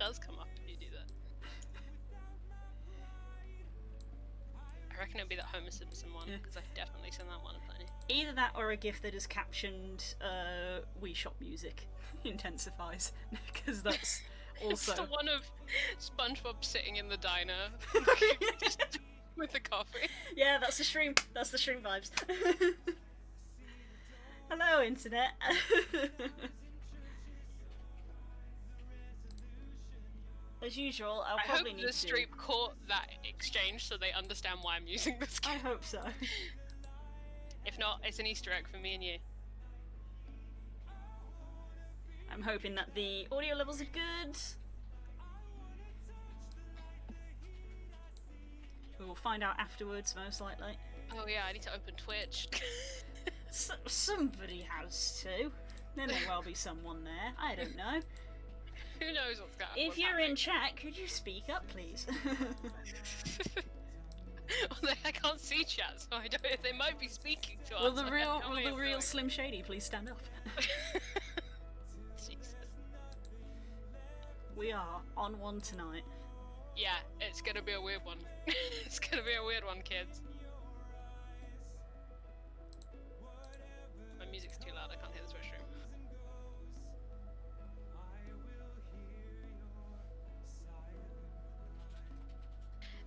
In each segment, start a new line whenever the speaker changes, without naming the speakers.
does come up if you do that. I reckon it'll be that Homer Simpson one, because I've definitely seen that one plenty.
Either that or a GIF that is captioned Wii Shop music intensifies, because that's also...
It's the one of SpongeBob sitting in the diner just with the coffee.
Yeah, that's the stream. That's the stream vibes. Hello, internet. As usual, I'll probably
hope
need
the
to...
stream caught that exchange so they understand why I'm using this game.
I hope so.
If not, it's an Easter egg for me and you.
I'm hoping that the audio levels are good. We will find out afterwards, most likely.
Oh yeah, I need to open Twitch.
Somebody has to. There may well be someone there. I don't know.
Who knows what's going on?
If you're in chat, could you speak up, please?
Well, I can't see chat, so I don't. They might be speaking to us.
Will the real Slim Shady please stand up?
Jesus.
We are on one tonight.
Yeah, it's gonna be a weird one. It's gonna be a weird one, kids. My music's too loud. I can't hear the Twitch stream.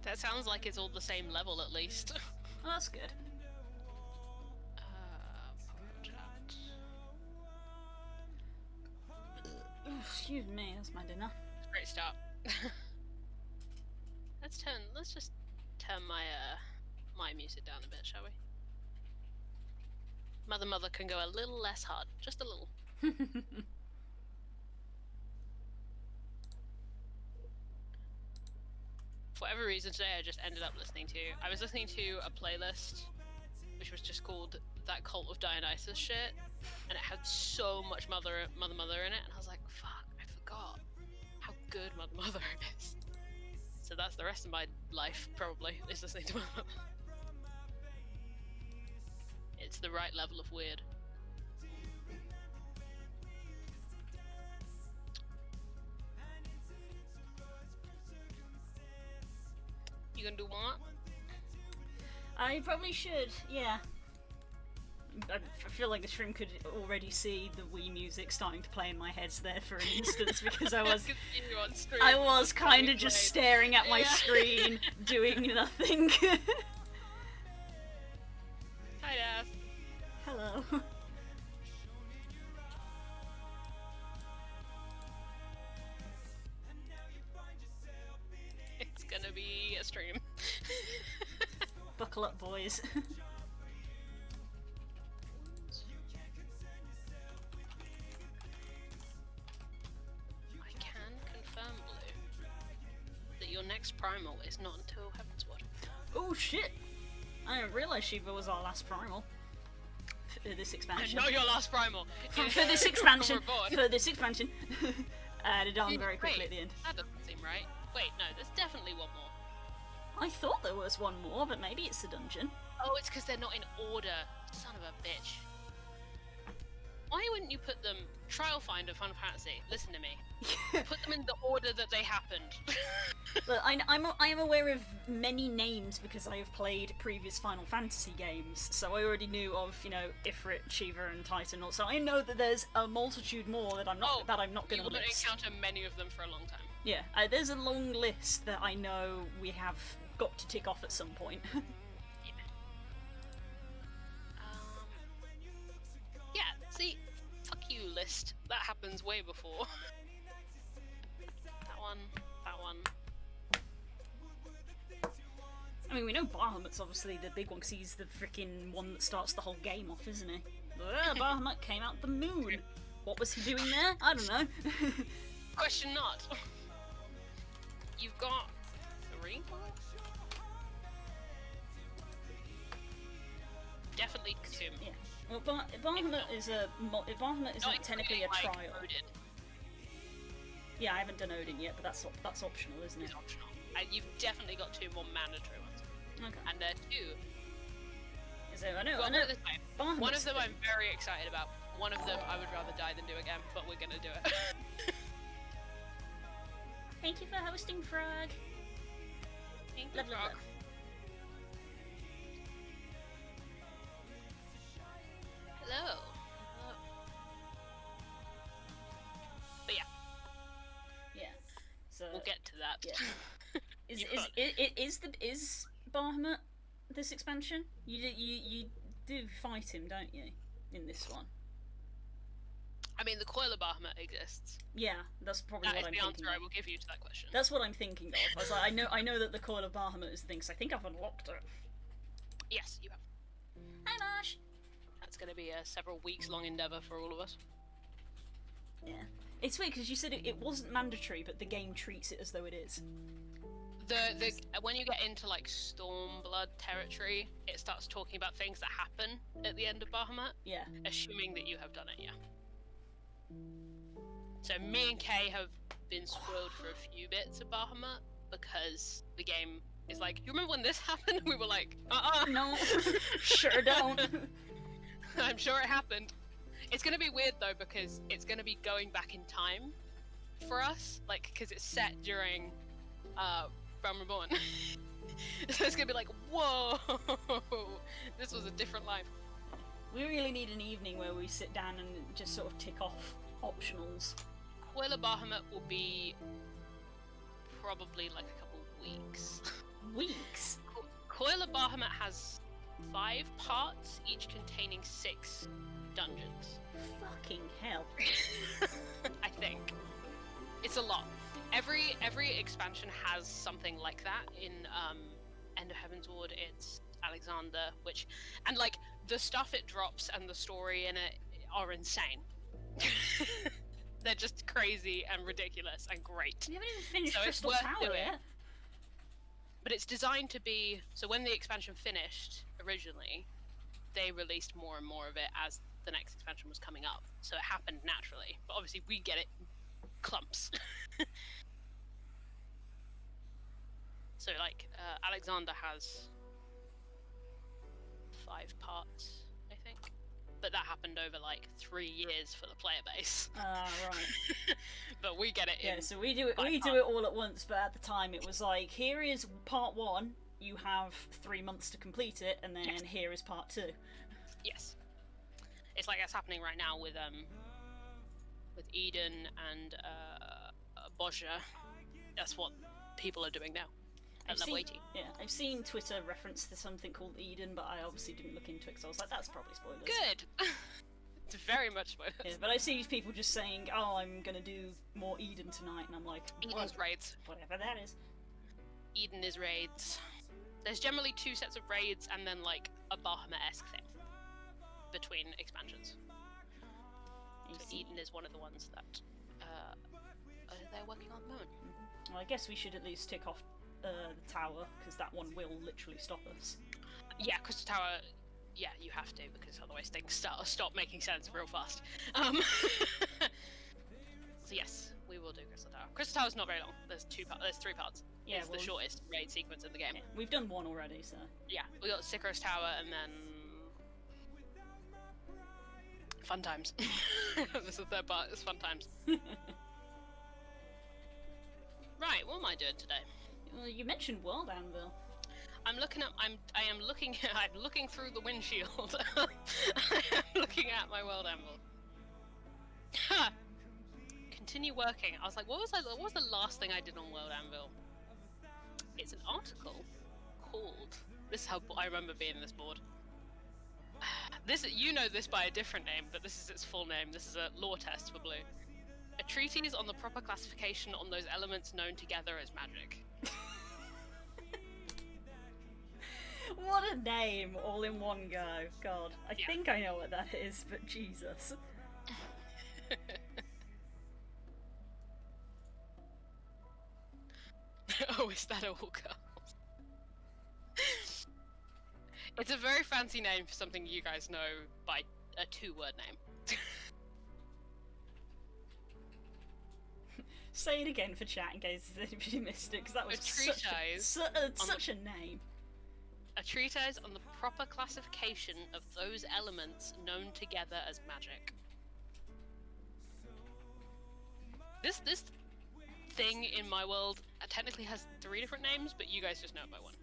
That sounds like it's all the same level, at least.
Oh, that's good.
Chat.
Excuse me, that's my dinner.
Great start. Let's just turn my my music down a bit, shall we? Mother can go a little less hard, just a little. For whatever reason today I just ended up listening to... I was listening to a playlist which was just called That Cult of Dionysus shit, and it had so much Mother in it, and I was like, fuck, I forgot how good Mother is. So that's the rest of my life, probably, is listening to Mother. It's the right level of weird. You gonna do what?
I probably should, yeah. I feel like the stream could already see the Wii music starting to play in my head there for an instance, because I was kind of just staring at my screen, doing nothing.
Hi, Dad.
Hello.
It's gonna be a stream.
Buckle up, boys.
I can confirm, Blue, that your next primal is not until Heavensward.
Oh shit! I didn't realise Shiva was our last primal. For this expansion.
Not your last primal!
For this expansion! For this expansion! Added on very quickly at the end.
That doesn't seem right. Wait, no, there's definitely one more.
I thought there was one more, but maybe it's the dungeon.
Oh, it's because they're not in order. Son of a bitch. Why wouldn't you put them... Trial Finder Final Fantasy, listen to me. Put them in the order that they happened.
Look, I am aware of many names because I have played previous Final Fantasy games, so I already knew of, you know, Ifrit, Shiva, and Titan. So I know that there's a multitude more that I'm not going to list.
You wouldn't encounter many of them for a long time.
Yeah, there's a long list that I know we have got to tick off at some point.
Yeah, see, fuck you, list. That happens way before. That one.
I mean, we know Bahamut's obviously the big one because he's the freaking one that starts the whole game off, isn't he? Bahamut came out the moon. What was he doing there? I don't know.
Question not. You've got 3? Definitely 2.
Yeah. Well, Bahamut is technically a trial. Yeah, I haven't done Odin yet, but that's optional, isn't it?
It's optional. And you've definitely got 2 more mandatory ones.
Okay.
And there are 2.
So I know.
One of them I'm very excited about. One of them I would rather die than do again, but we're gonna do it.
Thank you for hosting, Frog.
Thank you,
Love, love,
Frog.
love.
Hello. But yeah,
Yeah. So
we'll get to that.
yeah. Is Bahamut this expansion? You do fight him, don't you? In this one.
I mean, the coil of Bahamut exists.
Yeah, that's probably
That
what
is
I'm
the
thinking
answer I
of.
will give you to that question.
That's what I'm thinking of. I was like, I know that the coil of Bahamut is the thing, 'cause I think I've unlocked it.
Yes, you have.
Hi, Marsh.
That's going to be a several weeks long endeavour for all of us.
Yeah. It's weird because you said it wasn't mandatory, but the game treats it as though it is.
The when you get into like Stormblood territory, it starts talking about things that happen at the end of Bahamut,
Yeah.
assuming that you have done it. Yeah. So me and Kay have been spoiled for a few bits of Bahamut because the game is like, you remember when this happened? We were like,
No, sure don't.
I'm sure it happened. It's gonna be weird though because it's gonna be going back in time for us, like because it's set during Realm Reborn. So it's gonna be like, whoa, this was a different life.
We really need an evening where we sit down and just sort of tick off optionals.
Coil of Bahamut will be probably like a couple weeks.
Weeks?
Coil of Bahamut has 5 parts, each containing 6 dungeons.
Fucking hell.
I think. It's a lot. Every expansion has something like that. In End of Heaven's Ward, it's Alexander, and like the stuff it drops and the story in it are insane. They're just crazy and ridiculous and great.
We haven't even finished
So it's
Crystal
worth
Tower
doing.
yet.
But it's designed to be, so when the expansion finished originally, they released more and more of it as the next expansion was coming up. So it happened naturally. But obviously we get it clumps. So like Alexander has 5 parts, I think. But that happened over like 3 years for the player base.
Right.
But we get it in.
Yeah, so we do it all at once, but at the time it was like, here is part 1, you have 3 months to complete it, and then
Yes.
here is part 2.
Yes. It's like that's happening right now with Eden and Bozja. That's what people are doing now. At level 80.
Yeah, I've seen Twitter reference to something called Eden, but I obviously didn't look into it because I was like, that's probably spoilers.
Good! It's very much spoilers.
Yeah, but I see people just saying, oh, I'm gonna do more Eden tonight, and I'm like,
Eden's raids.
whatever that is.
Eden is raids. There's generally 2 sets of raids and then like a Bahamut-esque thing between expansions. So Eden is one of the ones that they're working on at the moment.
Well, I guess we should at least tick off the tower, because that one will literally stop us.
Yeah, Crystal Tower, yeah, you have to, because otherwise things stop making sense real fast. So yes, we will do Crystal Tower. Crystal Tower's not very long. There's 3 parts.
Yeah,
It's the shortest raid sequence in the game.
Yeah, we've done 1 already, so...
Yeah, we got Sikaros Tower and then... Fun times. This is the 3rd part, it's fun times. Right, what am I doing today?
Well, you mentioned World Anvil.
I am looking through the windshield. I am looking at my World Anvil. Ha! Continue working. I was like, what was the last thing I did on World Anvil? It's an article called, this is how I remember being this bored. You know this by a different name, but this is its full name. This is a lore test for Blue. A treatise on the proper classification on those elements known together as magic.
What a name, all in one go. God, I think I know what that is, but Jesus.
Oh, is that all, girls? It's a very fancy name for something you guys know by a 2-word name.
Say it again for chat in case anybody missed it, because that was such a name.
A treatise on the proper classification of those elements known together as magic. This thing in my world technically has 3 different names, but you guys just know it by one.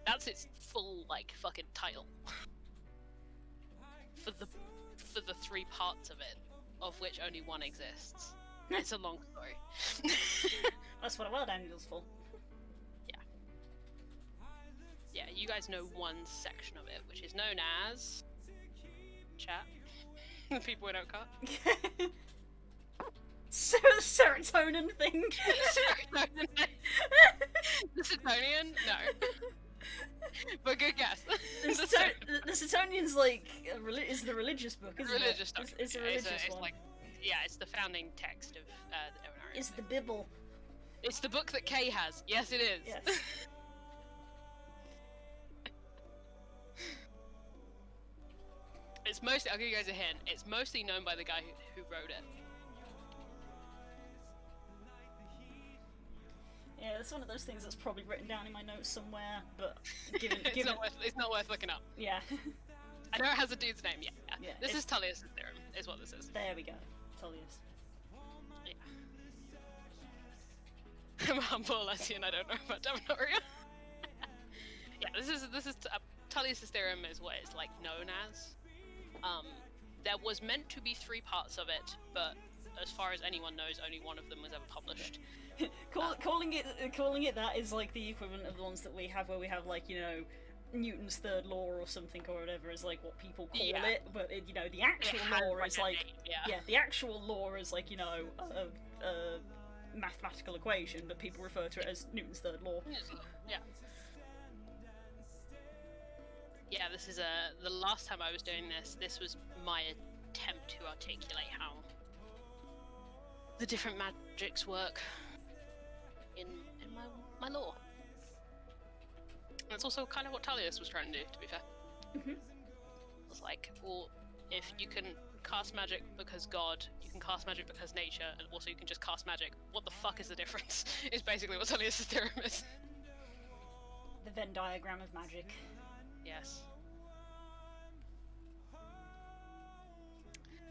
That's its full, like, fucking title. for the 3 parts of it, of which only one exists. It's a long story.
That's what a world angel's for.
Yeah, you guys know one section of it, which is known as... Chat. The people we don't cut.
Serotonin thing.
Serotonin. The Setonian? No. But good guess.
The Setonian's like is the religious book, isn't
religious
it? It's a religious one.
Like, yeah, it's the founding text of the Dominaria.
It's the Bible.
It's the book that Kay has. Yes, it is.
Yes.
It's mostly, I'll give you guys a hint, it's mostly known by the guy who wrote it.
Yeah, it's one of those things that's probably written down in my notes somewhere, but given
it's not worth looking up.
Yeah.
I know it has a dude's name, yeah. This is Tullius' theorem, is what this is.
There we go. Tullius.
Yeah. I'm a humble Alessian, I don't know about Dominaria. Yeah, this is Tullius' theorem is what it's like known as. There was meant to be 3 parts of it, but as far as anyone knows, only one of them was ever published.
Calling it that is like the equivalent of the ones that we have, where we have like, you know, Newton's third law or something or whatever is like what people call it, but it, you know, the actual law is like the actual law is like, you know, a mathematical equation, but people refer to it as Newton's third law.
Yeah. Yeah, this is the last time I was doing this was my attempt to articulate how the different magics work in my lore. And it's also kind of what Tullius was trying to do, to be fair.
Mm-hmm.
It's like, well, if you can cast magic because God, you can cast magic because nature, and also you can just cast magic, what the fuck is the difference? Is basically what Tullius' theorem is.
The Venn diagram of magic.
Yes.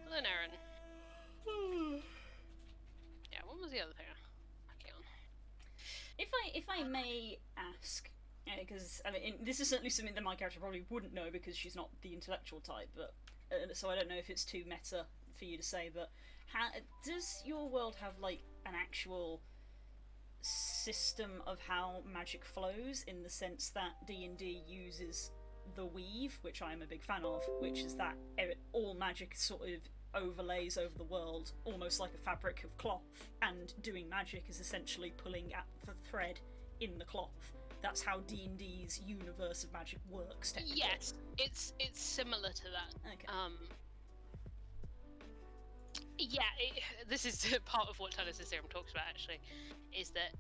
Hello, Naren. Yeah, what was the other thing? Okay, on.
If I may ask, because I mean, this is certainly something that my character probably wouldn't know because she's not the intellectual type, but so I don't know if it's too meta for you to say. But does your world have like an actual system of how magic flows, in the sense that D&D uses the weave, which I'm a big fan of, which is that all magic sort of overlays over the world almost like a fabric of cloth, and doing magic is essentially pulling at the thread in the cloth. That's how D&D's universe of magic works, technically.
Yes, it's similar to that.
Okay.
Yeah, this is part of what Tullius' theorem talks about, actually, is that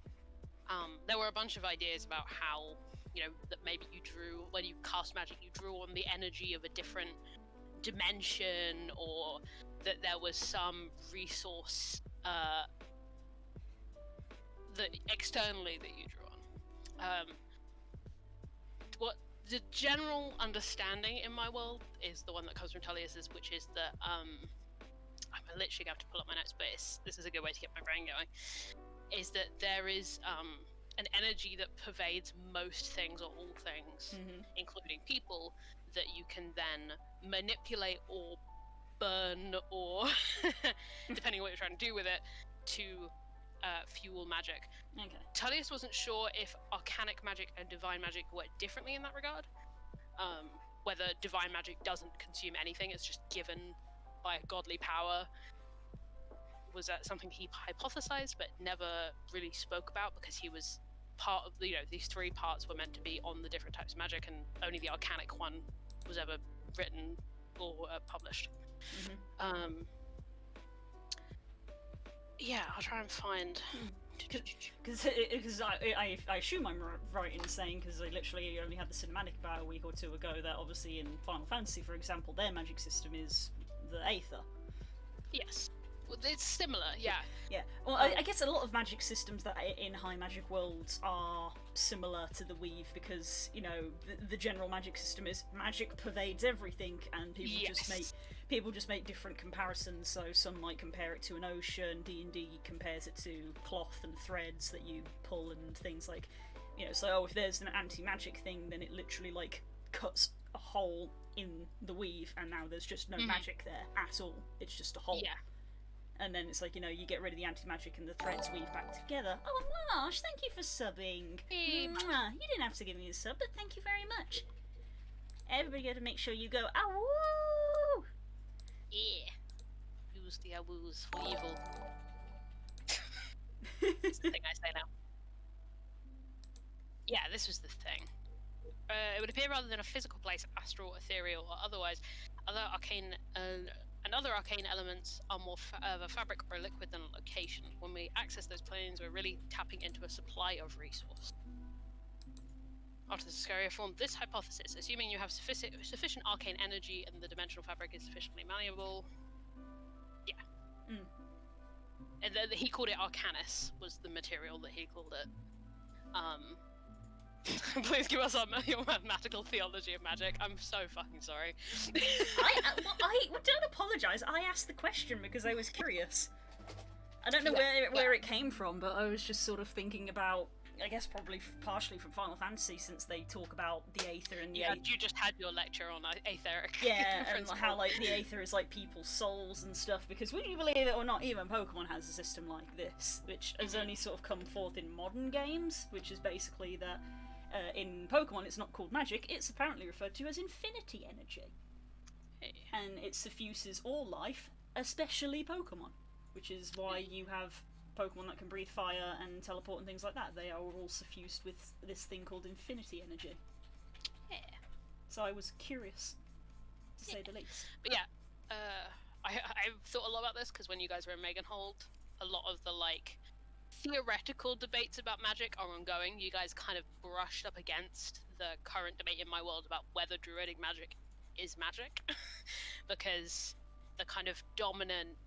there were a bunch of ideas about how, you know, that maybe you drew, when you cast magic, you drew on the energy of a different dimension, or that there was some resource that externally that you drew on. What the general understanding in my world is the one that comes from Tullius's, which is that I'm literally going to have to pull up my notes, but this is a good way to get my brain going. Is that there is an energy that pervades most things, or all things, including people, that you can then manipulate or burn, or depending on what you're trying to do with it, to fuel magic.
Okay.
Tullius wasn't sure if arcanic magic and divine magic work differently in that regard. Whether divine magic doesn't consume anything, it's just given by a godly power. Was that something he hypothesized but never really spoke about, because he was part of the, you know, these 3 parts were meant to be on the different types of magic, and only the arcanic one was ever written or published. Yeah, I'll try and find.
Because I assume I'm right in saying, because I literally only had the cinematic about a week or 2 ago, that obviously in Final Fantasy, for example, their magic system is the Aether.
Yes. Well, it's similar, yeah.
Yeah. Well, I guess a lot of magic systems that in high magic worlds are similar to the weave, because, you know, the general magic system is magic pervades everything, and people people just make different comparisons. So some might compare it to an ocean. D&D compares it to cloth and threads that you pull and things like, so if there's an anti-magic thing, then it literally like cuts a hole in the weave, and now there's just no magic there at all. It's just a hole.
Yeah.
And then it's like, you get rid of the anti-magic and the threads weave back together. Oh, Marsh, thank you for subbing.
Hey.
Mwah. You didn't have to give me a sub, but thank you very much. Everybody got to make sure you go, awoo!
Yeah. Use the awoos for evil. That's the thing I say now. Yeah, this was the thing. It would appear rather than a physical place, astral, ethereal, or otherwise, other arcane and other arcane elements are more of a fabric or a liquid than a location. When we access those planes, we're really tapping into a supply of resource. After the Scaria formed this hypothesis, assuming you have sufficient arcane energy and the dimensional fabric is sufficiently malleable. Yeah. And he called it Arcanus, was the material that he called it. Please give us your mathematical theology of magic. I'm so fucking sorry.
I don't apologise. I asked the question because I was curious. I don't know where it came from, but I was just sort of thinking about, I guess probably partially from Final Fantasy, since they talk about the Aether and the
you just had your lecture on Aetheric.
Yeah, and how like the Aether is like people's souls and stuff, because would you believe it or not, even Pokemon has a system like this, which has only sort of come forth in modern games, which is basically that in Pokemon it's not called magic, it's apparently referred to as infinity energy.
Hey.
And it suffuses all life, especially Pokemon, which is why you have Pokemon that can breathe fire and teleport and things like that. They are all suffused with this thing called infinity energy.
Yeah.
So I was curious, to say the least.
But yeah, I've thought a lot about this, because when you guys were in Meganhold, a lot of the like theoretical debates about magic are ongoing. You guys kind of brushed up against the current debate in my world about whether druidic magic is magic, because the kind of dominant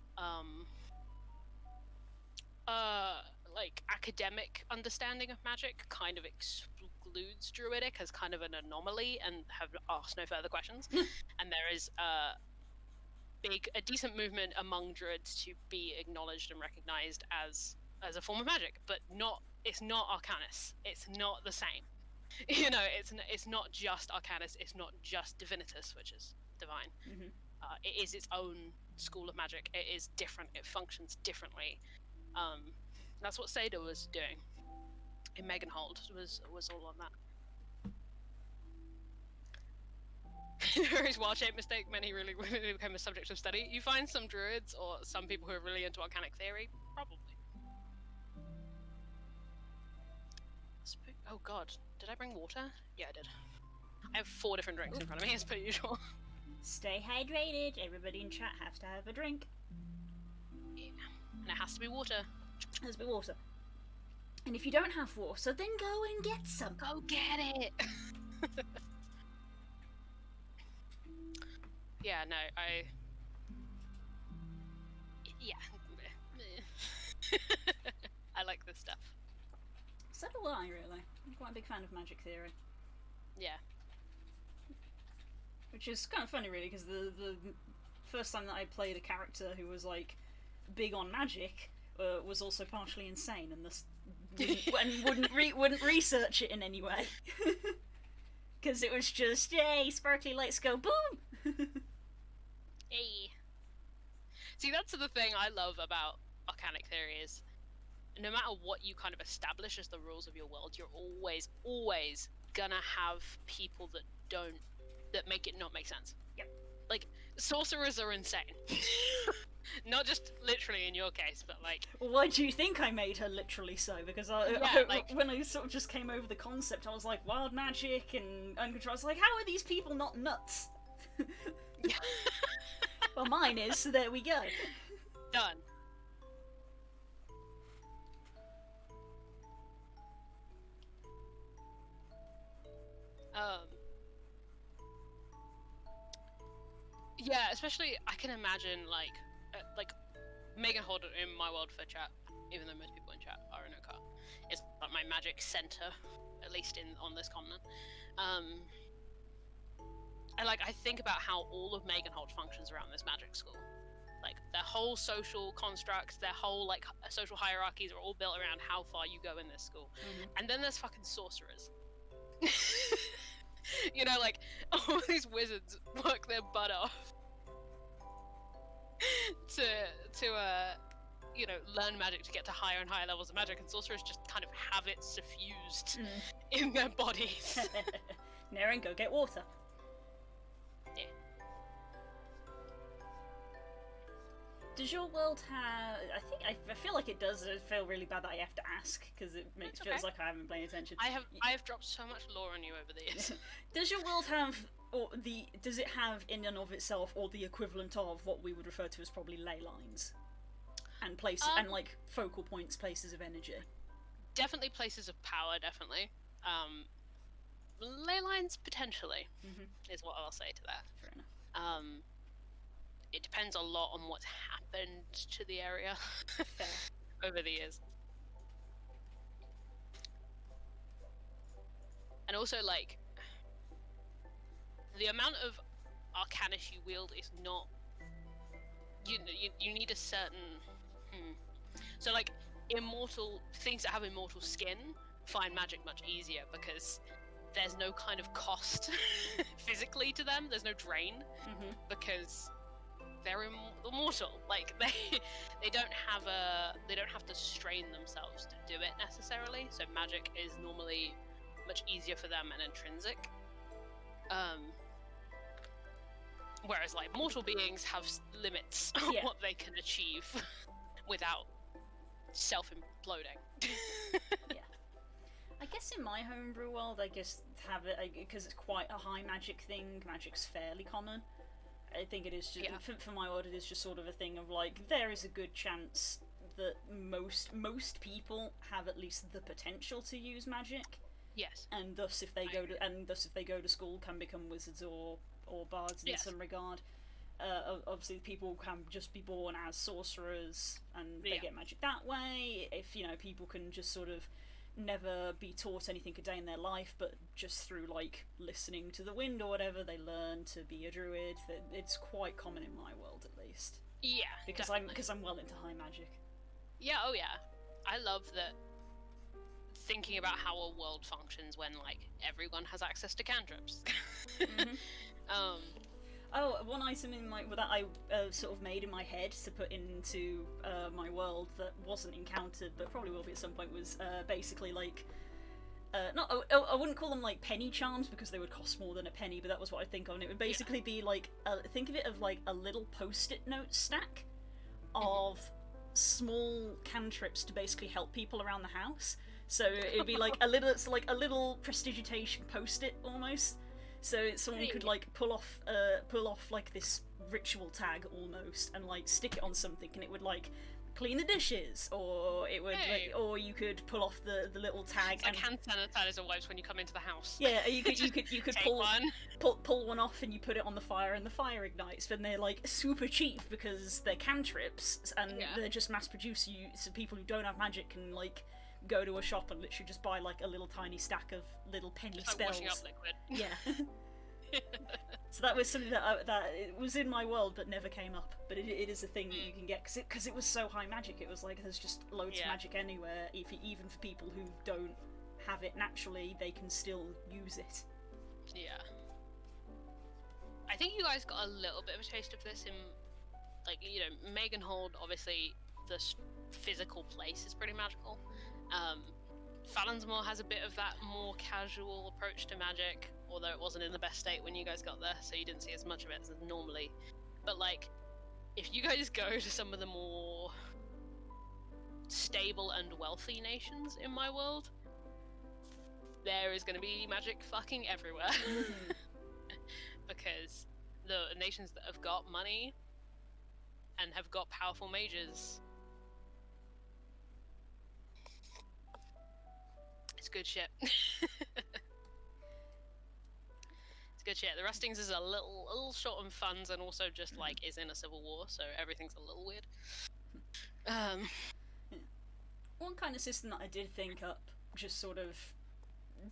like academic understanding of magic kind of excludes druidic as kind of an anomaly and have asked no further questions. And there is a decent movement among druids to be acknowledged and recognized as a form of magic, but it's not Arcanus. It's not the same. It's not just Arcanus. It's not just Divinitas, which is divine. It is its own school of magic. It is different. It functions differently. That's what Seda was doing in Meganhold. Was all on that. Veerii's wild-shaped mistake. Many really became a subject of study. You find some druids or some people who are really into arcanic theory, probably. Oh god, did I bring water? Yeah, I did. I have 4 different drinks in front of me, as per usual.
Stay hydrated. Everybody in chat has to have a drink.
Yeah. And it has to be water.
It has to be water. And if you don't have water, then go and get some.
Go get it! Yeah, no, yeah. I like this stuff.
So do I, really. I'm quite a big fan of magic theory.
Yeah.
Which is kind of funny, really, because the first time that I played a character who was, like, big on magic was also partially insane, and thus wouldn't research it in any way. Because it was just, yay, sparkly lights go boom!
Hey. See, that's the thing I love about arcanic theory is, no matter what you kind of establish as the rules of your world, you're always gonna have people that make it not make sense.
Yep.
Like, sorcerers are insane. Not just literally in your case, but like...
Why do you think I made her literally so? Because when I sort of just came over the concept, I was like, wild magic and uncontrolled. I was like, how are these people not nuts? Well, mine is, so there we go.
Done. Yeah, especially I can imagine like Meganhold in my world for chat, even though most people in chat are in Oka, is like my magic center, at least on this continent. I think about how all of Meganhold functions around this magic school. Like, their whole social constructs, their whole, like, social hierarchies are all built around how far you go in this school. And then there's fucking sorcerers. You know, like, all these wizards work their butt off to you know, learn magic to get to higher and higher levels of magic, and sorcerers just kind of have it suffused in their bodies.
Naren, go get water.
Yeah.
Does your world have... I feel like it does. I feel really bad that I have to ask, because it feels like I haven't been paying attention.
I have dropped so much lore on you over the years.
Does your world have... does it have in and of itself, or the equivalent of, what we would refer to as probably ley lines? And places, and like focal points, places of energy?
Definitely places of power, definitely. Ley lines, potentially, is what I'll say to that.
Fair enough.
It depends a lot on what's happened to the area over the years. And also, like, the amount of arcanis you wield is not... You need a certain... So, like, things that have immortal skin find magic much easier because there's no kind of cost physically to them. There's no drain because they're immortal. Like, they don't have to strain themselves to do it necessarily. So magic is normally much easier for them and intrinsic. Whereas, like, mortal beings have limits on what they can achieve without self-imploding.
Yeah. I guess in my homebrew world, I guess have it because it's quite a high magic thing. Magic's fairly common. I think it is just for my world. It is just sort of a thing of like there is a good chance that most people have at least the potential to use magic.
Yes.
And thus, if they go to school, can become wizards or bards in some regard. Obviously, people can just be born as sorcerers and they get magic that way. If, you know, people can just sort of never be taught anything a day in their life, but just through, like, listening to the wind or whatever, they learn to be a druid. It's quite common in my world, at least.
Yeah,
because I'm well into high magic.
Yeah, oh yeah. I love that thinking about how a world functions when, like, everyone has access to cantrips.
One item that I sort of made in my head to put into my world that wasn't encountered, but probably will be at some point, was basically like, I wouldn't call them like penny charms because they would cost more than a penny, but that was what I think of, and it would basically be like, think of it of like a little post-it note stack of small cantrips to basically help people around the house. So it'd be like a little prestidigitation post-it almost. So someone could like pull off like this ritual tag almost, and like stick it on something, and it would like clean the dishes, or it would or you could pull off the little tag.
It's like hand sanitizer wipes when you come into the house.
Yeah, you could pull one off and you put it on the fire and the fire ignites. But they're like super cheap because they're cantrips and they're just mass produced. So people who don't have magic can like go to a shop and literally just buy like a little tiny stack of little penny
just
spells.
Like washing up liquid.
Yeah. So that was something that it was in my world but never came up. But it is a thing that you can get because it was so high magic. It was like there's just loads of magic anywhere. Even for people who don't have it naturally, they can still use it.
Yeah. I think you guys got a little bit of a taste of this in, like, you know, Meganhold. Obviously, the physical place is pretty magical. Falansmore has a bit of that more casual approach to magic, although it wasn't in the best state when you guys got there, so you didn't see as much of it as normally. But, like, if you guys go to some of the more stable and wealthy nations in my world, there is going to be magic fucking everywhere. Because the nations that have got money and have got powerful mages, it's good shit. It's good shit. The Rustings is a little short on funds and also just like is in a civil war, so everything's a little weird.
One kind of system that I did think up, just sort of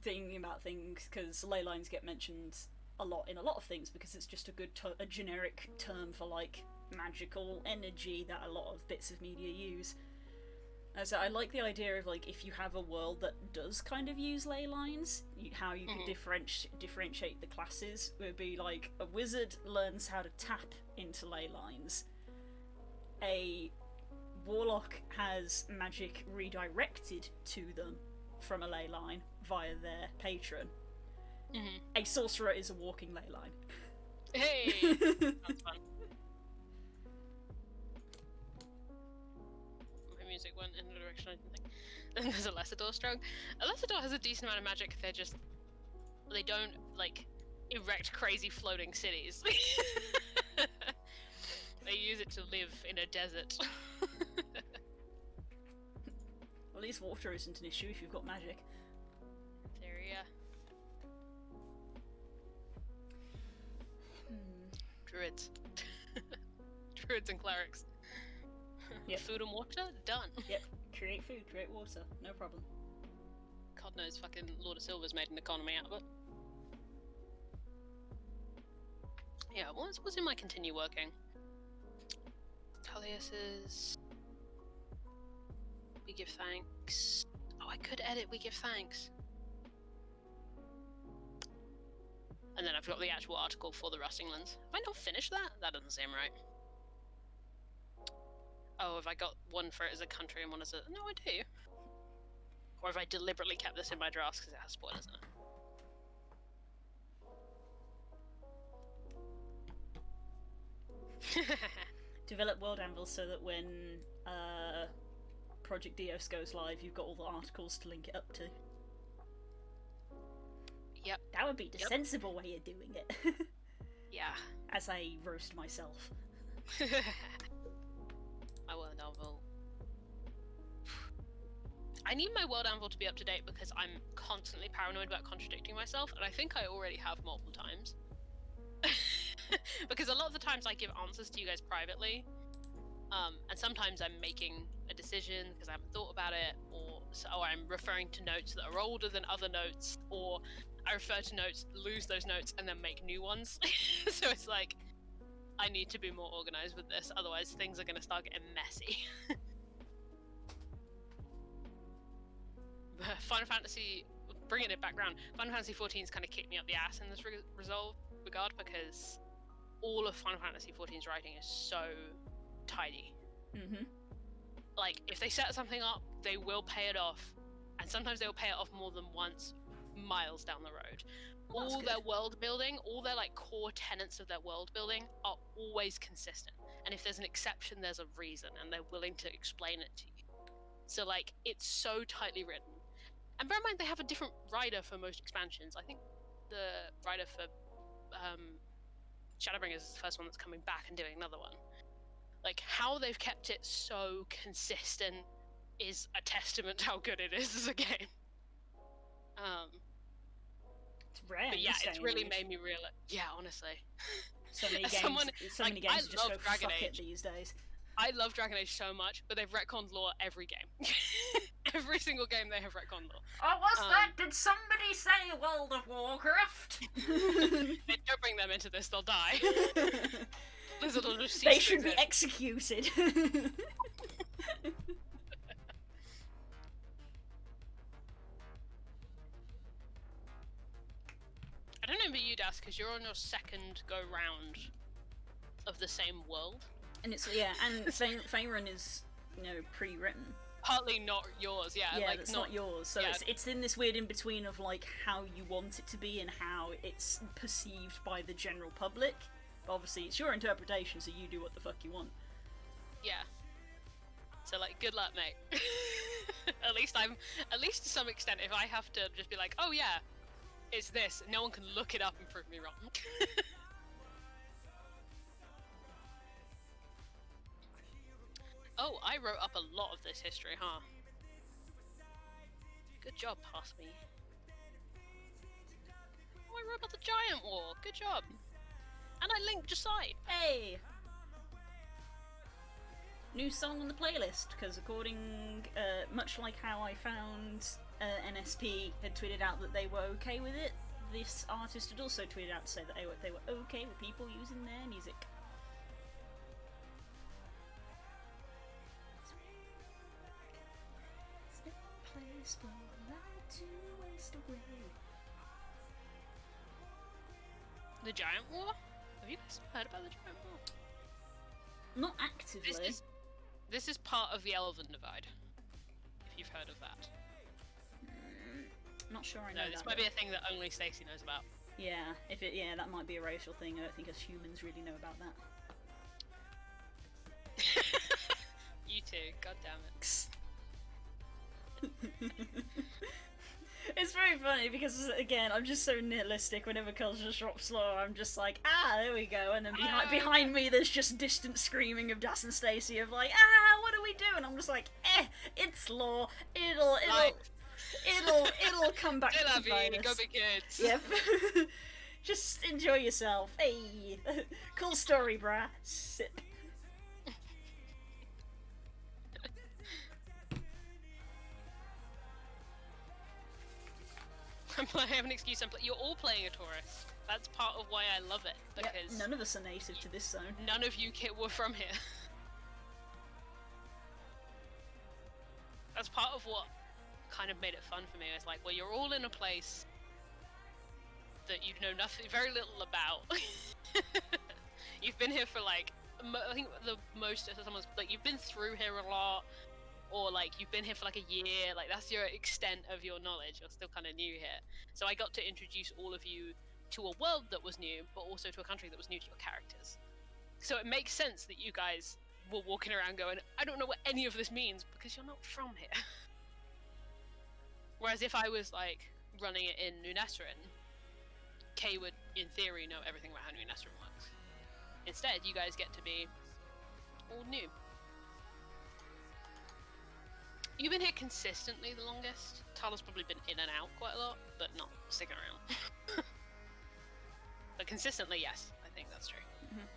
thinking about things, because ley lines get mentioned a lot in a lot of things, because it's just a generic term for like magical energy that a lot of bits of media use. So I like the idea of like if you have a world that does kind of use ley lines, how you could differentiate the classes would be like a wizard learns how to tap into ley lines, a warlock has magic redirected to them from a ley line via their patron. A sorcerer is a walking ley line.
Hey! That's fun. My music went in a direction I didn't think. Then there's a Lessador strong. A Lessador has a decent amount of magic. They don't, like, erect crazy floating cities. They use it to live in a desert.
At least water isn't an issue if you've got magic.
Area. Druids. Druids and clerics.
Yep.
Food and water? Done.
Yep. Create food, create water. No problem.
God knows fucking Lord of Silver's made an economy out of it. Yeah, what's in my continue working? Tullius's... We give thanks. Oh, I could edit We give thanks. And then I've got the actual article for the Rustinglands. Have I not finished that? That doesn't seem right. Oh, have I got one for it as a country and one as a... No, I do. Or have I deliberately kept this in my drafts because it has spoilers in it?
Develop World Anvil so that when Project Dios goes live, you've got all the articles to link it up to.
Yep.
That would be the sensible way of doing it.
Yeah.
As I roast myself.
My World Anvil. I need my World Anvil to be up to date because I'm constantly paranoid about contradicting myself, and I think I already have multiple times. Because a lot of the times I give answers to you guys privately, and sometimes I'm making a decision because I haven't thought about it, or I'm referring to notes that are older than other notes, or I refer to notes, lose those notes, and then make new ones. So it's like, I need to be more organized with this, otherwise things are going to start getting messy. Final Fantasy, bringing it back round, Final Fantasy 14's kind of kicked me up the ass in this regard, because all of Final Fantasy 14's writing is so tidy. Like, if they set something up, they will pay it off, and sometimes they'll pay it off more than once, miles down the road. All their world building, all their like core tenets of their world building are always consistent, and if there's an exception, there's a reason, and they're willing to explain it to you. So like, it's so tightly written. And bear in mind, they have a different writer for most expansions. I think the writer for Shadowbringers is the first one that's coming back and doing another one. Like, how they've kept it so consistent is a testament to how good it is as a game.
It's rare.
But yeah, it's really made me realize. Yeah, honestly.
So many games just go fuck it these days.
I love Dragon Age so much, but they've retconned lore every game. Every single game they have retconned lore.
Oh, what's that? Did somebody say World of Warcraft?
Don't bring them into this, they'll die. Blizzard will just
they should be executed.
I don't envy you, Das, because you're on your second go-round of the same world.
And it's, yeah, and Faerun is, pre-written.
Partly not yours, yeah.
Yeah,
like,
it's not yours, so
yeah.
it's in this weird in-between of, like, how you want it to be and how it's perceived by the general public. But obviously, it's your interpretation, so you do what the fuck you want.
Yeah. So, like, good luck, mate. At least to some extent, if I have to just be like, oh yeah, it's this, no one can look it up and prove me wrong. Oh, I wrote up a lot of this history, huh? Good job, past me. Oh, I wrote about the Giant War. Good job. And I linked Joside.
Hey! New song on the playlist, because according, much like how I found NSP had tweeted out that they were okay with it, this artist had also tweeted out to say that they were okay with people using their music. Place for light to waste away.
The Giant War? Have you guys heard about the Giant War?
Not actively.
This is part of the Elven Divide. If you've heard of that.
Not sure I know.
No, this might be a thing that only Stacey knows about.
Yeah, that might be a racial thing. I don't think us humans really know about that.
You too. God damn it.
It's very funny because, again, I'm just so nihilistic. Whenever culture drops low, I'm just like, there we go. And then behind me, there's just distant screaming of Das and Stacey of like, what do we do? And I'm just like, it's law. It'll come back to bite us.
Go be kids.
Yep. Just enjoy yourself. Hey, cool story, brah. Sip.
I have an excuse. You're all playing a tourist. That's part of why I love it, because
none of us are native to this zone.
None of you were from here. That's part of what kind of made it fun for me. It's like, well, you're all in a place that you know very little about. You've been here for like, I think the most someone's like, you've been through here a lot. Or like you've been here for like a year, like that's your extent of your knowledge. You're still kind of new here. So I got to introduce all of you to a world that was new, but also to a country that was new to your characters. So it makes sense that you guys were walking around going, I don't know what any of this means, because you're not from here. Whereas if I was like running it in New Nesrin, Kay would, in theory, know everything about how New Nesrin works. Instead, you guys get to be all new. You've been here consistently the longest. Tala's probably been in and out quite a lot, but not sticking around. But consistently, yes, I think that's true.
Mm-hmm.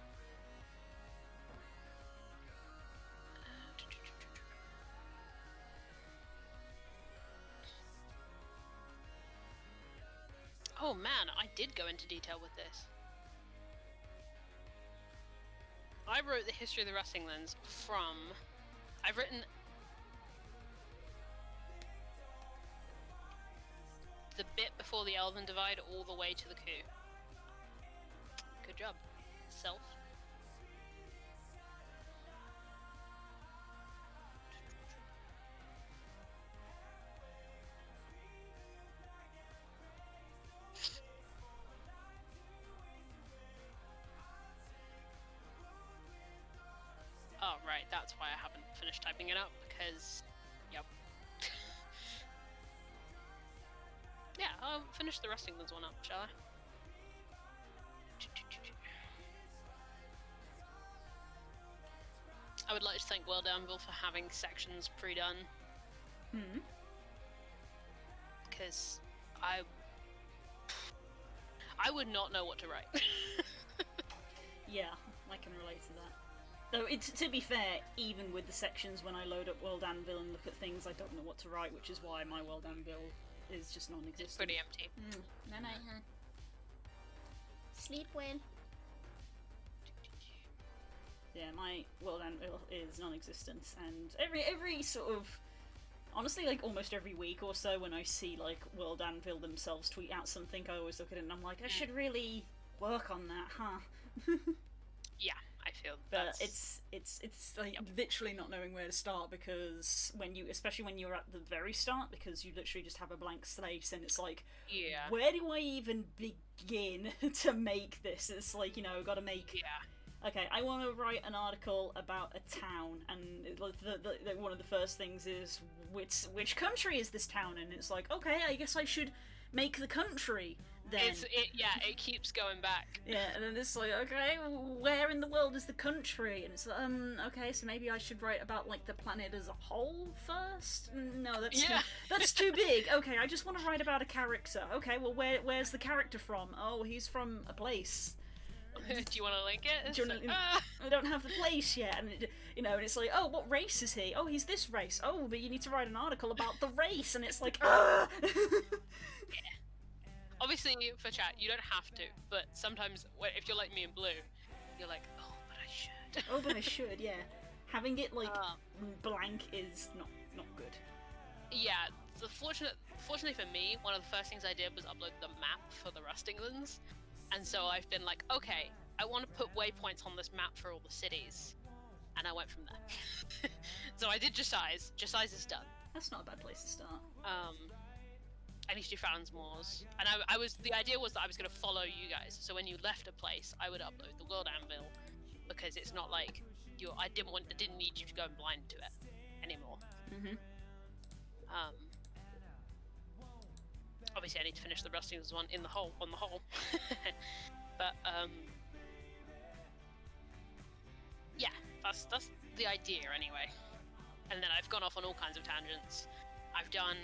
Oh man, I did go into detail with this. I wrote the history of the Rusting Lands from... I've written... the bit before the Elven Divide all the way to the coup. Good job. Self. Oh, right, that's why I haven't finished typing it up, because... Yep. Yeah, I'll finish the Rusting Lands one up, shall I? I would like to thank World Anvil for having sections pre-done. Because I would not know what to write.
Yeah, I can relate to that. Though, to be fair, even with the sections when I load up World Anvil and look at things, I don't know what to write, which is why my World Anvil is just non-existent.
It's pretty empty.
No. Sleep well. Yeah, my World Anvil is non-existent, and every sort of... Honestly, like, almost every week or so when I see, like, World Anvil themselves tweet out something, I always look at it and I'm like, I should really work on that, huh?
Yeah, I feel
but it's like literally not knowing where to start, because especially when you're at the very start, because you literally just have a blank slate and it's like, where do I even begin to make this? It's like, gotta make... Okay, I want to write an article about a town, and one of the first things is, which country is this town in? It's like, okay, I guess I should make the country then.
It keeps going back.
Yeah, and then it's like, okay, where in the world is the country? And it's okay, so maybe I should write about, like, the planet as a whole first? No, that's too big. Okay, I just want to write about a character. Okay, well, where's the character from? Oh, he's from a place.
Do you want to link it?
I don't have the place yet, and and it's like, oh, what race is he? Oh, he's this race. Oh, but you need to write an article about the race, and it's like,
obviously for chat, you don't have to, but sometimes if you're like me and Blue, you're like, oh, but I should.
Oh, but I should, yeah. Having it like blank is not good.
Yeah, so fortunately for me, one of the first things I did was upload the map for the Rustinglands, and so I've been like, okay, I want to put waypoints on this map for all the cities, and I went from there. So I did Josize. Josize is done.
That's not a bad place to start.
I need to do Fallon's Moors, and the idea was that I was going to follow you guys. So when you left a place, I would upload the World Anvil, because it's not like I didn't need you to go blind to it anymore.
Mm-hmm.
Obviously I need to finish the Rustings one on the whole. But yeah, that's the idea anyway. And then I've gone off on all kinds of tangents. I've got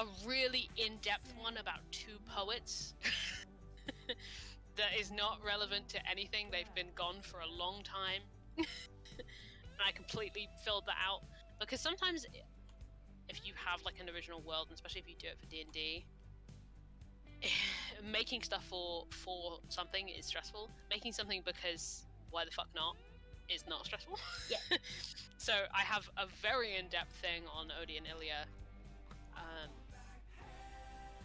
a really in-depth one about 2 poets that is not relevant to anything. They've been gone for a long time. And I completely filled that out, because sometimes if you have like an original world, and especially if you do it for D&D, making stuff for something is stressful. Making something because why the fuck not is not stressful.
Yeah.
So I have a very in-depth thing on Odie and Ilya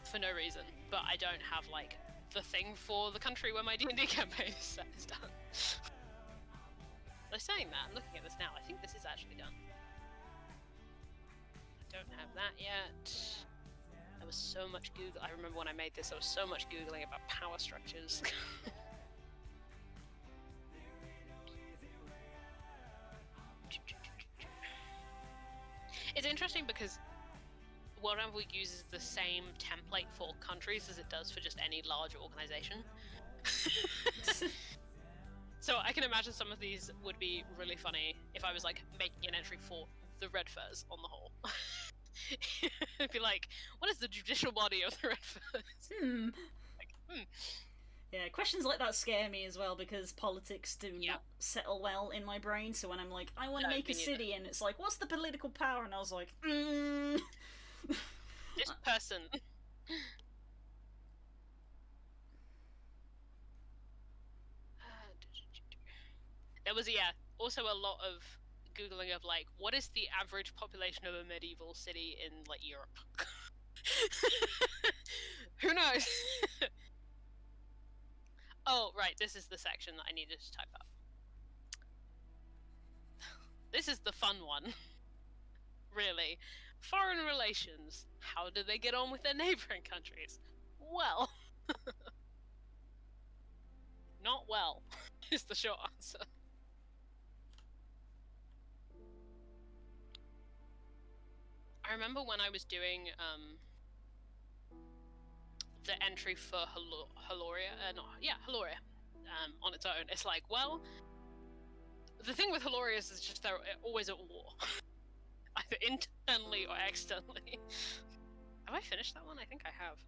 for no reason, but I don't have like the thing for the country where my D&D campaign is done. By saying that, I'm looking at this now, I think this is actually done. I don't have that yet. There was so much Google. I remember when I made this, there was so much Googling about power structures. It's interesting because World Anvil uses the same template for countries as it does for just any large organization. So I can imagine some of these would be really funny if I was like making an entry for the Red Furs on the whole. It'd be like, what is the judicial body of the Red Furs?
Yeah, questions like that scare me as well, because politics do not settle well in my brain. So when I'm like, I want to make a city, and it's like, what's the political power? And I was like,
This person. There was also a lot of Googling of like, what is the average population of a medieval city in like Europe? Who knows? Oh, right, this is the section that I needed to type up. This is the fun one. Really. Foreign relations. How do they get on with their neighboring countries? Well. Not well, is the short answer. I remember when I was doing the entry for Haloria, Haloria, on its own. It's like, well, the thing with Haloria is just they're always at war, either internally or externally. Have I finished that one? I think I have.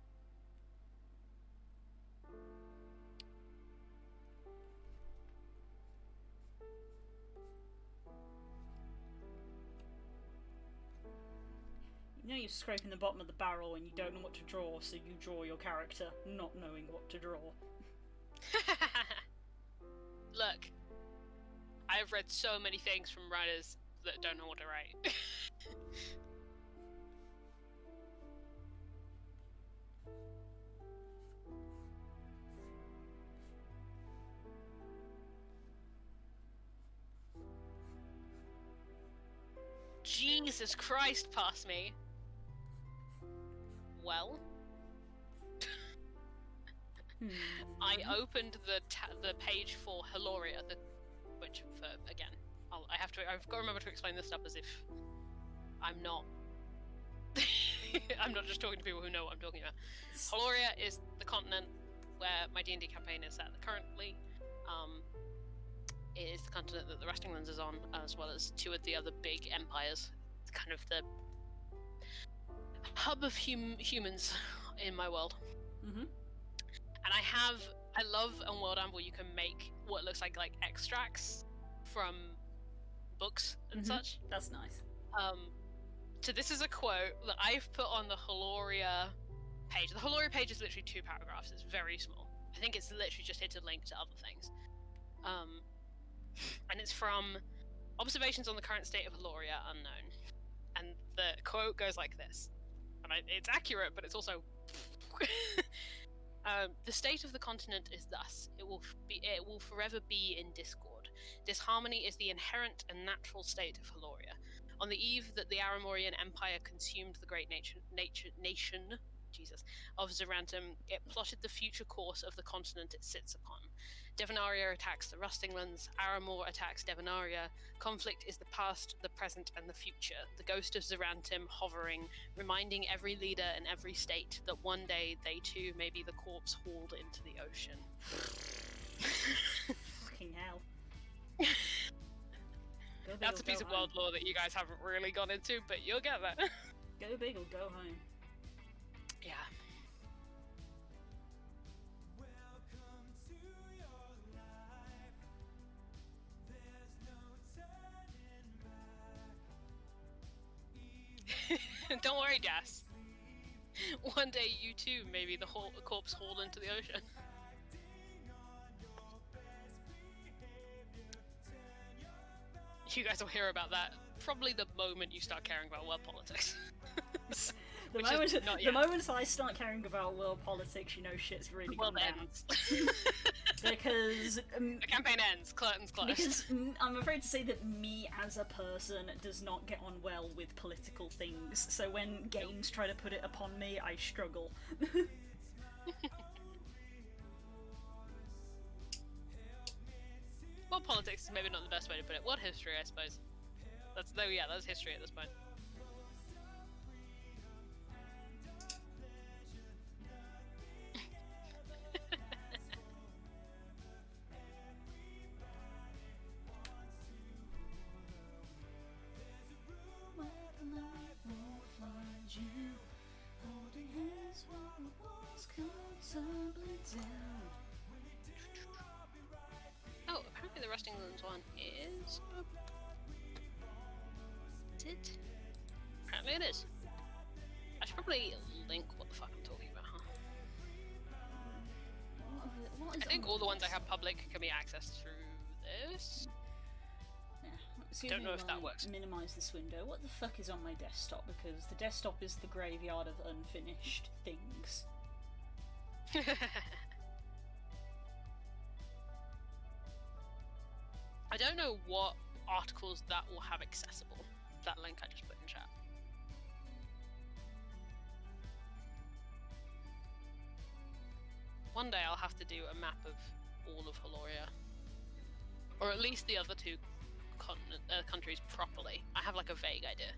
You know you're scraping the bottom of the barrel and you don't know what to draw, so you draw your character not knowing what to draw.
Look, I have read so many things from writers that don't know what to write. Jesus Christ, past me. Well, I opened the page for Haloria, which for again, I've got to remember to explain this stuff as if I'm not I'm not just talking to people who know what I'm talking about. Haloria is the continent where my D&D campaign is at currently. It is the continent that the Rustinglands is on, as well as 2 of the other big empires. It's kind of the hub of humans in my world.
Mm-hmm.
And I love on World Anvil you can make what looks like extracts from books and such.
That's nice.
So this is a quote that I've put on the Haloria page. The Haloria page is literally 2 paragraphs. It's very small. I think it's literally just here to link to other things. And it's from Observations on the Current State of Haloria Unknown. And the quote goes like this. And it's accurate, but it's also... the state of the continent is thus. It will forever be in discord. Disharmony is the inherent and natural state of Haloria. On the eve that the Aramorian Empire consumed the great nation of Zerantum, it plotted the future course of the continent it sits upon. Devonaria attacks the Rustinglands, Aramor attacks Devonaria. Conflict is the past, the present, and the future. The ghost of Zerantum hovering, reminding every leader and every state that one day they too may be the corpse hauled into the ocean.
Fucking hell.
That's a piece of world lore that you guys haven't really gone into, but you'll get that.
Go big or go home.
Yeah. Don't worry, Jas. One day you too may be the corpse hauled into the ocean. You guys will hear about that probably the moment you start caring about world politics.
The moment I start caring about world politics, you know shit's really gone down. Because
the campaign ends, curtains closed.
Because I'm afraid to say that me as a person does not get on well with political things, so when games try to put it upon me, I struggle.
Well, politics is maybe not the best way to put it. World history, I suppose. That's history at this point. Oh, apparently the Rustinglands one is... Is it? Apparently it is. I should probably link what the fuck I'm talking about, huh? I think all the ones I have public can be accessed through this.
Yeah. Don't know if that works. Minimize this window. What the fuck is on my desktop? Because the desktop is the graveyard of unfinished things.
I don't know what articles that will have accessible. That link I just put in chat. One day I'll have to do a map of all of Haloria. Or at least the other 2 countries properly. I have like a vague idea.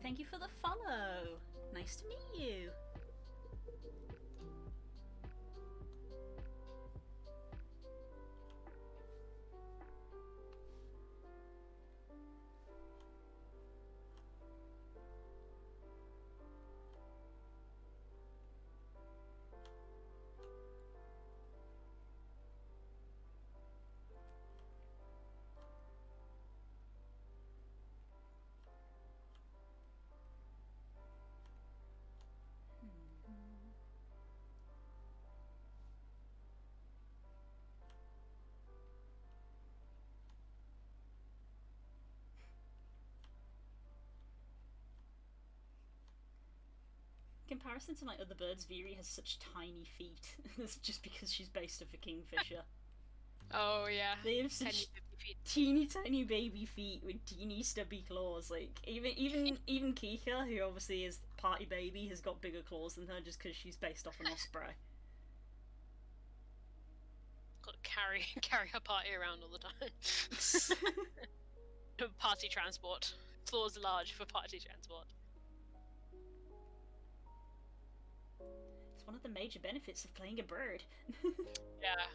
thank you for the follow. Nice to meet you. In comparison to like other birds, Veerii has such tiny feet. It's just because she's based off a kingfisher.
Oh yeah.
They have such teeny tiny baby feet with teeny stubby claws. Like even Kika, who obviously is party baby, has got bigger claws than her just because she's based off an osprey.
Got to carry her party around all the time. Party transport. Claws large for party transport.
It's one of the major benefits of playing a bird.
Yeah.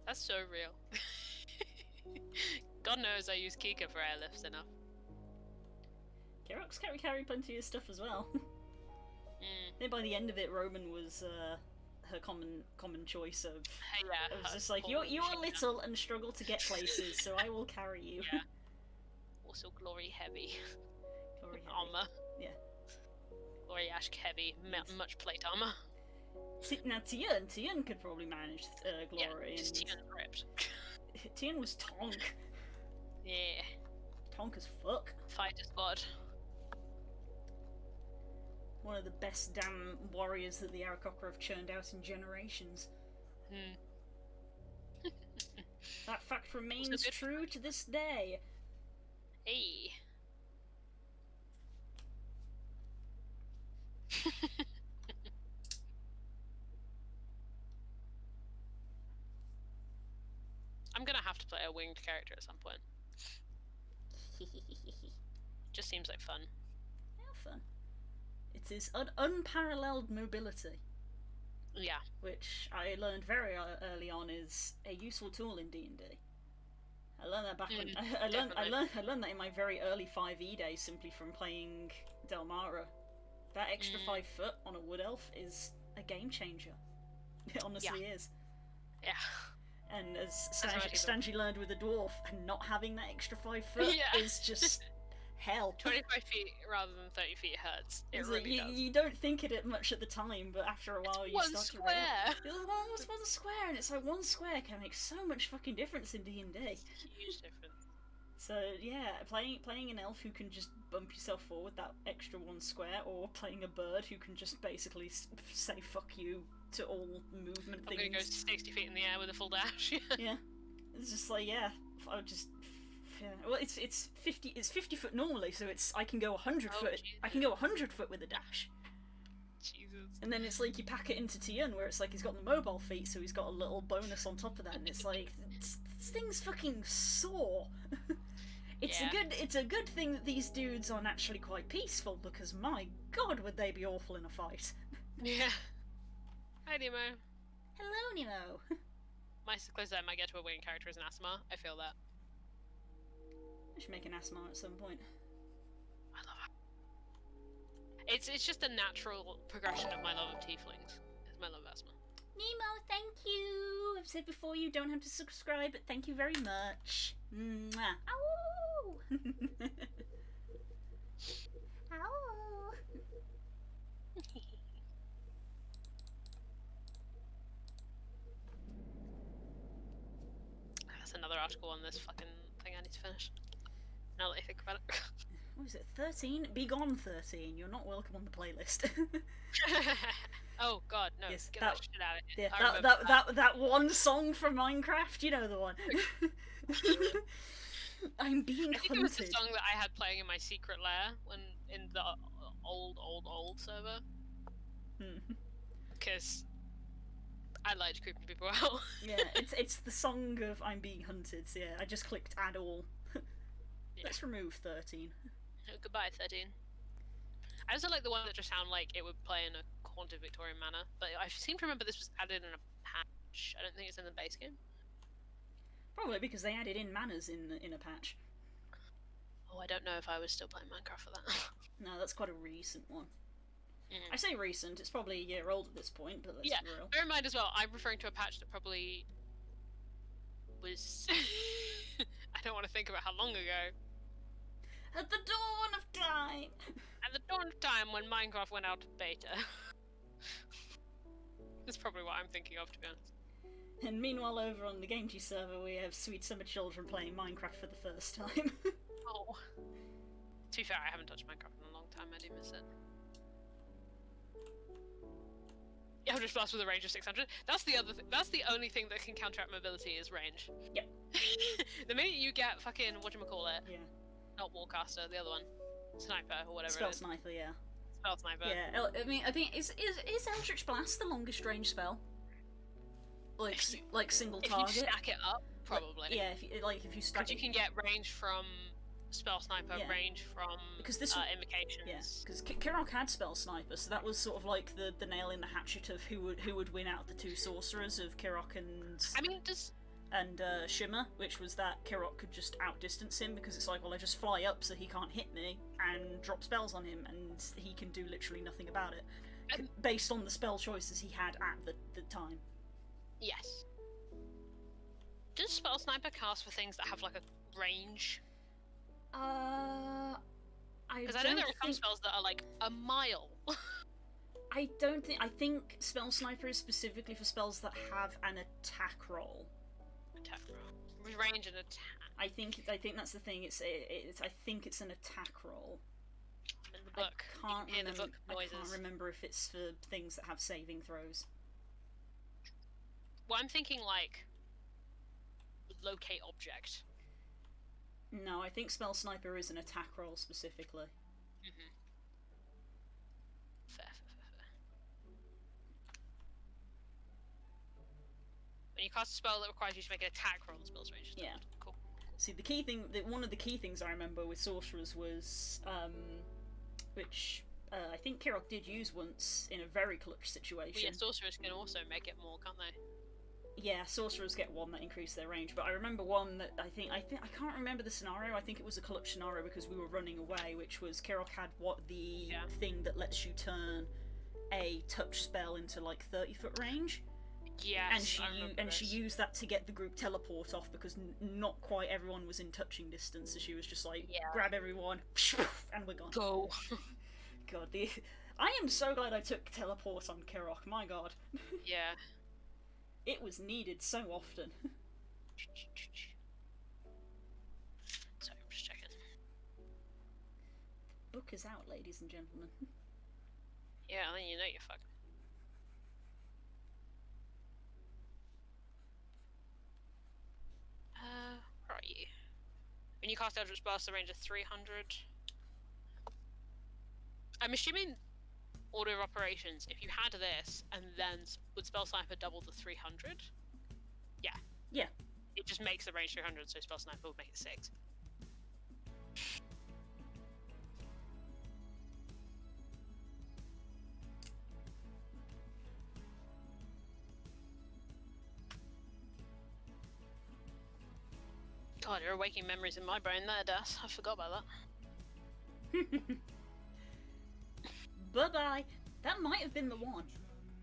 That's so real. God knows I use Kika for airlifts enough.
Kerox carry plenty of stuff as well. Then by the end of it, Roman was her common choice of.
Yeah.
It was just like you are little and struggle to get places, so I will carry you.
Yeah. Also glory heavy.
Glory heavy.
Armor.
Yeah.
Glory ash heavy, much plate armor.
Now Tian could probably manage glory.
Yeah, just Tian ripped.
Tian was Tonk.
Yeah.
Tonk as fuck.
Fighter squad.
One of the best damn warriors that the Aarakocra have churned out in generations. That fact remains true to this day.
Hey. I'm gonna have to play a winged character at some point. Just seems like fun.
Yeah, fun. It is unparalleled mobility.
Yeah.
Which I learned very early on is a useful tool in D&D. I learned that back when I learned that in my very early 5e days simply from playing Delmara. That extra 5 foot on a wood elf is a game changer. It honestly is.
Yeah.
And as Stanji learned with a dwarf, and not having that extra 5 foot is just hell.
25 feet rather than 30 feet hurts. It really does.
You don't think it much at the time, but after a while you start to realize. It's one square, and it's like one square can make so much fucking difference in D&D.
Huge difference.
So yeah, playing an elf who can just bump yourself forward that extra one square, or playing a bird who can just basically say fuck you to all movement things.
I'm gonna go 60 feet in the air with a full dash.
Yeah, it's just like I would just. Yeah. Well, it's 50 foot normally, so I can go 100 foot. Jesus. I can go 100 foot with a dash.
Jesus.
And then it's like you pack it into Tian, where it's like he's got the mobile feet, so he's got a little bonus on top of that, and it's like this thing's fucking sore. It's a good thing that these dudes are naturally quite peaceful, because my god, would they be awful in a fight.
Yeah. Hi, Nemo.
Hello, Nemo.
My closest I might get to a winged character is an Asma. I feel that.
I should make an Asma at some point.
I love it. It's just a natural progression of my love of tieflings. Is my love of Asma.
Nemo, thank you! I've said before you don't have to subscribe, but thank you very much. Mwah. Ow! Ow!
That's another article on this fucking thing I need to finish. Now that I think about it.
What is it? 13? Be gone, 13. You're not welcome on the playlist.
Oh god, no.
Yes,
Get that shit out of here.
Yeah, that one song from Minecraft, you know the one. I'm being hunted.
I think it was the song that I had playing in my secret lair when in the old server. Because I liked creeping people out.
Yeah, it's the song of I'm being hunted, so yeah, I just clicked add all. Let's remove 13.
Oh, goodbye, 13. I also like the one that just sounded like it would play in a haunted Victorian manner, but I seem to remember this was added in a patch. I don't think it's in the base game.
Probably because they added in manners in a patch.
Oh, I don't know if I was still playing Minecraft for that.
No, that's quite a recent one.
Mm.
I say recent, it's probably a year old at this point, but let's be real.
Bear in mind as well, I'm referring to a patch that probably was... I don't want to think about how long ago.
At the dawn of time!
At the dawn of time when Minecraft went out of beta. That's probably what I'm thinking of, to be honest.
And meanwhile over on the GameG server we have sweet summer children playing Minecraft for the first time.
Oh. To be fair, I haven't touched Minecraft in a long time, I do miss it. Yeah, 100 plus with a range of 600. That's the other that's the only thing that can counteract mobility is range.
Yep.
The minute you get fucking, whatchamacallit?
Yeah.
Not Warcaster, the other one. Sniper, or whatever
Spell
it is.
Sniper, yeah.
Spell Sniper.
Yeah, I mean, I think, is Eldritch Blast the longest range spell? Like single target?
If you stack it up, probably.
Yeah, if you stack it.
You can get range from Spell Sniper,
Yeah.
range from Invocations.
Yes, because Kirok had Spell Sniper, so that was sort of like the nail in the hatchet of who would win out of the two sorcerers of Kirok and...
I mean,
and Shimmer, which was that Kirok could just outdistance him because it's like, well, I just fly up so he can't hit me and drop spells on him and he can do literally nothing about it. Based on the spell choices he had at the time.
Yes. Does Spell Sniper cast for things that have like a range?
Because
I know there are some spells that are like a mile.
I think Spell Sniper is specifically for spells that have an attack roll.
Attack roll. Range and attack.
I think that's the thing. I think it's an attack roll.
In the book.
I
Book noises.
can't remember if it's for things that have saving throws.
Well, I'm thinking like locate object.
No, I think Spell Sniper is an attack roll specifically.
Mm-hmm. Fair. When you cast a spell that requires you to make an attack roll, the spell's range is doubled.
Yeah.
Cool.
See, the key thing, one of the key things I remember with sorcerers was, which I think Kirok did use once in a very clutch situation.
Well, yeah, sorcerers can also make it more, can't they?
Yeah, sorcerers get one that increased their range, but I remember one that I can't remember the scenario. I think it was a clutch scenario because we were running away, which was Kirok had thing that lets you turn a touch spell into like 30-foot range.
Yes,
and she used that to get the group teleport off because not quite everyone was in touching distance. So she was just like, grab everyone, and we're gone.
Go.
God, I am so glad I took teleport on Kirok. My God.
Yeah.
It was needed so often.
Sorry, I'm just checking.
The book is out, ladies and gentlemen.
Yeah, then you know you're fucked. Where are you? When you cast Eldritch Blast, the range is 300. I'm assuming order of operations, if you had this and then would Spell Sniper double the 300? Yeah.
Yeah.
It just makes the range 300, so Spell Sniper would make it 6. God, you're awakening memories in my brain there, Das. I forgot about that.
Bye-bye. That might have been the one.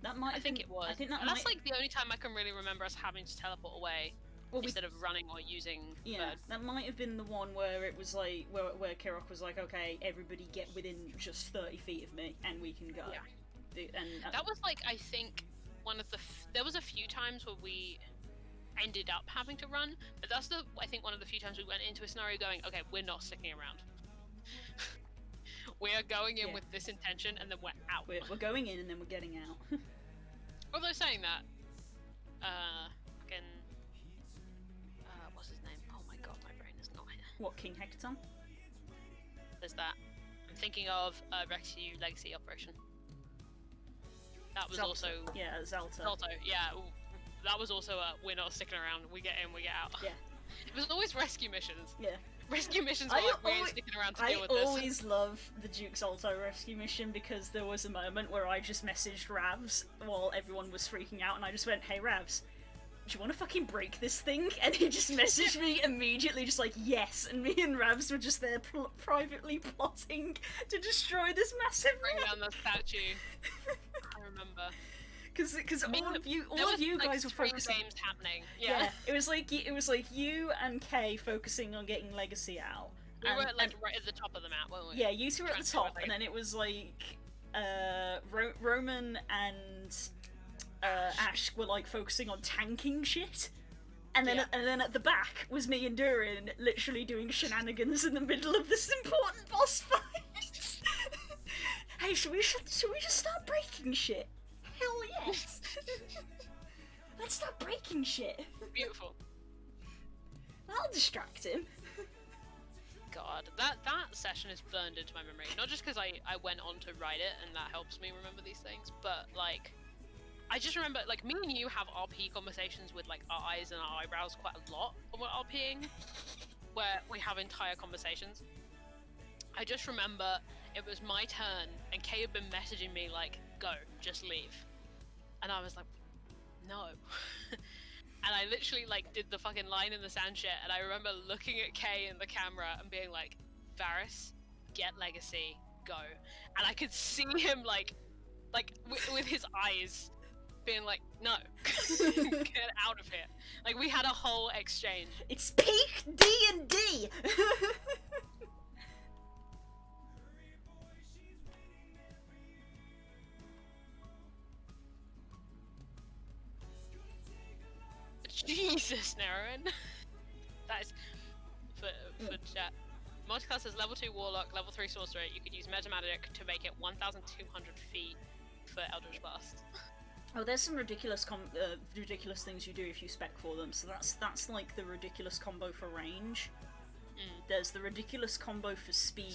I think
it was.
I think
that's like the only time I can really remember us having to teleport away instead of running or using
Yeah,
bird.
that might have been the one where it was like, where Kirok was like, okay, everybody get within just 30 feet of me and we can go.
Yeah.
And
that was like, I think, one of the... there was a few times where we ended up having to run, but that's I think one of the few times we went into a scenario going, okay, we're not sticking around. We are going in with this intention and then we're out.
We're going in and then we're getting out.
Although saying that, fucking... what's his name? Oh my god, my brain is not here.
What, King Hekaton?
There's that. I'm thinking of Rescue Legacy Operation. That was also...
Yeah, Zalta.
Yeah. That was also a, we're not sticking around, we get in, we get out.
Yeah.
It was always rescue missions.
Yeah.
rescue missions were like really sticking around to deal with this.
I always love the Duke's Alto rescue mission because there was a moment where I just messaged Ravs while everyone was freaking out, and I just went, "Hey Ravs, do you want to fucking break this thing?" And he just messaged me immediately, just like, "Yes." And me and Ravs were just there privately plotting to destroy this massive.
Bring down the statue. I remember.
Because all of you guys were focusing.
Games happening. Yeah.
It was like you and Kay focusing on getting Legacy out.
We were like right at the top of the map, weren't we?
Yeah, you two were at the top, and then it was like Roman and Ash were like focusing on tanking shit. And then at the back was me and Durin literally doing shenanigans in the middle of this important boss fight. Hey, should we just start breaking shit? Hell yes! Let's start breaking shit.
Beautiful.
I'll distract him.
God, that session is burned into my memory. Not just because I went on to write it and that helps me remember these things, but like, I just remember, like, me and you have RP conversations with like our eyes and our eyebrows quite a lot when we're RPing, where we have entire conversations. I just remember it was my turn and Kay had been messaging me like, "Go, just leave." And I was like, "No." And I literally like did the fucking line in the sand shit, and I remember looking at Kay in the camera and being like, "Varys, get Legacy, go." And I could see him like with his eyes being like, "No, get out of here." Like, we had a whole exchange.
It's peak D&D.
Jesus, Naren. That is for chat. Multiclass is level 2 Warlock, level 3 Sorcerer. You could use Metamagic to make it 1,200 feet for Eldritch Blast.
Oh, there's some ridiculous things you do if you spec for them. So that's like the ridiculous combo for range. There's the ridiculous combo for speed,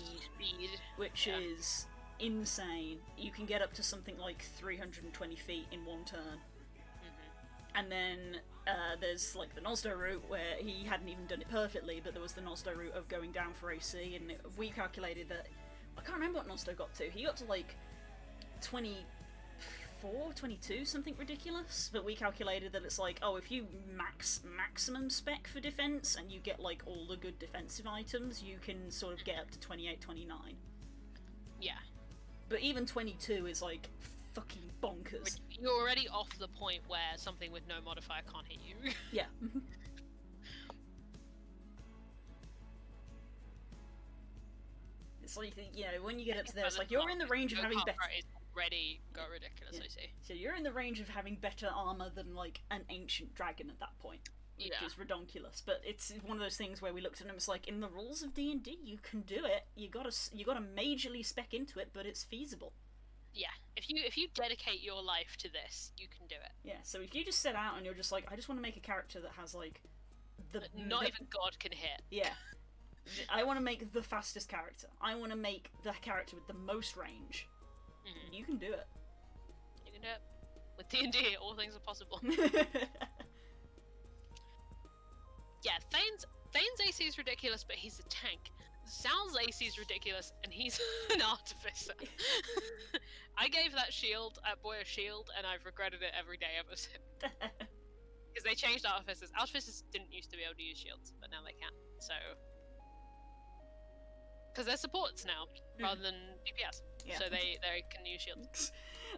which is insane. You can get up to something like 320 feet in one turn. And then there's like the Nosdo route where he hadn't even done it perfectly, but there was the Nosdo route of going down for AC, and we calculated that, I can't remember what Nosdo got to. He got to like 24, 22, something ridiculous, but we calculated that it's like, oh, if you maximum spec for defense and you get like all the good defensive items, you can sort of get up to 28, 29.
Yeah.
But even 22 is like fucking bonkers.
You're already off the point where something with no modifier can't hit you.
Yeah. It's like, you know, when you get up to there, it's like you're in the range of having better.
Already got ridiculous, I see.
So you're in the range of having better armor than like an ancient dragon at that point, which is redonkulous. But it's one of those things where we looked at them. It's like, in the rules of D&D, you can do it. You gotta majorly spec into it, but it's feasible.
Yeah, if you dedicate your life to this, you can do it.
Yeah, so if you just set out and you're just like, I just want to make a character that has like
not even God can hit.
Yeah. I want to make the fastest character. I want to make the character with the most range. You can do it.
You can do it. With D&D, all things are possible. Yeah, Thane's AC is ridiculous, but he's a tank. Sal's AC is ridiculous, and he's an artificer. I gave that boy a shield, and I've regretted it every day ever since. Because they changed artificers. Artificers didn't used to be able to use shields, but now they can. So, because they're supports now rather than DPS, so they can use shields.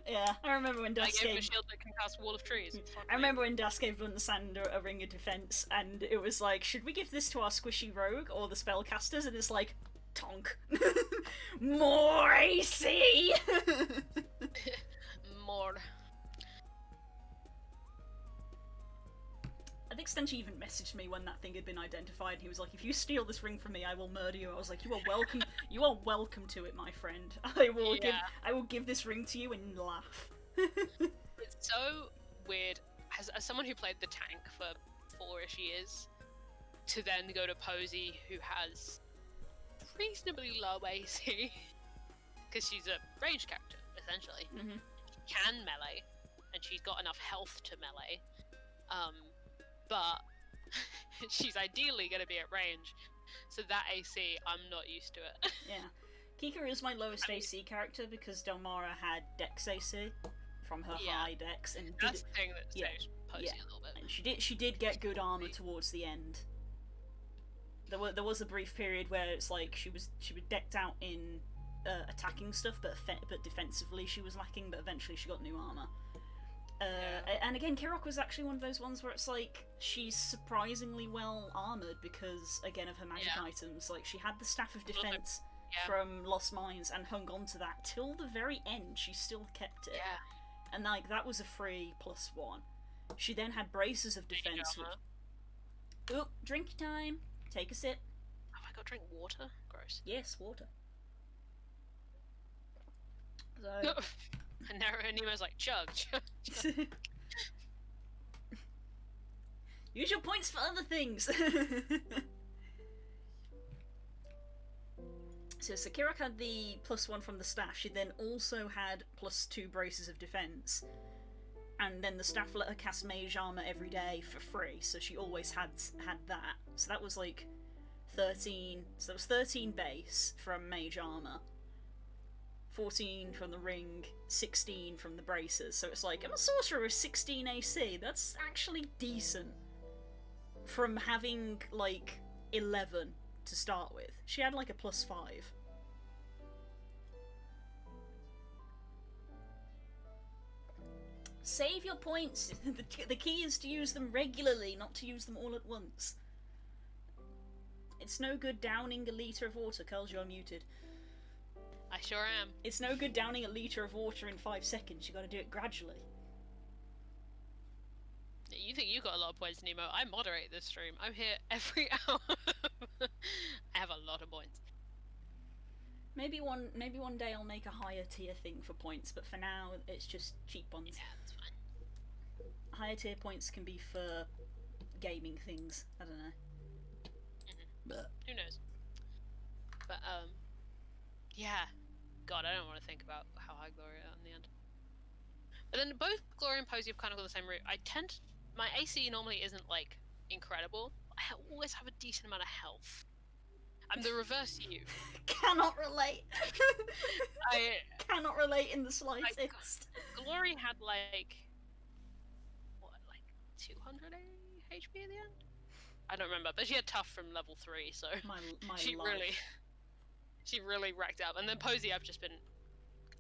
Yeah, I remember when Das
gave him a shield that can cast Wall of Trees.
I remember when Das gave Sand a ring of defense, and it was like, should we give this to our squishy rogue or the spellcasters? And it's like, tonk. More AC.
More.
I think Stenchi even messaged me when that thing had been identified. He was like, if you steal this ring from me, I will murder you. I was like, you are welcome. You are welcome to it, my friend. I will give this ring to you and laugh.
It's so weird, as someone who played the tank for 4-ish years, to then go to Posey, who has reasonably low AC, because she's a range character, essentially. She can melee, and she's got enough health to melee. But she's ideally going to be at range. so that AC, I'm not used to it.
Yeah. Kika is my lowest AC character because Delmara had Dex AC from her high Dex, and
that's the thing that saves Posey a little bit.
And she did get good armor towards the end. There was a brief period where it's like she was decked out in attacking stuff, but defensively she was lacking. But eventually she got new armor. And again, Kirok was actually one of those ones where it's like she's surprisingly well armored because again of her magic items. Like she had the Staff of Defense from Lost Mines and hung on to that till the very end. She still kept it. And like that was a free +1. She then had Braces of Defense. Oop, drink time. Take a sip.
Have I got to drink water? Gross.
Yes, water. So.
And now Nemo's like, chug.
Use your points for other things. So Kirok had the +1 from the staff. She then also had +2 Braces of Defense. And then the staff let her cast Mage Armor every day for free, so she always had that. So that was like 13. So that was 13 base from Mage Armor, 14 from the ring, 16 from the braces. So it's like, I'm a sorcerer with 16 AC. That's actually decent from having like 11 to start with. She had like a +5. Save your points. The key is to use them regularly, not to use them all at once. It's no good downing a litre of water. Curls, you're muted.
I sure am.
It's no good downing a litre of water in 5 seconds. You gotta do it gradually.
You think you got a lot of points, Nemo? I moderate this stream. I'm here every hour. I have a lot of points.
Maybe one day I'll make a higher tier thing for points, but for now it's just cheap ones.
Yeah, that's fine.
Higher tier points can be for gaming things. I don't know. But
who knows? But yeah. God, I don't want to think about how high Glory are in the end. But then both Glory and Posey have kind of got the same route. My AC normally isn't like incredible. I always have a decent amount of health. I'm the reverse you.
Cannot relate.
I
cannot relate in the slightest.
Glory had like 200 HP at the end? I don't remember, but she had tough from level 3, so
my
she
life.
she really racked up. And then Posey, I've just been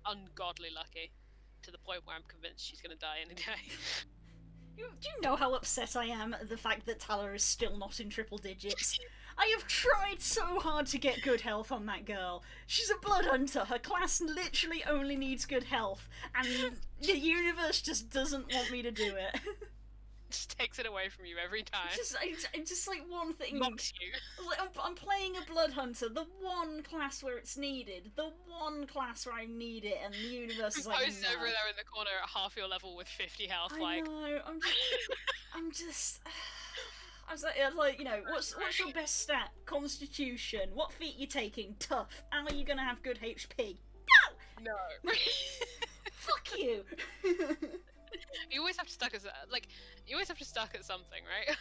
ungodly lucky to the point where I'm convinced she's gonna die any day.
Do you know how upset I am at the fact that Tala is still not in triple digits? I have tried so hard to get good health on that girl. She's a blood hunter. Her class literally only needs good health, and the universe just doesn't want me to do it.
Just takes it away from you every time.
It's just like one thing.
Mocks you.
I'm playing a blood hunter, the one class where it's needed, the one class where I need it, and the universe is like, no.
Over there in the corner at half your level with 50 health.
I know. I'm just. I was like, you know, what's your best stat? Constitution. What feat you taking? Tough. How are you gonna have good HP? No.
No.
Fuck you.
You always have to suck at something, right?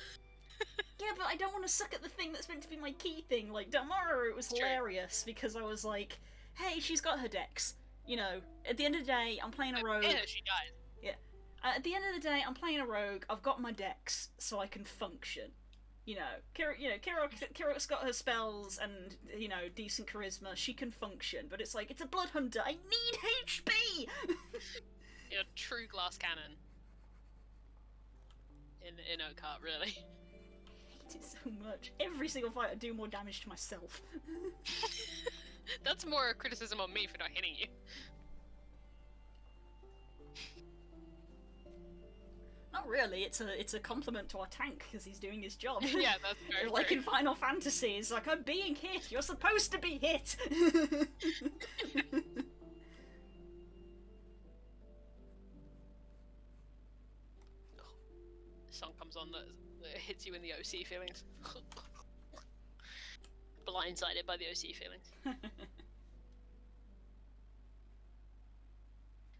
Yeah, but I don't want to suck at the thing that's meant to be my key thing. Like Damara, it was hilarious because I was like, hey, she's got her dex. You know, at the end of the day, I'm playing a rogue.
Yeah, she died.
Yeah. At the end of the day, I'm playing a rogue. I've got my dex, so I can function. You know, Kirok's got her spells and, you know, decent charisma. She can function, but it's like, it's a blood hunter. I need HP.
You're a true glass cannon. In Oakart, really.
I hate it so much. Every single fight I do more damage to myself.
That's more a criticism on me for not hitting you.
Not really, it's a compliment to our tank because he's doing his job.
Yeah, that's very
like
true.
in Final Fantasy, it's like, I'm being hit, you're supposed to be hit!
Song comes on that hits you in the OC feelings. Blindsided by the OC feelings.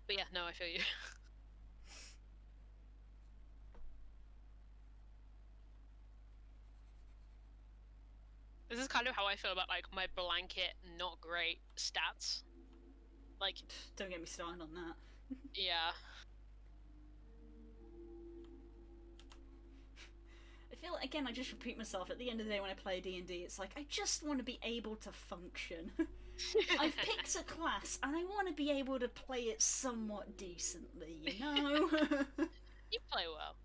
But yeah, no, I feel you. This is kind of how I feel about like my blanket not great stats. Like,
don't get me started on that.
Yeah.
I feel, again, I just repeat myself, at the end of the day when I play D&D, it's like, I just want to be able to function. I've picked a class, and I want to be able to play it somewhat decently, you know?
You play well.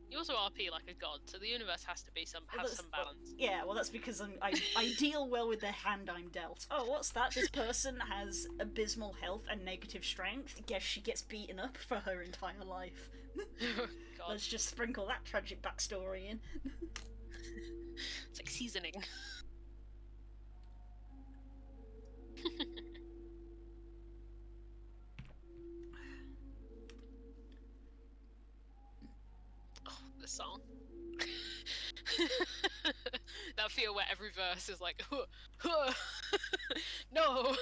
You also RP like a god, so the universe has to be have some balance.
Yeah, well that's because I deal well with the hand I'm dealt. Oh, what's that? This person has abysmal health and negative strength. Guess she gets beaten up for her entire life.
God.
Let's just sprinkle that tragic backstory in.
It's like seasoning. Oh, this song. That feel where every verse is like, no.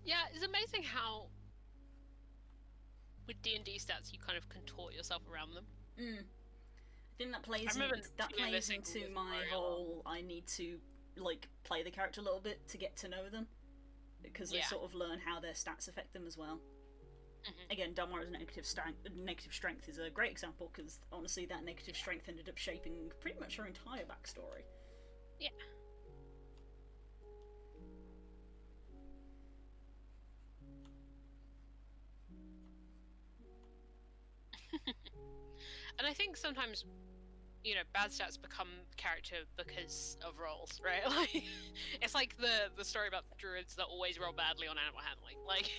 Yeah, it's amazing how with D&D stats you kind of contort yourself around them.
I think that plays into my whole I need to like play the character a little bit to get to know them, because I sort of learn how their stats affect them as well. Again, Dalmara's negative strength is a great example, because honestly that negative strength ended up shaping pretty much her entire backstory.
Yeah. And I think sometimes, you know, bad stats become character because of rolls, right? Like, it's like the story about druids that always roll badly on animal handling. Like,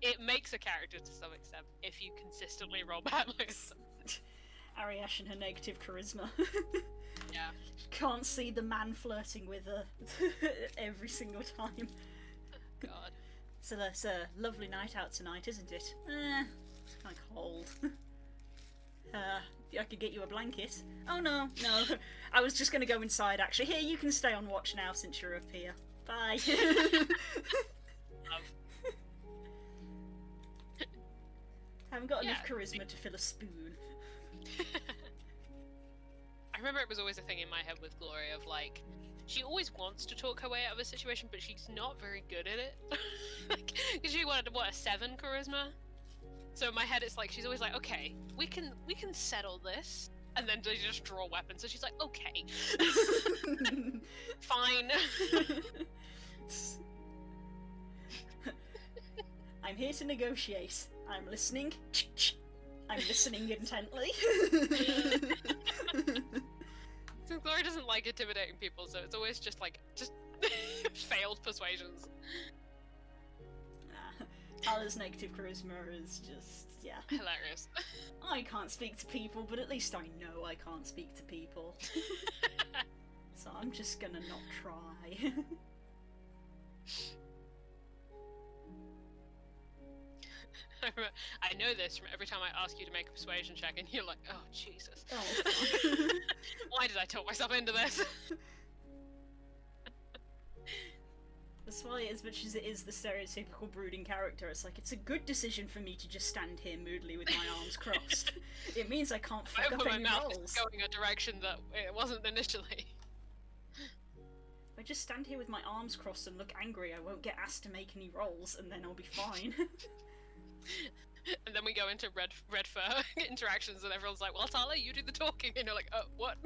it makes a character to some extent if you consistently roll badly.
Ariash and her negative charisma.
Yeah.
Can't see the man flirting with her every single time.
God.
So that's a lovely night out tonight, isn't it? It's kind of cold. I could get you a blanket. Oh no. I was just going to go inside actually. Here, you can stay on watch now since you're up here. Bye. Haven't got enough charisma to fill a spoon.
I remember it was always a thing in my head with Gloria of like, she always wants to talk her way out of a situation, but she's not very good at it. Because she wanted, what, a 7 charisma? So in my head it's like, she's always like, okay, we can settle this. And then they just draw weapons, so she's like, okay. Fine.
I'm here to negotiate. I'm listening. I'm listening intently.
So Gloria doesn't like intimidating people, so it's always just failed persuasions.
Tala's negative charisma is just, yeah.
Hilarious.
I can't speak to people, but at least I know I can't speak to people. So I'm just gonna not try.
I know this from every time I ask you to make a persuasion check, and you're like, oh, Jesus.
Oh,
why did I talk myself into this?
That's why, as much as it is the stereotypical brooding character, it's like, it's a good decision for me to just stand here moodily with my arms crossed. It means I can't fuck up any rolls.
Going a direction that it wasn't initially.
If I just stand here with my arms crossed and look angry, I won't get asked to make any rolls, and then I'll be fine.
And then we go into red fur interactions, and everyone's like, well, Tala, you do the talking. And you're like, oh, what?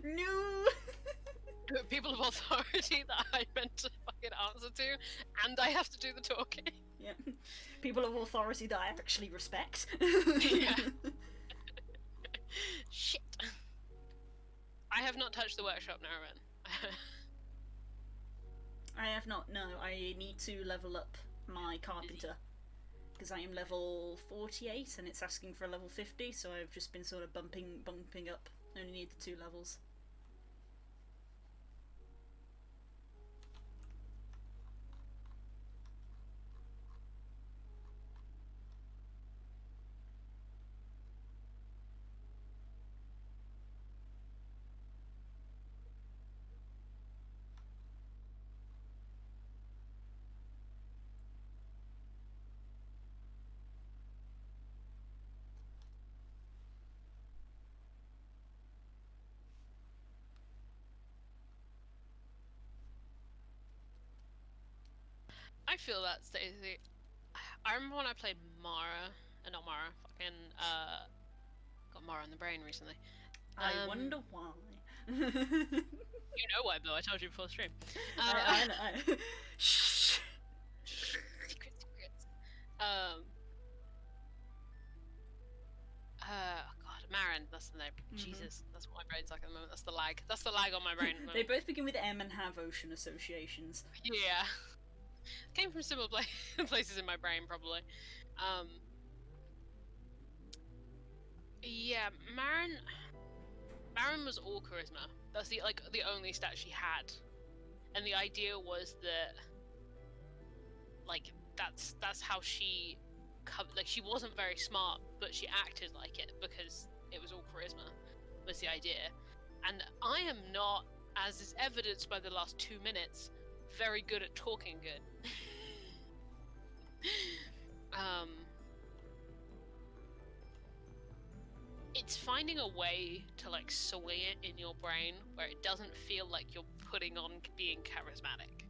No!
People of authority that I meant to fucking answer to, and I have to do the talking.
Yeah. People of authority that I actually respect.
Yeah. Shit. I have not touched the workshop, Naraven.
I have not, no. I need to level up my carpenter. Because I am level 48 and it's asking for a level 50, so I've just been sort of bumping up. I only need the 2 levels.
feel that, Stacey. I remember when I played Mara, not Mara, got Mara in the brain recently.
I wonder why.
You know why, Bill? I told you before stream.
I know. Shh.
Secrets. God, Marin, that's the name. Jesus, that's what my brain's like at the moment. That's the lag. That's the lag on my brain.
They both begin with M and have ocean associations.
Yeah. Came from similar places in my brain, probably. Yeah, Marin was all charisma. That's the only stat she had, and the idea was that that's how she she wasn't very smart, but she acted like it because it was all charisma. Was the idea, and I am not, as is evidenced by the last 2 minutes, very good at talking good. It's finding a way to sway it in your brain where it doesn't feel like you're putting on being charismatic.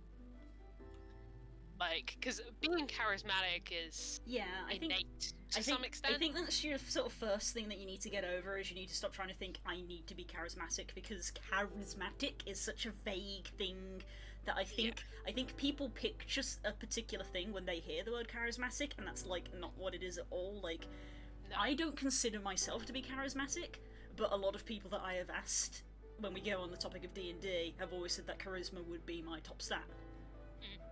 Because being charismatic is innate to some extent.
I think that's your sort of first thing that you need to get over, is you need to stop trying to think, I need to be charismatic, because charismatic is such a vague thing that I think people picture a particular thing when they hear the word charismatic, and that's not what it is at all. No. I don't consider myself to be charismatic, but a lot of people that I have asked when we go on the topic of D&D have always said that charisma would be my top stat.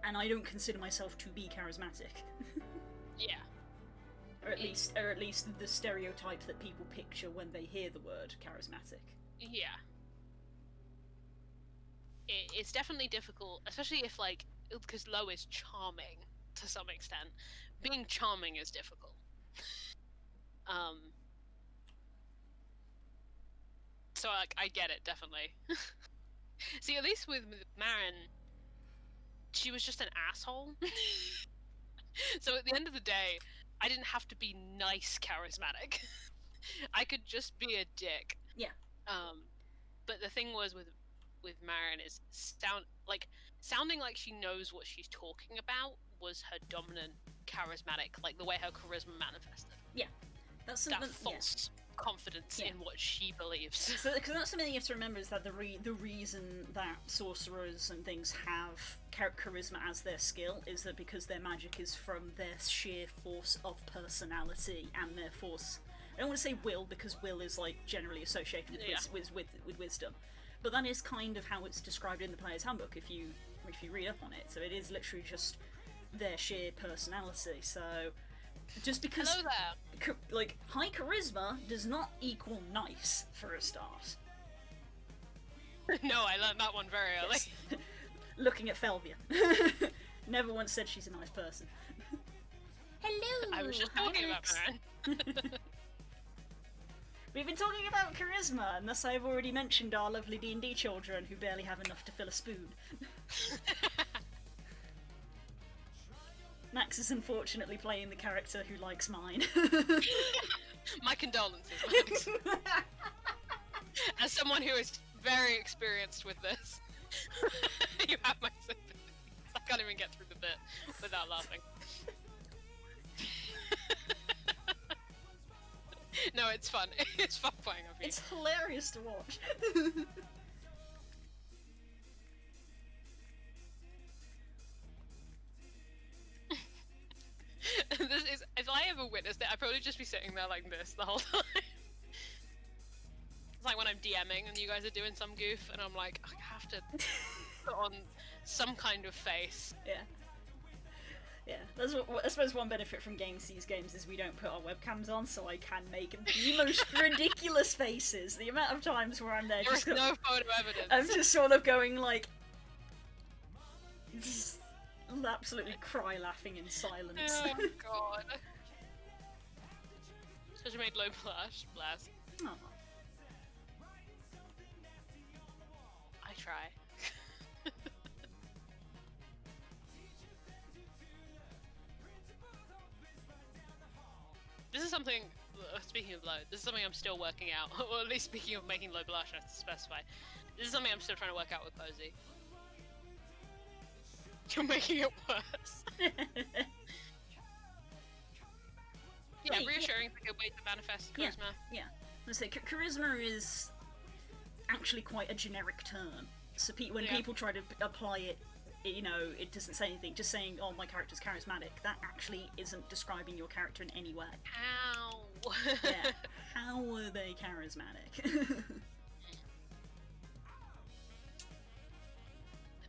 And I don't consider myself to be charismatic.
Yeah.
Or at least the stereotype that people picture when they hear the word charismatic.
Yeah. It's definitely difficult, especially if because Lo is charming to some extent. Being charming is difficult. So I get it, definitely. See, at least with Marin, she was just an asshole. So at the end of the day, I didn't have to be nice charismatic. I could just be a dick.
Yeah.
But the thing was with Marin is sounding like she knows what she's talking about was her dominant charismatic, the way her charisma manifested.
Yeah. That's
that false confidence in what she believes.
Because that's something you have to remember, is that the reason that sorcerers and things have charisma as their skill is that because their magic is from their sheer force of personality and their force. I don't want to say will, because will is generally associated with wisdom, but that is kind of how it's described in the Player's Handbook if you read up on it. So it is literally just their sheer personality. So just because high charisma does not equal nice for a start.
No, I learned that one very early.
Yes. Looking at Felvia. Never once said she's a nice person. Hello!
I was just talking about Marin.
We've been talking about charisma, and thus I've already mentioned our lovely D&D children who barely have enough to fill a spoon. Max is unfortunately playing the character who likes mine.
My condolences, Max. As someone who is very experienced with this, you have my sympathy. I can't even get through the bit without laughing. No, it's fun. It's fun playing with you.
It's hilarious to watch.
This is, if I ever witnessed it, I'd probably just be sitting there like this the whole time. It's like when I'm DMing and you guys are doing some goof and I'm like, I have to put on some kind of face.
Yeah. Yeah, that's what, I suppose one benefit from these games is we don't put our webcams on, so I can make the most ridiculous faces. The amount of times where I'm there
There is no photo evidence.
I'm just sort of going just absolutely cry laughing in silence.
Oh god. So she made low blush, bless.
Oh.
I try. This is something, speaking of low, this is something I'm still working out, or at least speaking of making low blush, I have to specify. This is something I'm still trying to work out with Posey. You're making it worse. Yeah, reassuring is a good way to manifest charisma.
Yeah. Let's say charisma is actually quite a generic term. So when people try to apply it, you know, it doesn't say anything. Just saying, "Oh, my character's charismatic," that actually isn't describing your character in any way.
Ow.
Yeah. How were they charismatic?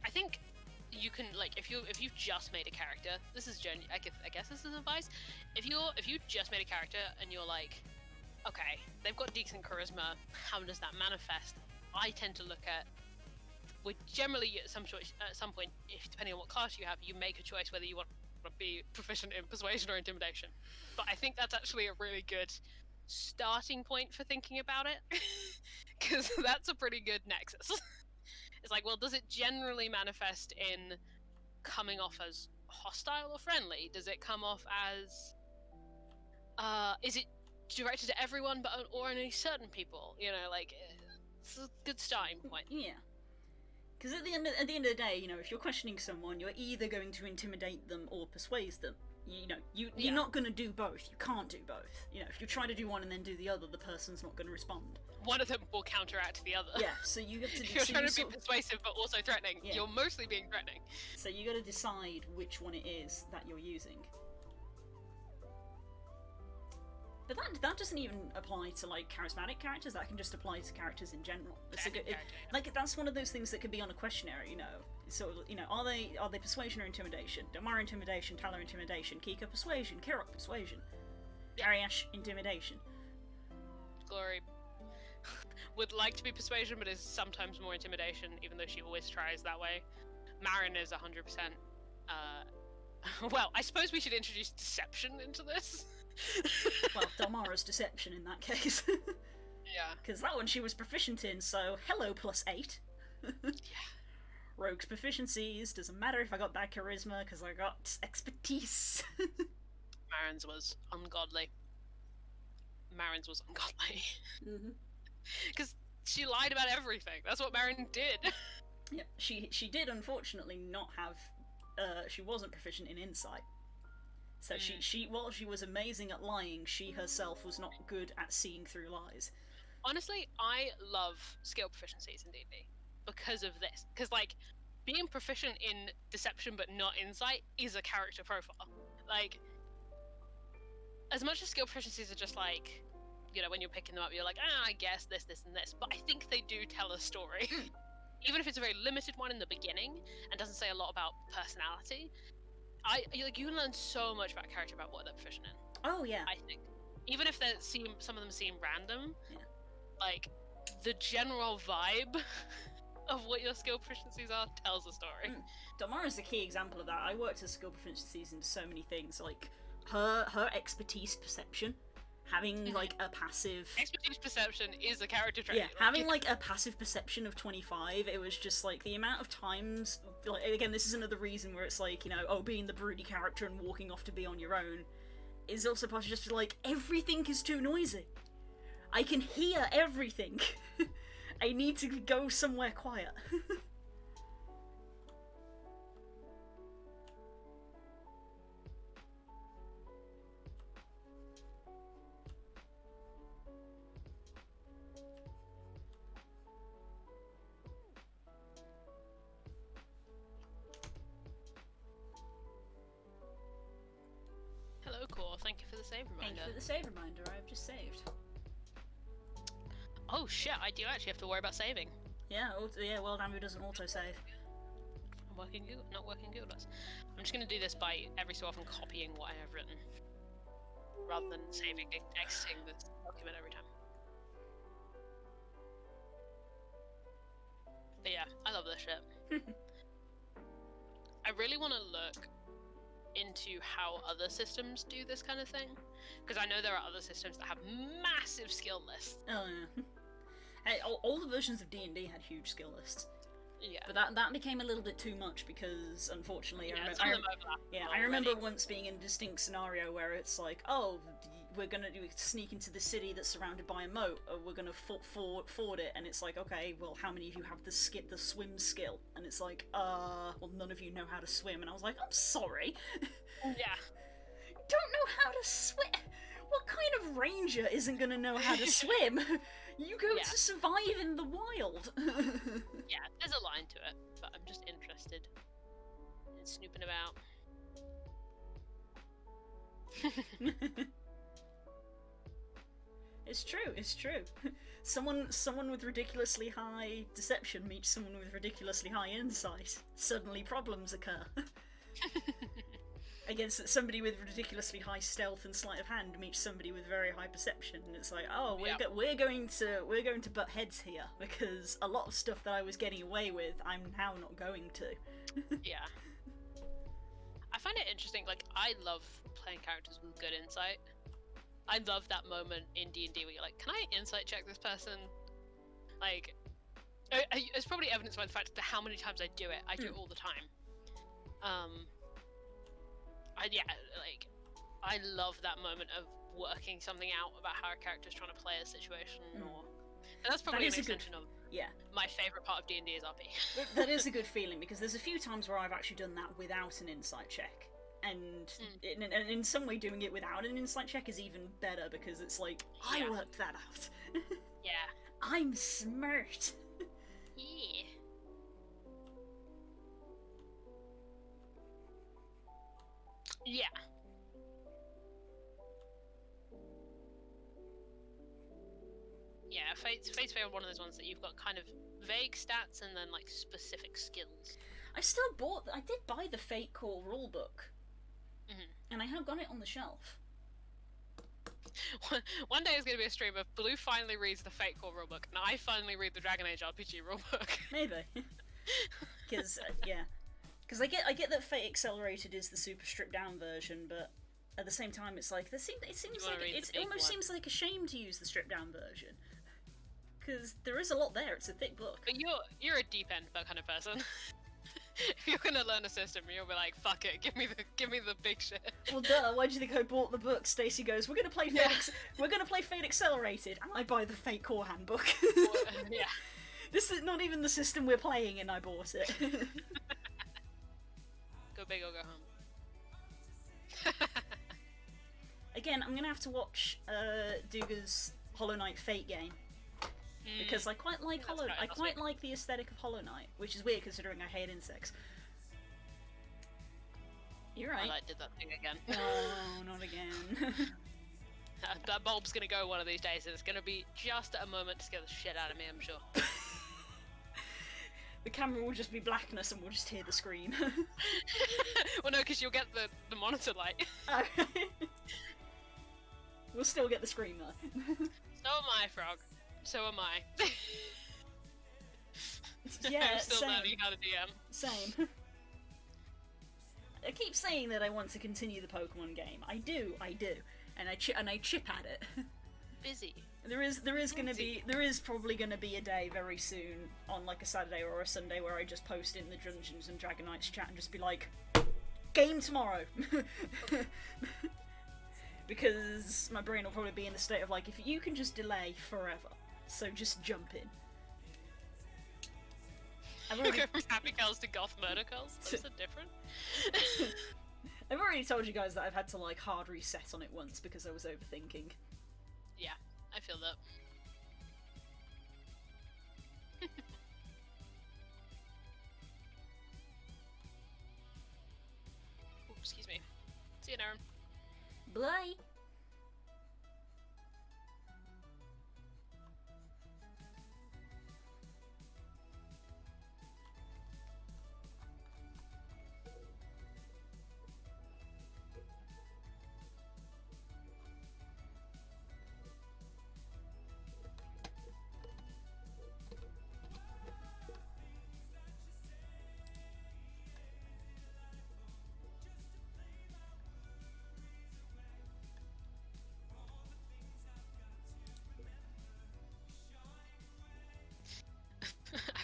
I think you can, like, if you've just made a character, this is I guess this is advice. If you just made a character and you're like, okay, they've got decent charisma, how does that manifest? I tend to look at, generally at some point, if depending on what class you have, you make a choice whether you want to be proficient in persuasion or intimidation. But I think that's actually a really good starting point for thinking about it, because that's a pretty good nexus. It's like, well, does it generally manifest in coming off as hostile or friendly? Does it come off as, is it directed to everyone or only certain people? You know, like, it's a good starting point.
Yeah. Because at the end of the day, you know, if you're questioning someone, you're either going to intimidate them or persuade them. You know, you're not going to do both. You can't do both. You know, if you try to do one and then do the other, the person's not going to respond.
One of them will counteract the other.
Yeah, so you have to...
You're trying to be persuasive but also threatening. Yeah. You're mostly being threatening.
So you got to decide which one it is that you're using. But that doesn't even apply to, like, charismatic characters. That can just apply to characters in general. Like, that's one of those things that could be on a questionnaire, you know. So, you know, are they persuasion or intimidation? Damara intimidation, Talar intimidation, Kika persuasion, Kirok persuasion, Ariash intimidation.
Glory would like to be persuasion, but is sometimes more intimidation, even though she always tries that way. Marin is 100%. Well, I suppose we should introduce deception into this.
Well, Damara's deception in that case.
Yeah.
Because that one she was proficient in, so hello +8.
Yeah.
Rogue's proficiencies, doesn't matter if I got bad charisma, because I got expertise.
Marin's was ungodly. Because she lied about everything. That's what Marin did.
Yeah, she did unfortunately not have... she wasn't proficient in insight. So while she was amazing at lying, she herself was not good at seeing through lies.
Honestly, I love skill proficiencies in D&D because of this. Because, like, being proficient in deception but not insight is a character profile. Like, as much as skill proficiencies are just like, you know, when you're picking them up, you're like, I guess this, and this. But I think they do tell a story. Even if it's a very limited one in the beginning and doesn't say a lot about personality, you can learn so much about character about what they're proficient in.
Oh yeah.
I think, even if some of them seem random,
yeah.
Like the general vibe of what your skill proficiencies are tells a story.
Damara's a key example of that. I worked as skill proficiencies in so many things, like her expertise perception, having like a passive
expertise perception is a character trait.
Yeah, having like a passive perception of 25, it was just like the amount of times, like, again, this is another reason where it's like, you know, oh, being the broody character and walking off to be on your own is also part of just like, everything is too noisy. I can hear everything. I need to go somewhere quiet.
Hello, Core. Thank you for the save reminder.
Thank you for the save reminder. I've just saved.
Oh shit, I do actually have to worry about saving.
Yeah, World Ambu doesn't auto-save.
Not working Google Docs. I'm just going to do this by every so often copying what I have written, rather than saving and exiting this document every time. But yeah, I love this shit. I really want to look into how other systems do this kind of thing, because I know there are other systems that have massive skill lists.
Oh yeah. Hey, all the versions of D&D had huge skill lists.
Yeah.
But that became a little bit too much because, unfortunately,
I remember
once being in a distinct scenario where it's like, oh, we're gonna sneak into the city that's surrounded by a moat, or we're gonna ford it, and it's like, okay, well, how many of you have the swim skill? And it's like, well, none of you know how to swim, and I was like, I'm sorry.
Yeah.
Don't know how to swim? What kind of ranger isn't gonna know how to swim? You go to survive in the wild.
Yeah, there's a line to it, but I'm just interested in snooping about.
It's true. Someone with ridiculously high deception meets someone with ridiculously high insight. Suddenly problems occur. Against somebody with ridiculously high stealth and sleight of hand meets somebody with very high perception, and it's like, oh, we're going to butt heads here, because a lot of stuff that I was getting away with, I'm now not going to.
Yeah. I find it interesting. Like, I love playing characters with good insight. I love that moment in D&D where you're like, can I insight check this person? Like, it's probably evidenced by the fact that how many times I do it. I do it all the time. I love that moment of working something out about how a character's trying to play a situation, and that's probably an extension of my favourite part of D&D is RP.
That is a good feeling, because there's a few times where I've actually done that without an insight check, and in some way doing it without an insight check is even better, because it's like, I worked that out.
Yeah.
I'm smart.
Yeah. Yeah. Yeah, Fate's Fail one of those ones that you've got kind of vague stats and then like specific skills.
I did buy the Fate Core rulebook, and I have got it on the shelf.
One day is going to be a stream of Blue finally reads the Fate Core rulebook, and I finally read the Dragon Age RPG rulebook.
Maybe, because because I get that Fate Accelerated is the super stripped down version, but at the same time, it's like it almost seems like a shame to use the stripped down version, because there is a lot there. It's a thick book.
But you're a deep end kind of person. If you're gonna learn a system, you'll be like, fuck it, give me the big shit.
Well, duh. Why do you think I bought the book? Stacey goes, we're gonna play Fate Accelerated, and I buy the Fate Core handbook.
Yeah.
This is not even the system we're playing, and I bought it.
Go big or go home.
Again, I'm gonna have to watch Duga's Hollow Knight Fate game, because I quite like like the aesthetic of Hollow Knight, which is weird considering I hate insects. You're right.
I did that thing again.
Oh, not again.
That bulb's gonna go one of these days, and it's gonna be just at a moment to scare the shit out of me, I'm sure.
The camera will just be blackness, and we'll just hear the scream.
Well, no, because you'll get the monitor light.
Oh. We'll still get the scream though.
So am I, Frog. So am I.
Yeah,
I'm still
same.
learning how to DM.
Same. I keep saying that I want to continue the Pokemon game. I do, and I chip at it.
Busy.
There is probably gonna be a day very soon on like a Saturday or a Sunday where I just post in the Dungeons and Dragonites chat and just be like, game tomorrow. Because my brain will probably be in the state of like, if you can just delay forever, so just jump in. I've already...
Go from happy girls to goth murder girls? Those are different.
I've already told you guys that I've had to like hard reset on it once because I was overthinking.
Yeah, I feel that. Ooh, excuse me. See you, Aaron.
Bye.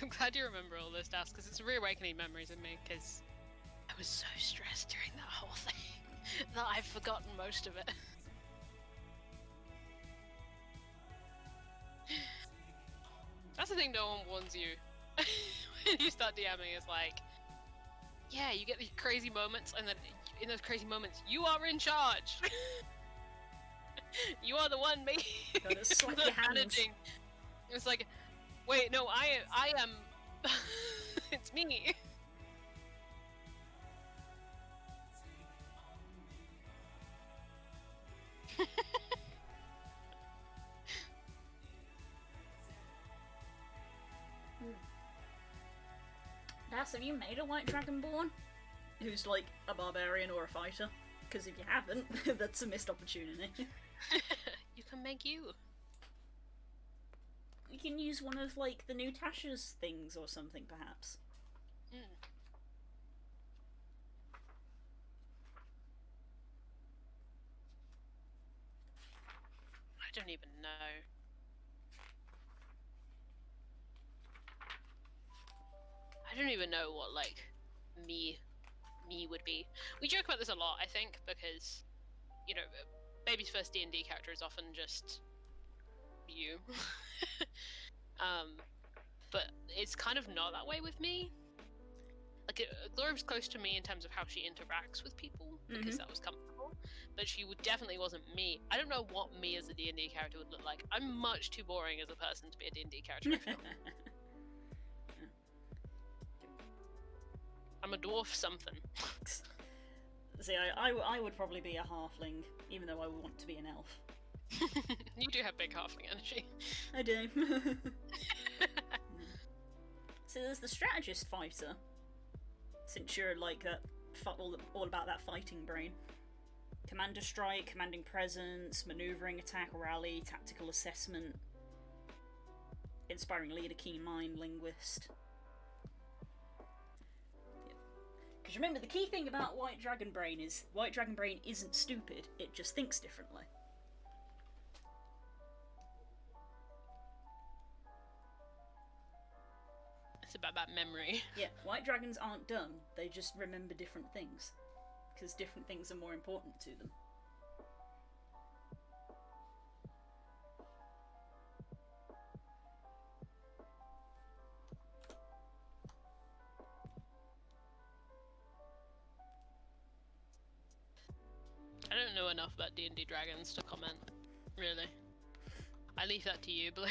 I'm glad you remember all those tasks, because it's reawakening memories in me, because I was so stressed during that whole thing that I've forgotten most of it. the thing no one warns you when you start DMing is like, yeah, you get these crazy moments, and then in those crazy moments, you are in charge. You are the one managing. It's like, wait, no, I am. It's me.
Das, have you made a White Dragonborn who's like a barbarian or a fighter? Because if you haven't, that's a missed opportunity.
You can make you.
You can use one of like the new Tasha's things or something, perhaps.
I don't even know. I don't even know what like me would be. We joke about this a lot, I think, because you know, baby's first D&D character is often just you. But it's kind of not that way with me. Like, Gloria's close to me in terms of how she interacts with people, because that was comfortable, but she definitely wasn't me. I don't know what me as a D&D character would look like. I'm much too boring as a person to be a D&D character, I feel. I'm a dwarf something.
See, I would probably be a halfling, even though I want to be an elf.
You do have big halfling energy.
I do. So there's the strategist fighter, since you're like that, all about that fighting brain. Commander strike, commanding presence, maneuvering, attack, rally, tactical assessment, inspiring leader, keen mind, linguist. Because remember, the key thing about White Dragon Brain is White Dragon Brain isn't stupid, it just thinks differently.
It's about that memory.
Yeah, White Dragons aren't dumb, they just remember different things. Because different things are more important to them.
I don't know enough about D&D Dragons to comment, really. I leave that to you, Blue.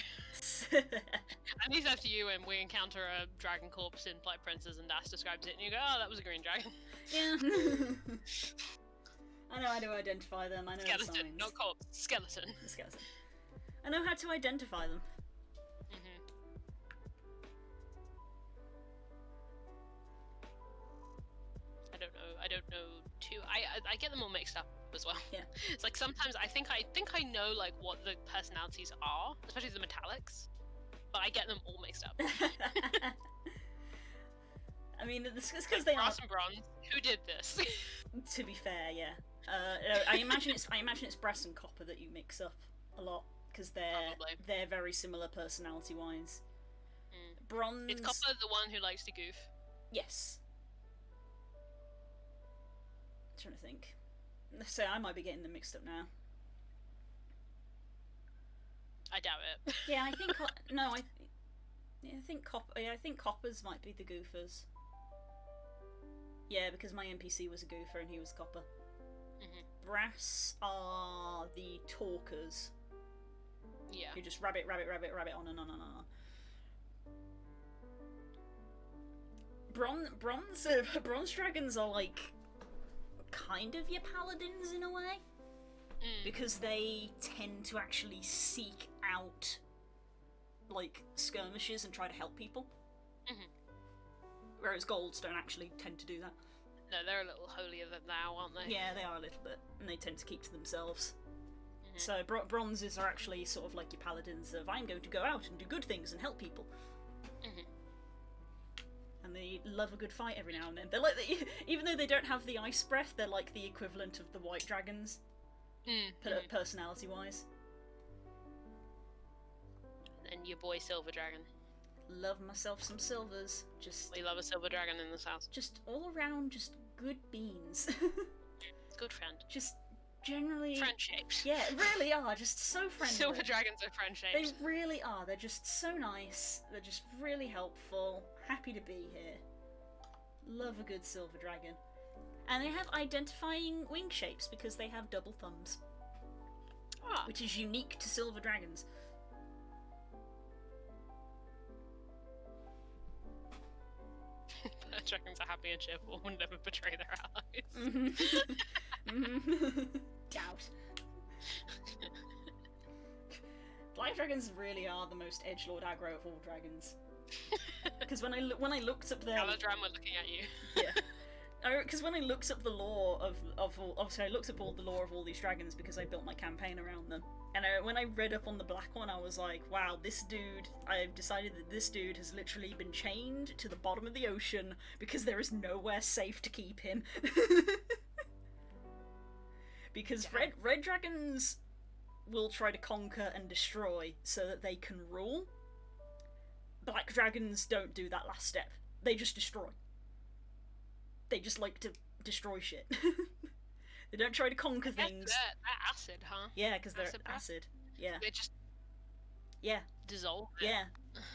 I leave that to you when we encounter a dragon corpse in Blight Princess and Das describes it and you go, oh, that was a green dragon.
Yeah. I know how to identify them, I know
skeleton,
the signs.
not corpse, skeleton.
Skeleton. I know how to identify them.
I don't know too. I get them all mixed up as well.
Yeah.
It's like sometimes I think I know like what the personalities are, especially the metallics, but I get them all mixed up.
I mean, it's because they are.
Brass and bronze. Who did this?
To be fair, yeah. I imagine it's brass and copper that you mix up a lot because they're very similar personality-wise. Bronze.
Is Copper the one who likes to goof?
Yes. I'm trying to think. So I might be getting them mixed up now.
I doubt it.
Yeah, I think no. I think Copper. Yeah, I think Coppers might be the goofers. Yeah, because my NPC was a goofer and he was Copper. Brass are the talkers.
Yeah.
Who just rabbit on and on and on. Bronze dragons are like kind of your paladins in a way, because they tend to actually seek out like skirmishes and try to help people. Whereas golds don't actually tend to do that.
No, they're a little holier than thou, aren't they?
Yeah, they are a little bit, and they tend to keep to themselves. So bronzes are actually sort of like your paladins of I'm going to go out and do good things and help people. And they love a good fight every now and then. They're like, even though they don't have the ice breath, they're like the equivalent of the white dragons, personality-wise.
And your boy Silver Dragon.
Love myself some silvers.
We love a silver dragon in this house.
Just all around, just good beans.
Good friend.
Just generally...
Friend-shaped.
Yeah, really are. Just so friendly.
Silver dragons are friend-shaped.
They really are. They're just so nice. They're just really helpful. Happy to be here. Love a good silver dragon. And they have identifying wing shapes because they have double thumbs.
Ah.
Which is unique to silver dragons.
Dragons are happy and cheerful and never betray their allies.
Doubt. Black dragons really are the most edgelord aggro of all dragons. Because when I looked up their...
Galadram were looking at you.
Yeah. Because when I looked up the lore of obviously I looked up all the lore of all these dragons because I built my campaign around them. And when I read up on the black one, I was like, wow, this dude, I've decided that this dude has literally been chained to the bottom of the ocean because there is nowhere safe to keep him. Because red dragons will try to conquer and destroy so that they can rule. Black dragons don't do that last step. They just destroy. They just like to destroy shit. They don't try to conquer things.
They're acid, huh?
Yeah, because they're acid. Yeah.
They just dissolve.
Yeah.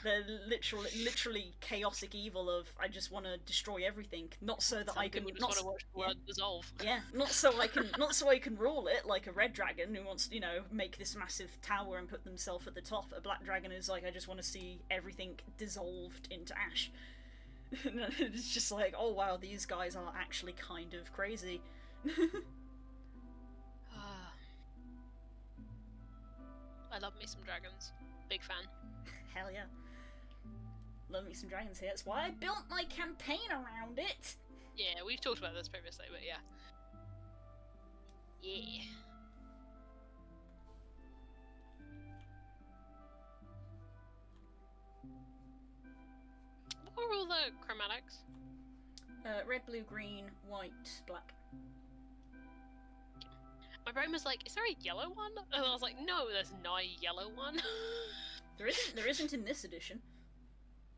They're literally chaotic evil of I just want to destroy everything, not so that I can
just want to watch the world dissolve.
Yeah, not so I can rule it like a red dragon who wants to, make this massive tower and put themselves at the top. A black dragon is like I just want to see everything dissolved into ash. It's just like, oh wow, these guys are actually kind of crazy.
I love me some dragons. Big fan.
Hell yeah. Love me some dragons here. That's why I built my campaign around it.
Yeah, we've talked about this previously, but yeah. Yeah. What were all the chromatics?
Red, blue, green, white, black.
My brain was like, is there a yellow one? And I was like, no, there's not a yellow one.
There isn't in this edition.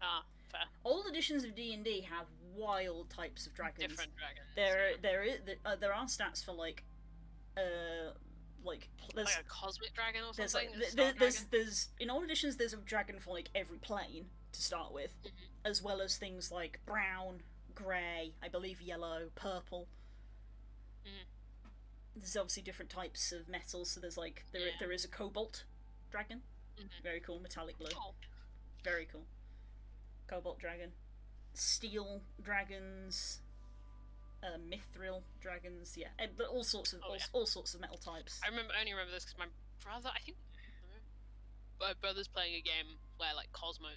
Ah, fair.
Old editions of D&D have wild types of dragons.
Different dragons.
There are stats for like there's
like a cosmic dragon or something.
There's in old editions there's a dragon for like every plane to start with, as well as things like brown, grey, I believe yellow, purple. There's obviously different types of metals, so there's like there is a cobalt dragon, very cool, metallic blue, very cool, cobalt dragon, steel dragons, mithril dragons, all sorts of all sorts of metal types.
I only remember this because my brother, I think, my brother's playing a game where like cosmic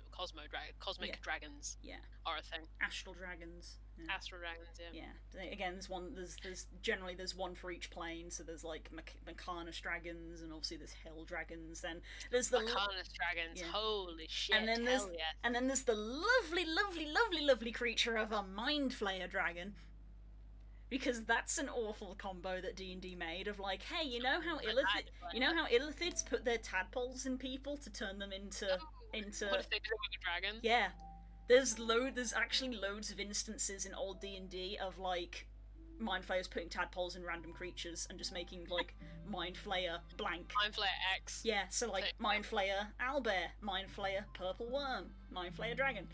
dragons are a thing.
Astral dragons. Yeah.
Astral dragons,
yeah. Again, there's generally one for each plane. So there's like Mechanis dragons, and obviously there's Hell dragons. Then there's the
Mechanis dragons. Yeah. Holy shit!
And then there's the lovely creature of a Mind Flayer dragon. Because that's an awful combo that D&D made of like, hey, you know how illithids put their tadpoles in people to turn them into
What if they did it with a dragon?
Yeah. There's actually loads of instances in old D&D of like Mind Flayers putting tadpoles in random creatures and just making like Mind Flayer blank.
Mind Flayer X.
Yeah, so like Mind Flayer owlbear, Mind Flayer purple worm, Mind Flayer dragon.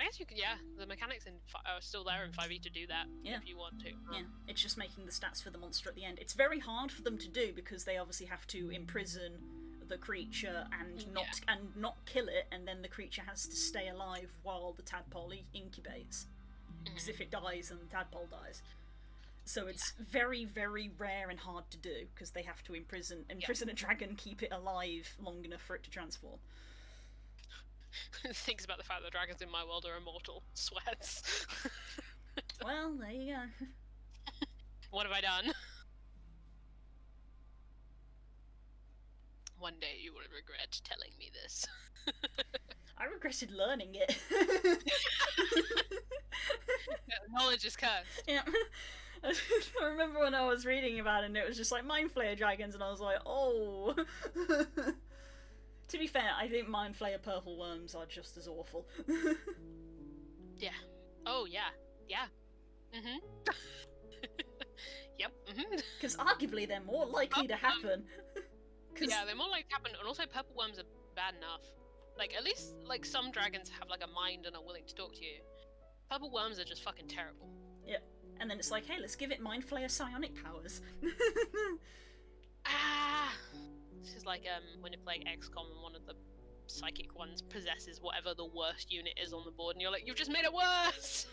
I guess you could, the mechanics are still there in 5e to do that if you want to.
Yeah, it's just making the stats for the monster at the end. It's very hard for them to do because they obviously have to imprison the creature and not kill it, and then the creature has to stay alive while the tadpole incubates. Because if it dies, then the tadpole dies. So it's very, very rare and hard to do because they have to imprison a dragon, keep it alive long enough for it to transform.
Thinks about the fact that dragons in my world are immortal. Sweats.
Well, there you go.
What have I done? One day you will regret telling me this.
I regretted learning it.
Knowledge is cursed.
Yeah. I remember when I was reading about it and it was just like Mind Flayer dragons and I was like, oh. To be fair, I think Mind Flayer purple worms are just as awful.
Yeah. Oh, yeah. Yeah. Yep.
Because arguably they're more likely to happen.
Yeah, they're more likely to happen, and also purple worms are bad enough. Like, at least, like, some dragons have, like, a mind and are willing to talk to you. Purple worms are just fucking terrible.
Yep. And then it's like, hey, let's give it Mind Flayer psionic powers.
This is like, when you're playing XCOM and one of the psychic ones possesses whatever the worst unit is on the board, and you're like, you've just made it worse!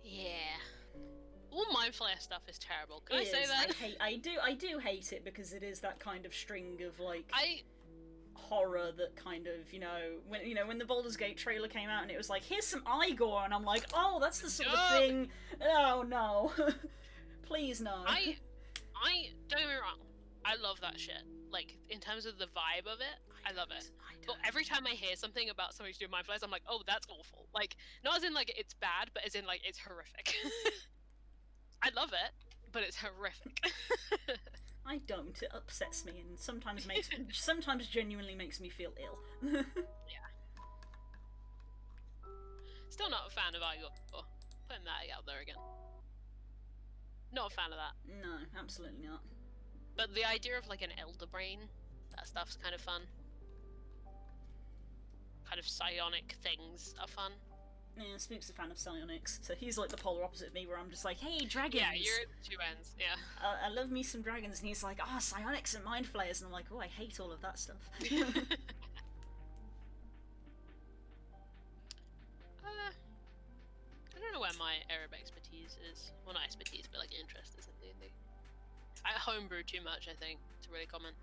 Yeah. All Mind Flayer stuff is terrible. Can I say that?
I do hate it because it is that kind of string of like horror that kind of, when the Baldur's Gate trailer came out and it was like, here's some Igor, and I'm like, oh, that's the sort of thing. Oh no. Please no.
I don't get me wrong, I love that shit. Like, in terms of the vibe of it, I love it. But every time I hear something about something to do with Mind Flayers, I'm like, oh, that's awful. Like, not as in like it's bad, but as in like it's horrific. I love it, but it's horrific.
I don't. It upsets me and sometimes genuinely makes me feel ill.
Yeah. Still not a fan of Igor. Putting that out there again. Not a fan of that.
No, absolutely not.
But the idea of like an elder brain, that stuff's kind of fun. Kind of psionic things are fun.
Yeah, Spook's a fan of psionics, so he's like the polar opposite of me, where I'm just like, hey, dragons!
Yeah, you're at the two ends, yeah.
I love me some dragons, and he's like, psionics and mind flayers, and I'm like, oh, I hate all of that stuff.
I don't know where my area of expertise is. Well, not expertise, but like interest is in D&D. I homebrew too much, I think, to really comment.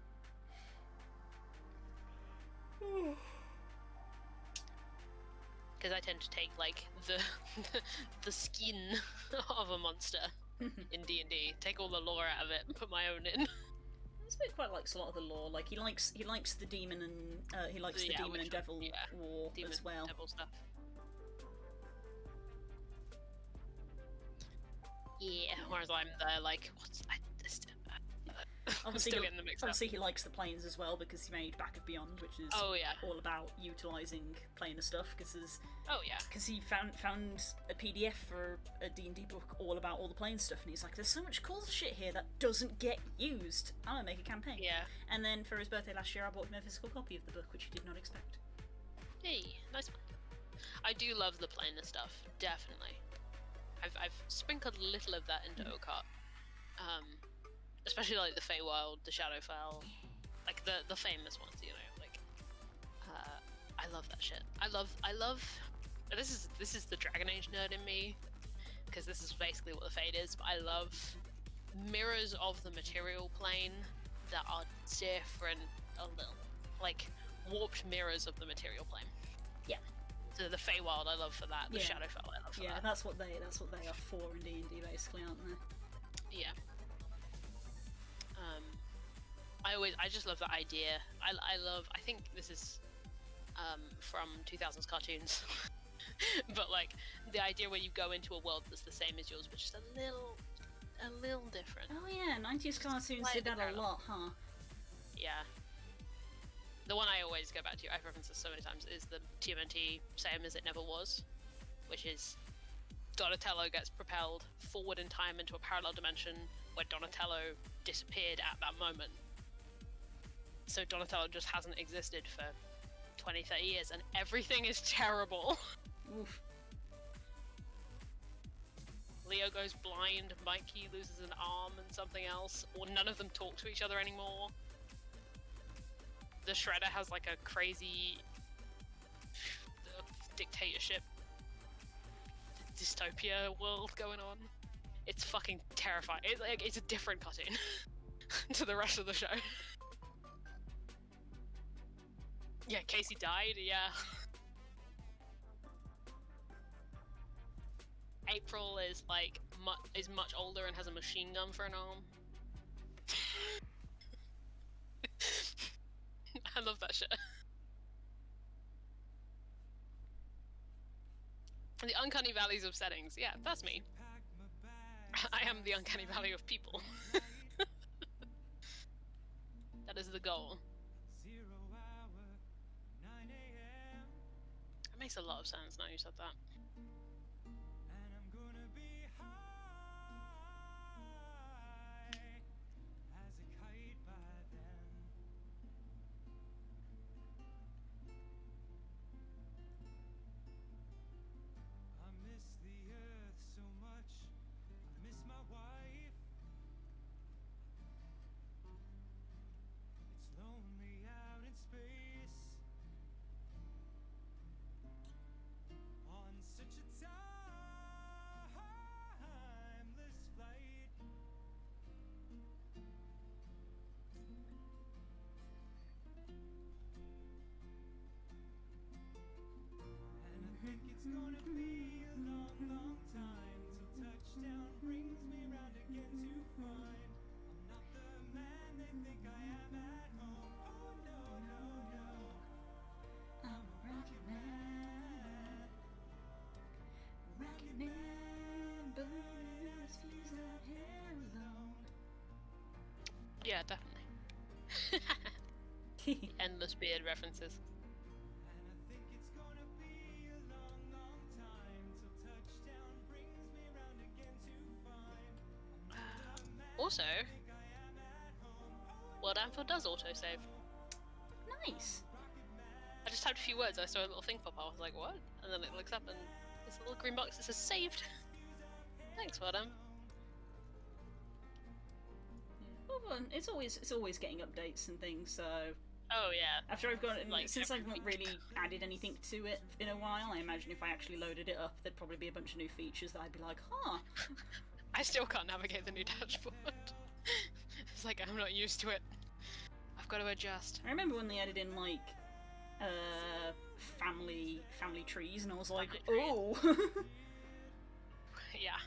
Because I tend to take like the skin of a monster in D&D, take all the lore out of it, and put my own in.
Spook quite likes a lot of the lore. Like he likes the demon and the demon and devil war demon, as well.
Devil stuff. Yeah, whereas I'm there like,
obviously he likes the planes as well because he made Back of Beyond, which is all about utilising planar stuff. Because he found a PDF for a D&D book all about all the plane stuff, and he's like, there's so much cool shit here that doesn't get used. I'm gonna make a campaign.
Yeah.
And then for his birthday last year, I bought him a physical copy of the book, which he did not expect.
Hey, nice one. I do love the planar stuff, definitely. I've sprinkled a little of that into Okart. Especially like the Feywild, the Shadowfell, like the famous ones, like I love that shit. I love this is the Dragon Age nerd in me, because this is basically what the Fade is, but I love mirrors of the material plane that are different a little, like warped mirrors of the material plane. Yeah. So the Feywild I love for that, the Shadowfell I love for that.
Yeah, that's what they are for in D&D basically, aren't they?
Yeah. I just love that idea. I think this is from 2000s cartoons, but like the idea where you go into a world that's the same as yours, but just a little different.
Oh yeah, 90s cartoons did that a lot, huh?
Yeah. The one I always go back to, I've referenced this so many times, is the TMNT Same As It Never Was, which is Donatello gets propelled forward in time into a parallel dimension where Donatello disappeared at that moment. So Donatello just hasn't existed for 20, 30 years, and everything is terrible.
Oof.
Leo goes blind, Mikey loses an arm and something else, or none of them talk to each other anymore. The Shredder has like a crazy dictatorship dystopia world going on. It's fucking terrifying. It's a different cartoon to the rest of the show. Yeah, Casey died, yeah. April is like much older and has a machine gun for an arm. I love that shit. The uncanny valleys of settings. Yeah, that's me. I am the uncanny valley of people. That is the goal. It makes a lot of sense now you said that.
It's gonna be a long, long time till touchdown brings me round again to find I'm not the man they think I am at home. Oh no, no, no. I'm a rocket man. Rocket man, burning his fuse out here alone.
Yeah, definitely. Endless beard references. Also, World Anfield does autosave.
Nice.
I just typed a few words, I saw a little thing pop up, I was like, what? And then it looks up and this little green box that says saved. Thanks, World Am.
Well, it's always getting updates and things, so...
Oh yeah.
After I've got
like,
since I've not really added anything to it in a while, I imagine if I actually loaded it up, there'd probably be a bunch of new features that I'd be like, huh.
I still can't navigate the new dashboard. It's like, I'm not used to it. I've got to adjust.
I remember when they added in, like, family trees, and I was like, oh!
Yeah.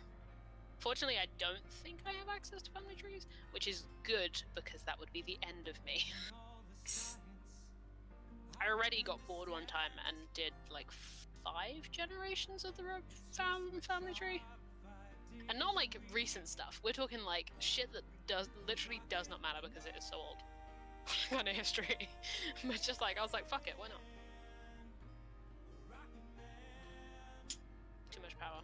Fortunately, I don't think I have access to family trees, which is good, because that would be the end of me. I already got bored one time and did, like, 5 generations of the family tree. And not like recent stuff. We're talking like shit that literally does not matter because it is so old. Kind of history. But just like, I was like, fuck it, why not? Too much power.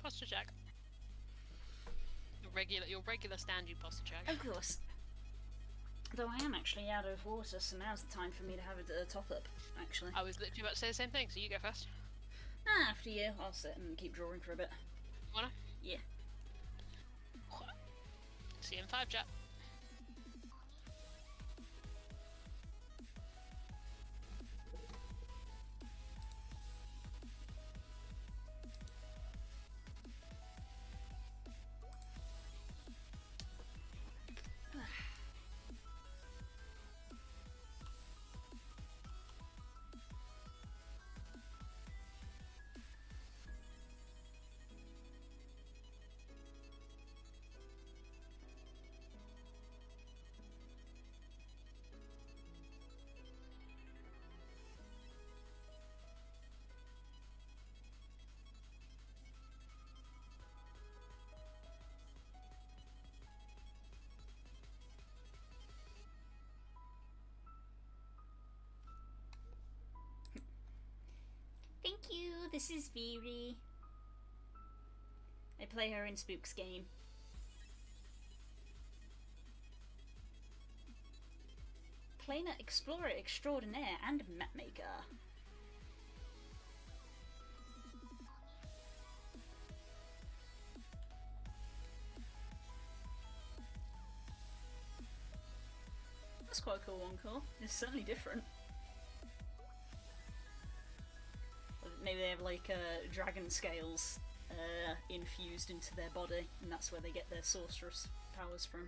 Posture check. Your regular standard posture check.
Of course. Though I am actually out of water, so now's the time for me to have a top up, actually.
I was literally about to say the same thing, so you go first.
After you, I'll sit and keep drawing for a bit.
Wanna?
Yeah.
See you in 5, chat.
this is Veerii. I play her in Spook's game. Planer Explorer Extraordinaire and Mapmaker. That's quite a cool one, cool. It's certainly different. Maybe they have like dragon scales infused into their body, and that's where they get their sorceress powers from.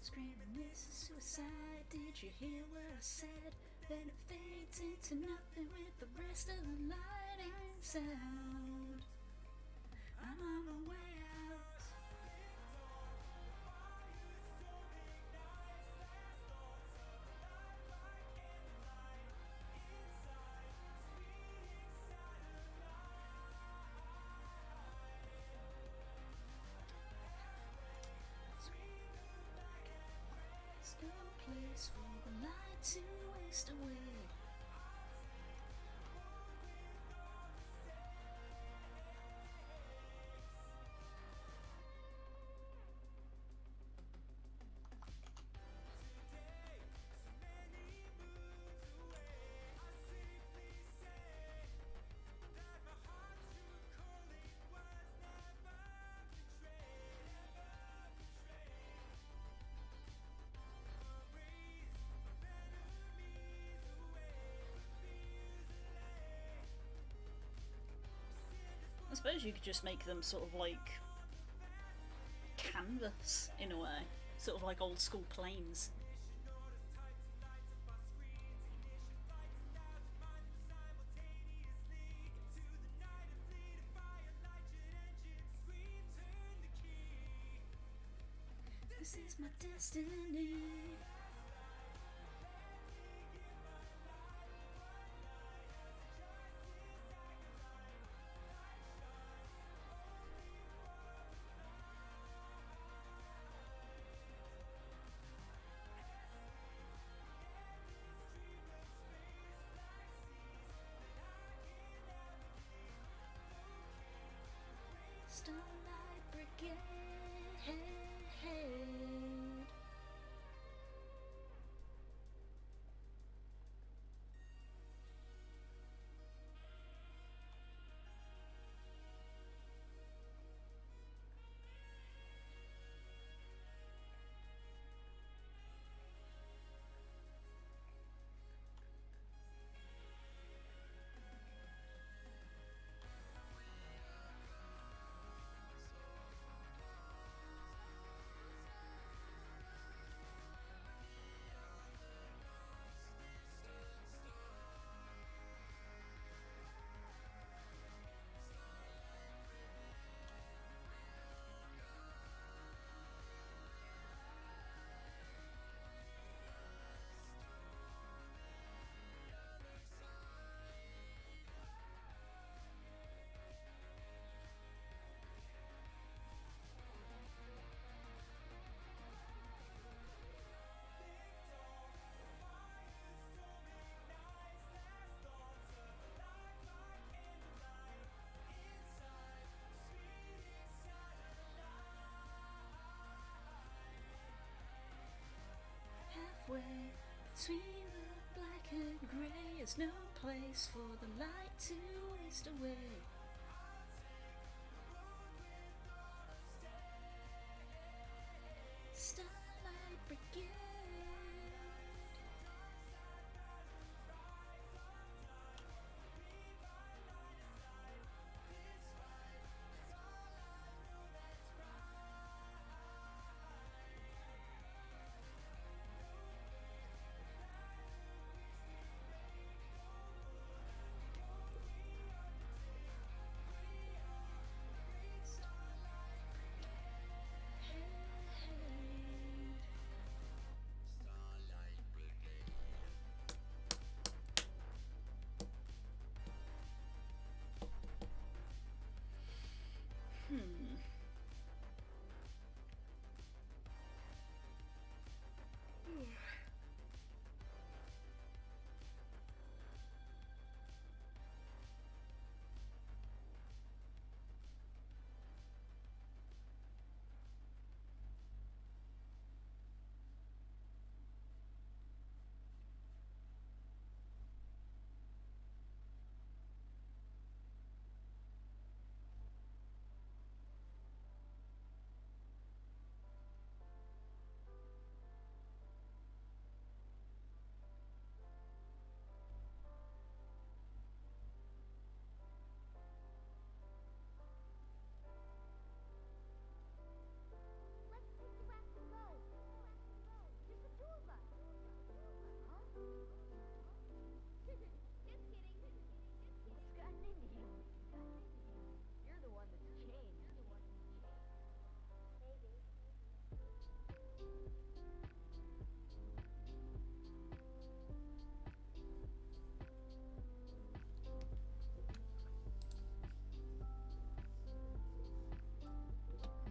Screaming, this is suicide. Did you hear what I said? Then it fades into nothing with the rest of the light and sound. I'm on my way out. There's no place for the light to waste away. I suppose you could just make them sort of like canvas in a way, sort of like old school planes. This is my destiny. Starlight Brigade. Sweet black and grey is no place for the light to waste away. Starlight Brigade.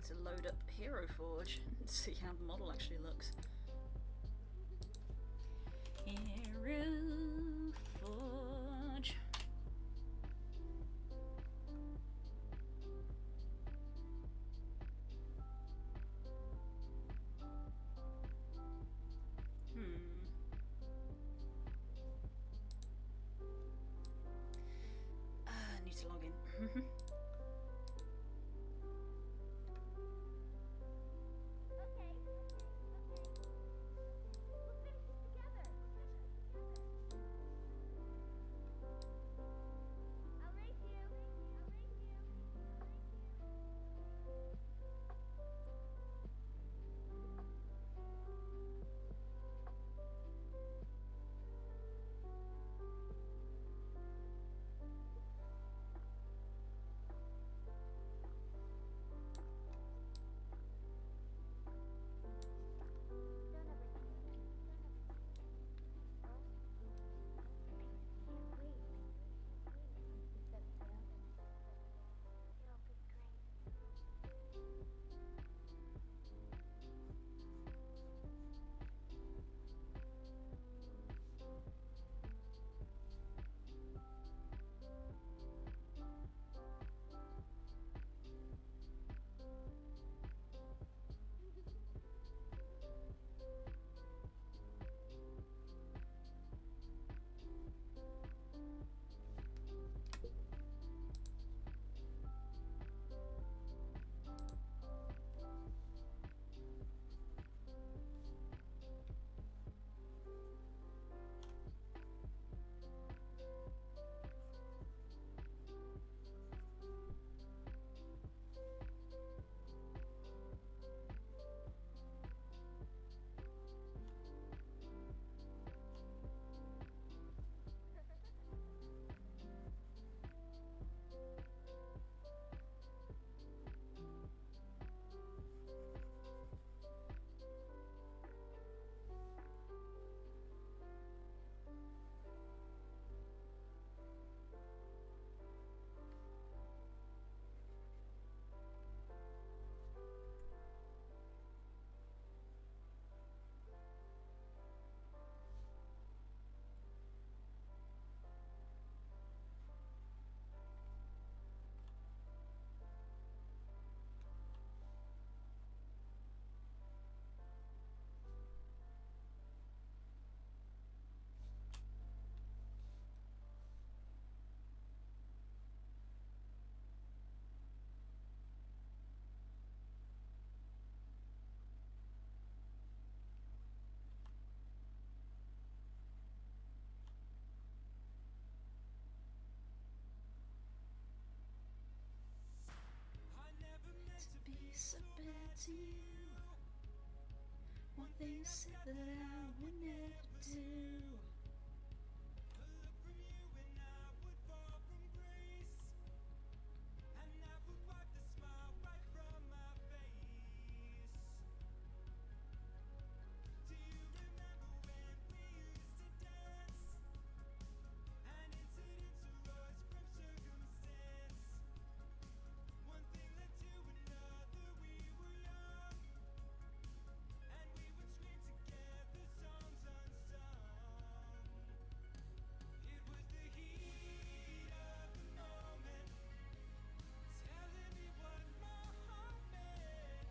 To load up Hero Forge and see how the model actually looks. Hero Forge. I need to log in. to you. One thing you said that I would never do.
A look from you and I would fall from grace, and that would wipe the smile right from my face. Do you remember when we used to dance, and incidents arose from circumstance? One thing led to another, we were young, and we would scream together songs unsung. It was the heat of the moment, telling me what my heart meant.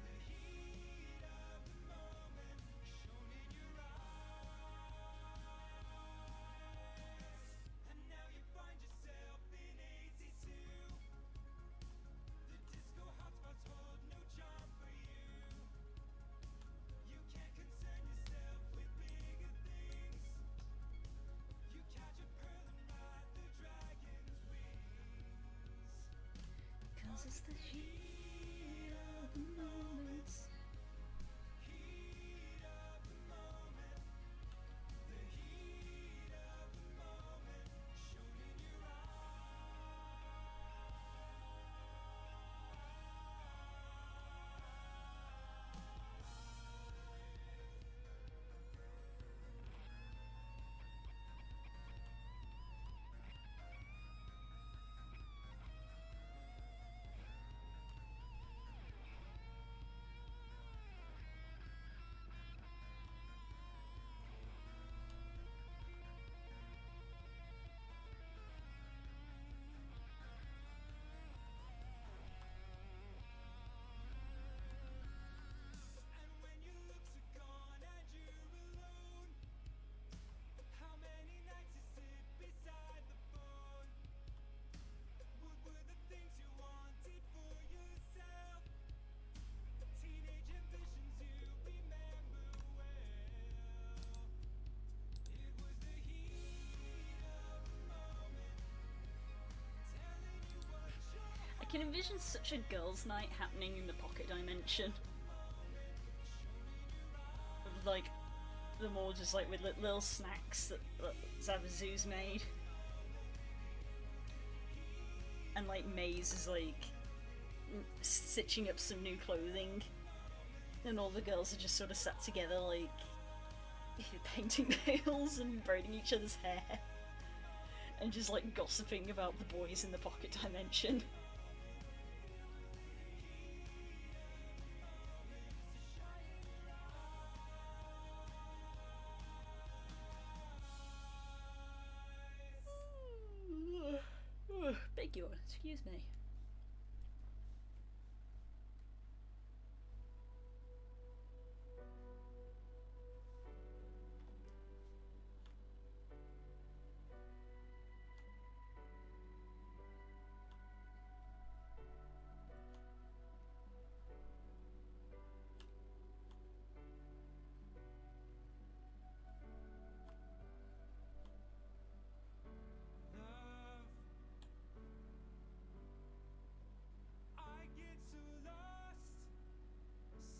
The heat of the moment, shone in your eyes. And now you find yourself in 82. The disco hotspots hold no charm for you. You can't concern yourself with bigger things. You catch a pearl and ride the dragon's wings.
Cause it's the heat of the moment.
Heat of the moment, the heat of the moment, shone in your And when your looks are gone and you're alone, how many nights you sit beside the phone? What were the things you wanted for yourself? Teenage ambitions you remember well. It was the heat of the moment, telling you what your
I can envision such a girls' night happening in the pocket dimension. Of, like, them all just like with little snacks that Zabazu's made. And like Maze is like stitching up some new clothing. And all the girls are just sort of sat together like painting nails and braiding each other's hair. And just like gossiping about the boys in the pocket dimension. Beg your, excuse me.
love. I get so lost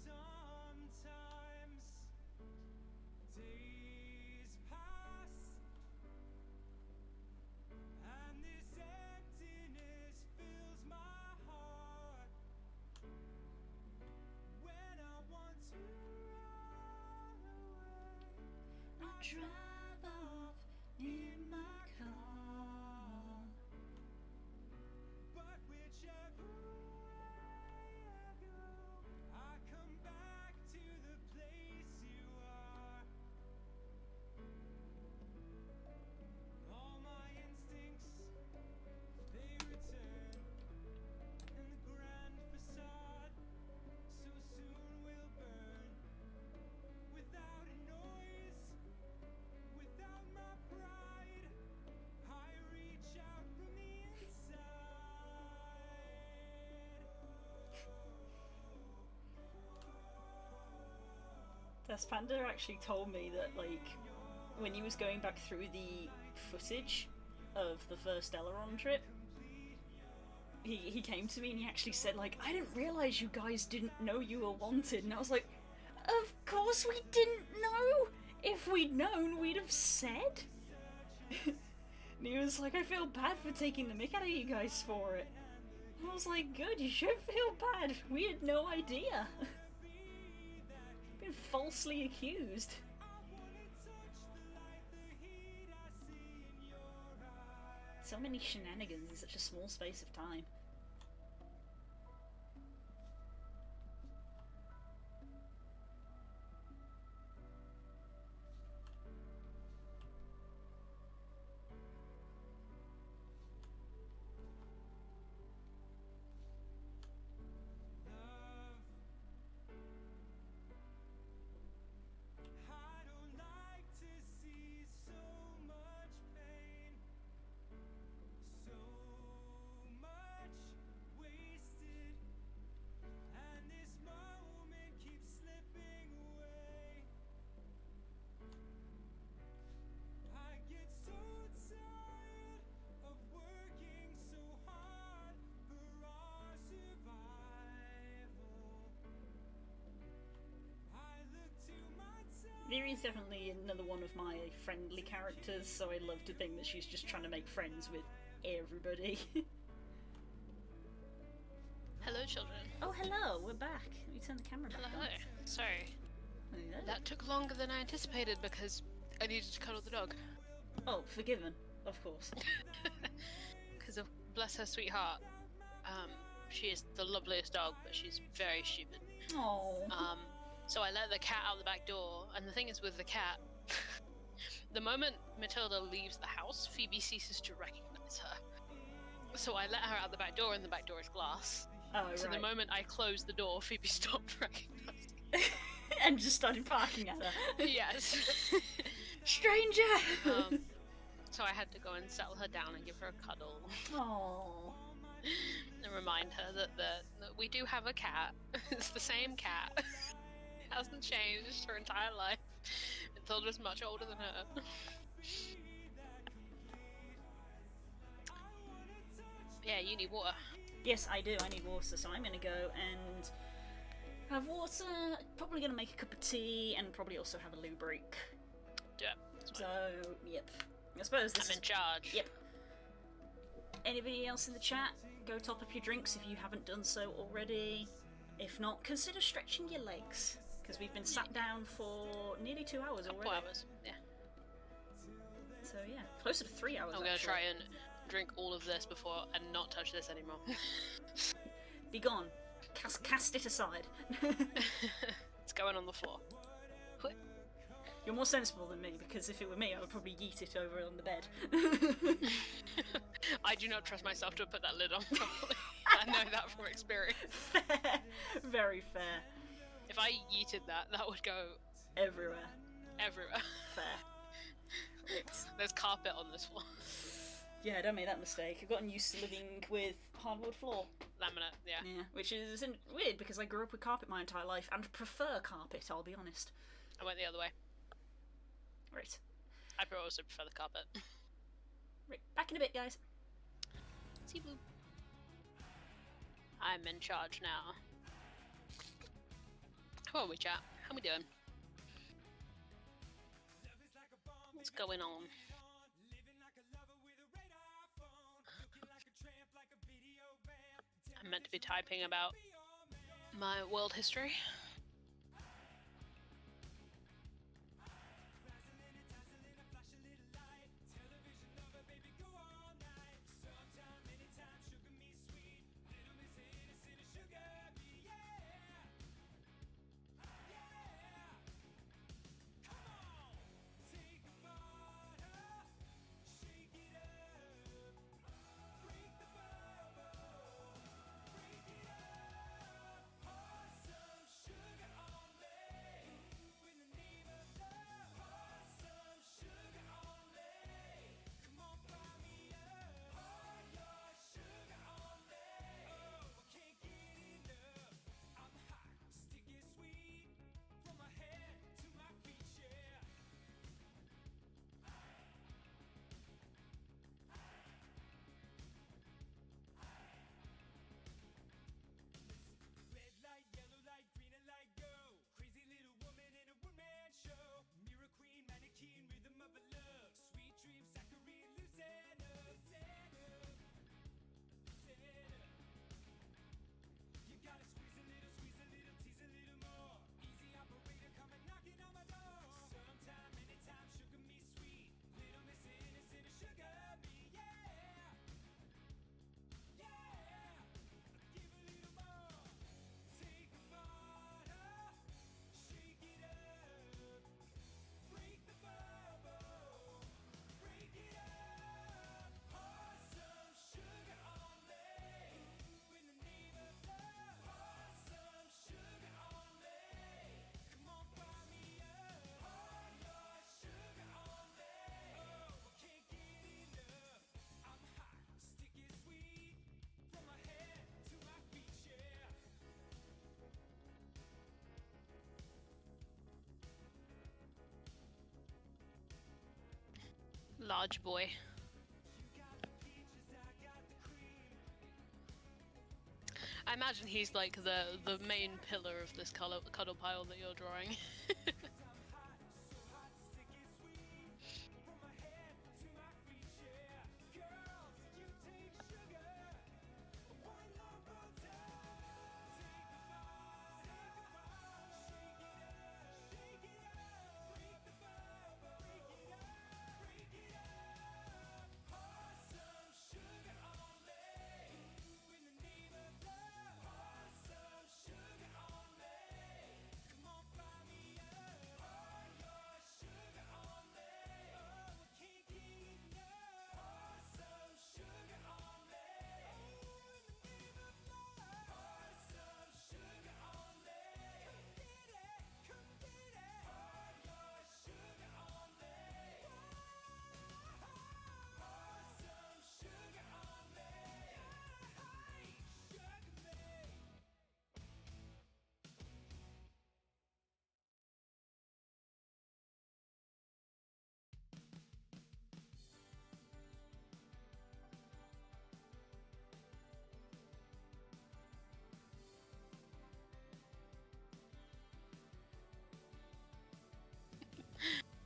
sometimes. Days pass, and this emptiness fills my heart. When I want to run away,
I drive off in my car.
but whichever way I go, I come back to the place you are. All my instincts, they return, and the grand facade so soon will burn. Without a noise, without my pride, I reach out from the inside.
Tess Panda actually told me that, like, when he was going back through the footage of the first Aileron trip, he came to me and he actually said, like, I didn't realise you guys didn't know you were wanted. And I was like, of course we didn't know! If we'd known, we'd have said. And he was like, I feel bad for taking the mick out of you guys for it. And I was like, good, you should feel bad. We had no idea. Been falsely accused. So many shenanigans in such a small space of time.
I don't like to see so much pain, so much wasted, and this moment keeps slipping away. I get so tired of working so hard for our survival. I look to my time.
Veerii is definitely another one of my friendly characters, so I love to think that she's just trying to make friends with everybody.
Hello, children.
Oh, hello, we're back. Let me turn the camera back
Hello.
on.
Sorry.
Hello.
That took longer than I anticipated because I needed to cuddle the dog.
Oh, forgiven, of course.
Because bless her sweetheart. She is the loveliest dog, but she's very stupid.
Oh.
So I let the cat out the back door, and the thing is with the cat, the moment Matilda leaves the house, Phoebe ceases to recognize her. So I let her out the back door, and the back door is glass.
Oh,
So
right.
the moment I closed the door, Phoebe stopped recognizing.
And just started barking at her.
Yes.
Stranger!
So I had to go and settle her down and give her a cuddle
Oh.
and remind her that we do have a cat. It's the same cat. It hasn't changed her entire life. Matilda's much older than her. Yeah, you need water.
Yes, I do. I need water, so I'm gonna go and have water. Probably gonna make a cup of tea and probably also have a loo break.
Do it. That's
So,
fine.
yep. I suppose this
I'm in charge.
Yep. Anybody else in the chat? Go top up your drinks if you haven't done so already. If not, consider stretching your legs. Because we've been sat down for nearly 2 hours already.
4 hours. Yeah.
So yeah, closer to 3 hours.
I'm gonna
actually.
try and drink all of this before and not touch this anymore.
Be gone. Cast it aside.
It's going on the floor.
You're more sensible than me, because if it were me, I would probably yeet it over on the bed.
I do not trust myself to put that lid on properly. I know that from experience.
Fair. Very fair.
If I yeeted that, that would go
Everywhere.
everywhere.
Fair.
There's carpet on this floor.
Yeah, don't make that mistake. I've gotten used to living with hardwood floor.
Laminate, yeah.
Yeah, which is weird because I grew up with carpet my entire life and prefer carpet, I'll be honest.
I went the other way.
Right.
I also prefer the carpet.
Right, back in a bit, guys.
See boo. I'm in charge now. How are we, chat? How we doing? What's going on? I'm meant to be typing about my world history. Large boy. I imagine he's like the main pillar of this cuddle pile that you're drawing.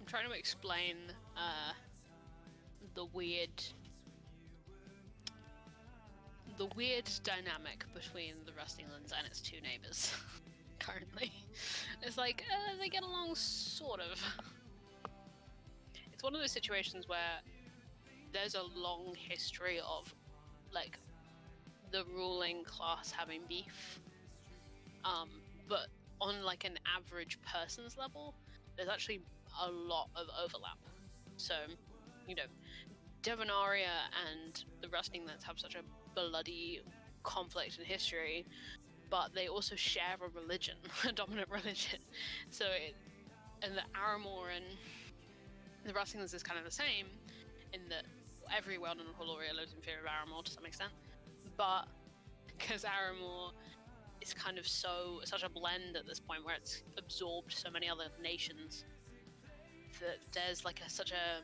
I'm trying to explain the weird dynamic between the Rustinglands and its two neighbors currently. It's like they get along sort of. It's one of those situations where there's a long history of like the ruling class having beef, but on like an average person's level, there's actually a lot of overlap. So, you know, Devonaria and the Rustinglands have such a bloody conflict in history, but they also share a religion, a dominant religion. So, and the Aramor and the Rustinglands is kind of the same, in that every well-known Holoria lives in fear of Aramor to some extent, but because Aramor is kind of such a blend at this point where it's absorbed so many other nations, that there's like such a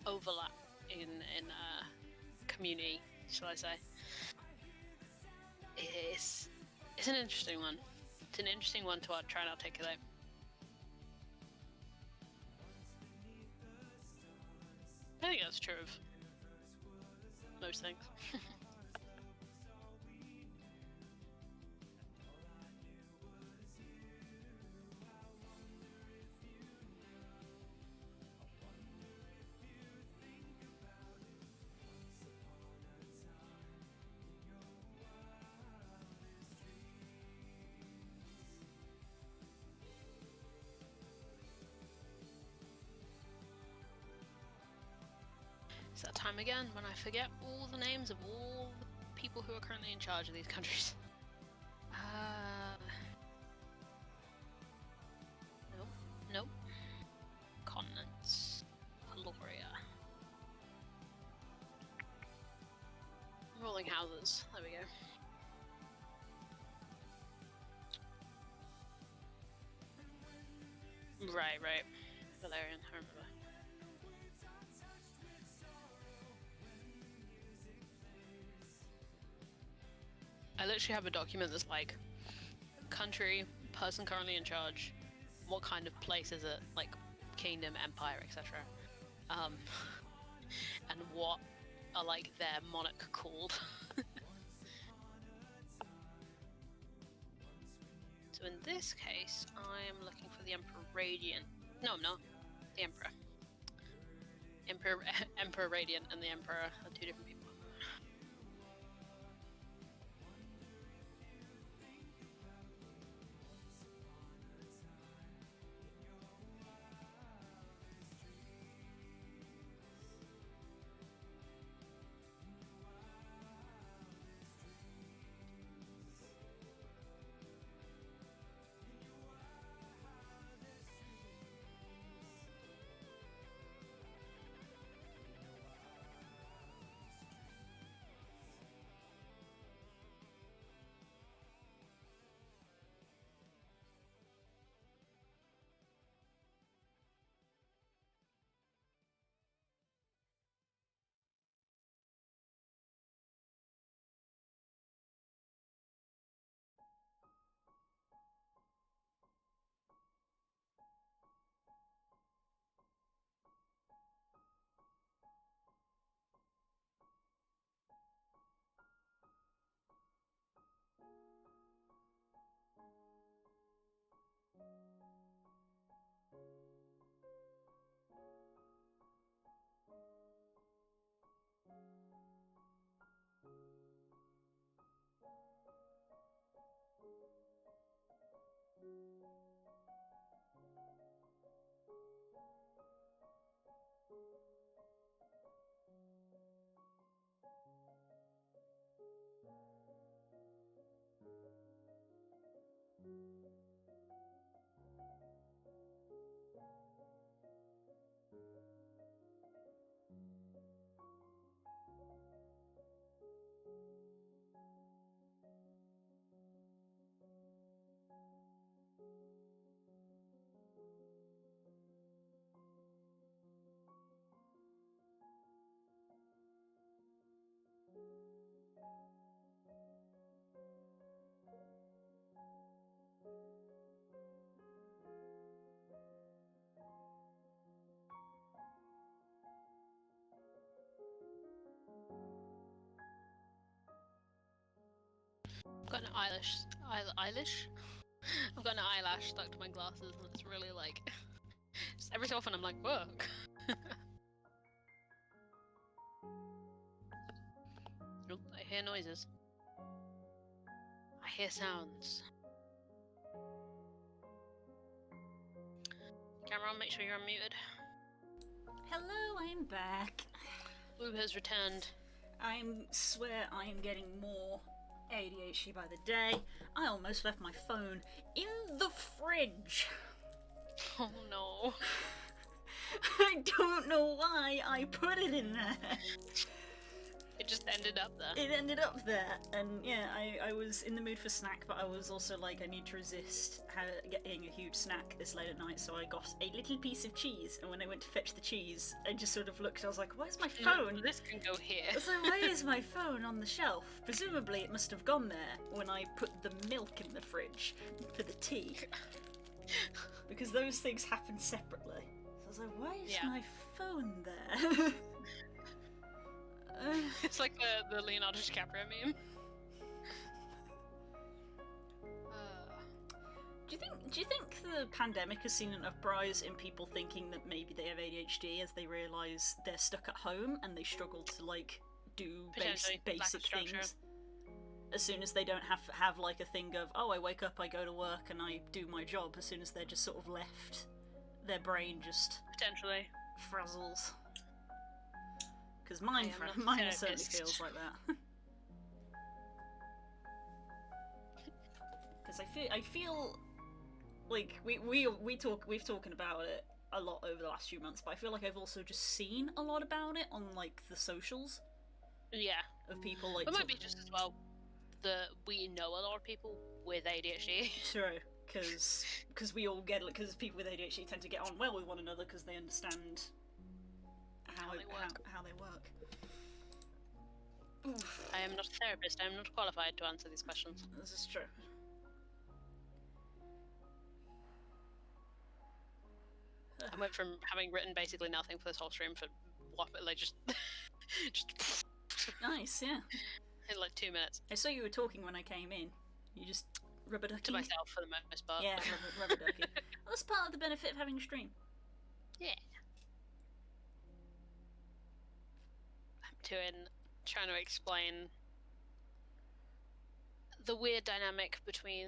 overlap in community, shall I say. It's an interesting one. It's an interesting one to try and articulate. I think that's true of most things. It's that time again when I forget all the names of all the people who are currently in charge of these countries. Nope. Continents. Haloria. Rolling houses. There we go. Right. Valerian, I remember. I literally have a document that's like, country, person currently in charge, what kind of place is it, like kingdom, empire, etc. And what are like their monarch called. So in this case, I am looking for the Emperor Radiant. No, I'm not. The Emperor. Emperor Radiant and the Emperor are two different people. I've got an eyelash. I've got an eyelash stuck to my glasses, and it's really like. Just every so often, I'm like, whoa. Oh, I hear noises. I hear sounds. Camera on, make sure you're unmuted.
Hello, I'm back.
Boo has returned.
I swear I am getting more ADHD by the day. I almost left my phone in the fridge.
Oh no.
I don't know why I put it in there.
It just ended up there.
It ended up there, and yeah, I was in the mood for snack, but I was also like, I need to resist getting a huge snack this late at night, so I got a little piece of cheese, and when I went to fetch the cheese, I just sort of looked, I was like, where's my phone?
This can go here.
So why is my phone on the shelf? Presumably it must have gone there when I put the milk in the fridge for the tea. Because those things happen separately. So I was like, why is my phone there?
It's like the Leonardo DiCaprio meme.
Do you think the pandemic has seen an uprise in people thinking that maybe they have ADHD as they realise they're stuck at home and they struggle to like do basic things? As soon as they don't have like a thing of, oh, I wake up, I go to work, and I do my job. As soon as they're just sort of left, their brain just
potentially
frazzles. Because mine certainly feels like that. Because I feel like we've talking about it a lot over the last few months, but I feel like I've also just seen a lot about it on like the socials.
Yeah.
Of people like.
It might be just as well that we know a lot of people with ADHD.
True, because we all get it. Because people with ADHD tend to get on well with one another because they understand how they work. Oof.
I am not a therapist. I am not qualified to answer these questions.
This is true.
I went from having written basically nothing for this whole stream for like just
nice, yeah.
In like 2 minutes.
I saw you were talking when I came in. You just rubber ducking.
To myself for the most part.
Yeah, rubber ducking. Well, that's part of the benefit of having a stream.
Yeah. I'm trying to explain the weird dynamic between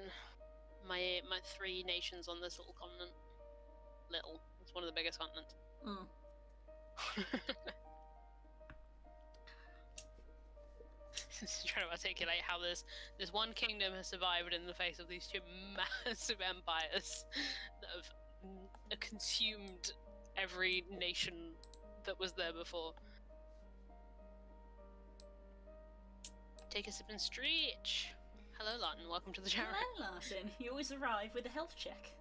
my 3 nations on this little continent. Little. It's one of the biggest continents.
Mm.
Trying to articulate how this one kingdom has survived in the face of these 2 massive empires that have consumed every nation that was there before. Take a sip and stretch. Hello, Lawton. Welcome to the channel.
Hello, Larson. You always arrive with a health check.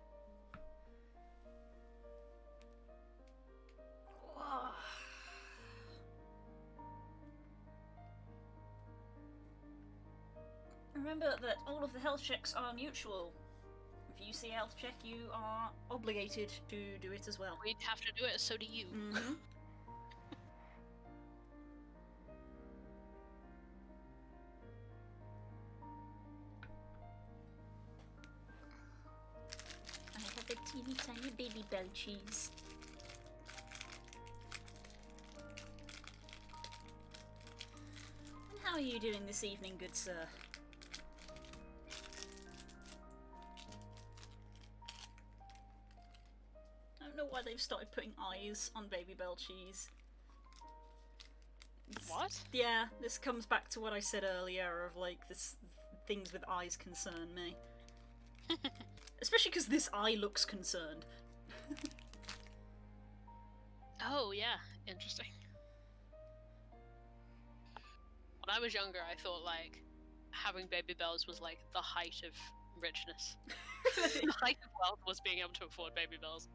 Whoa. Remember that all of the health checks are mutual. If you see a health check, you are obligated to do it as well.
We'd have to do it, so do you.
Mm-hmm. I have a teeny tiny baby bell cheese. And how are you doing this evening, good sir? I don't know why they've started putting eyes on baby bell cheese.
What?
Yeah, this comes back to what I said earlier of like this things with eyes concern me. Especially because this eye looks concerned.
Oh, yeah. Interesting. When I was younger, I thought, like, having baby bells was, like, the height of richness. The height of wealth was being able to afford baby bells.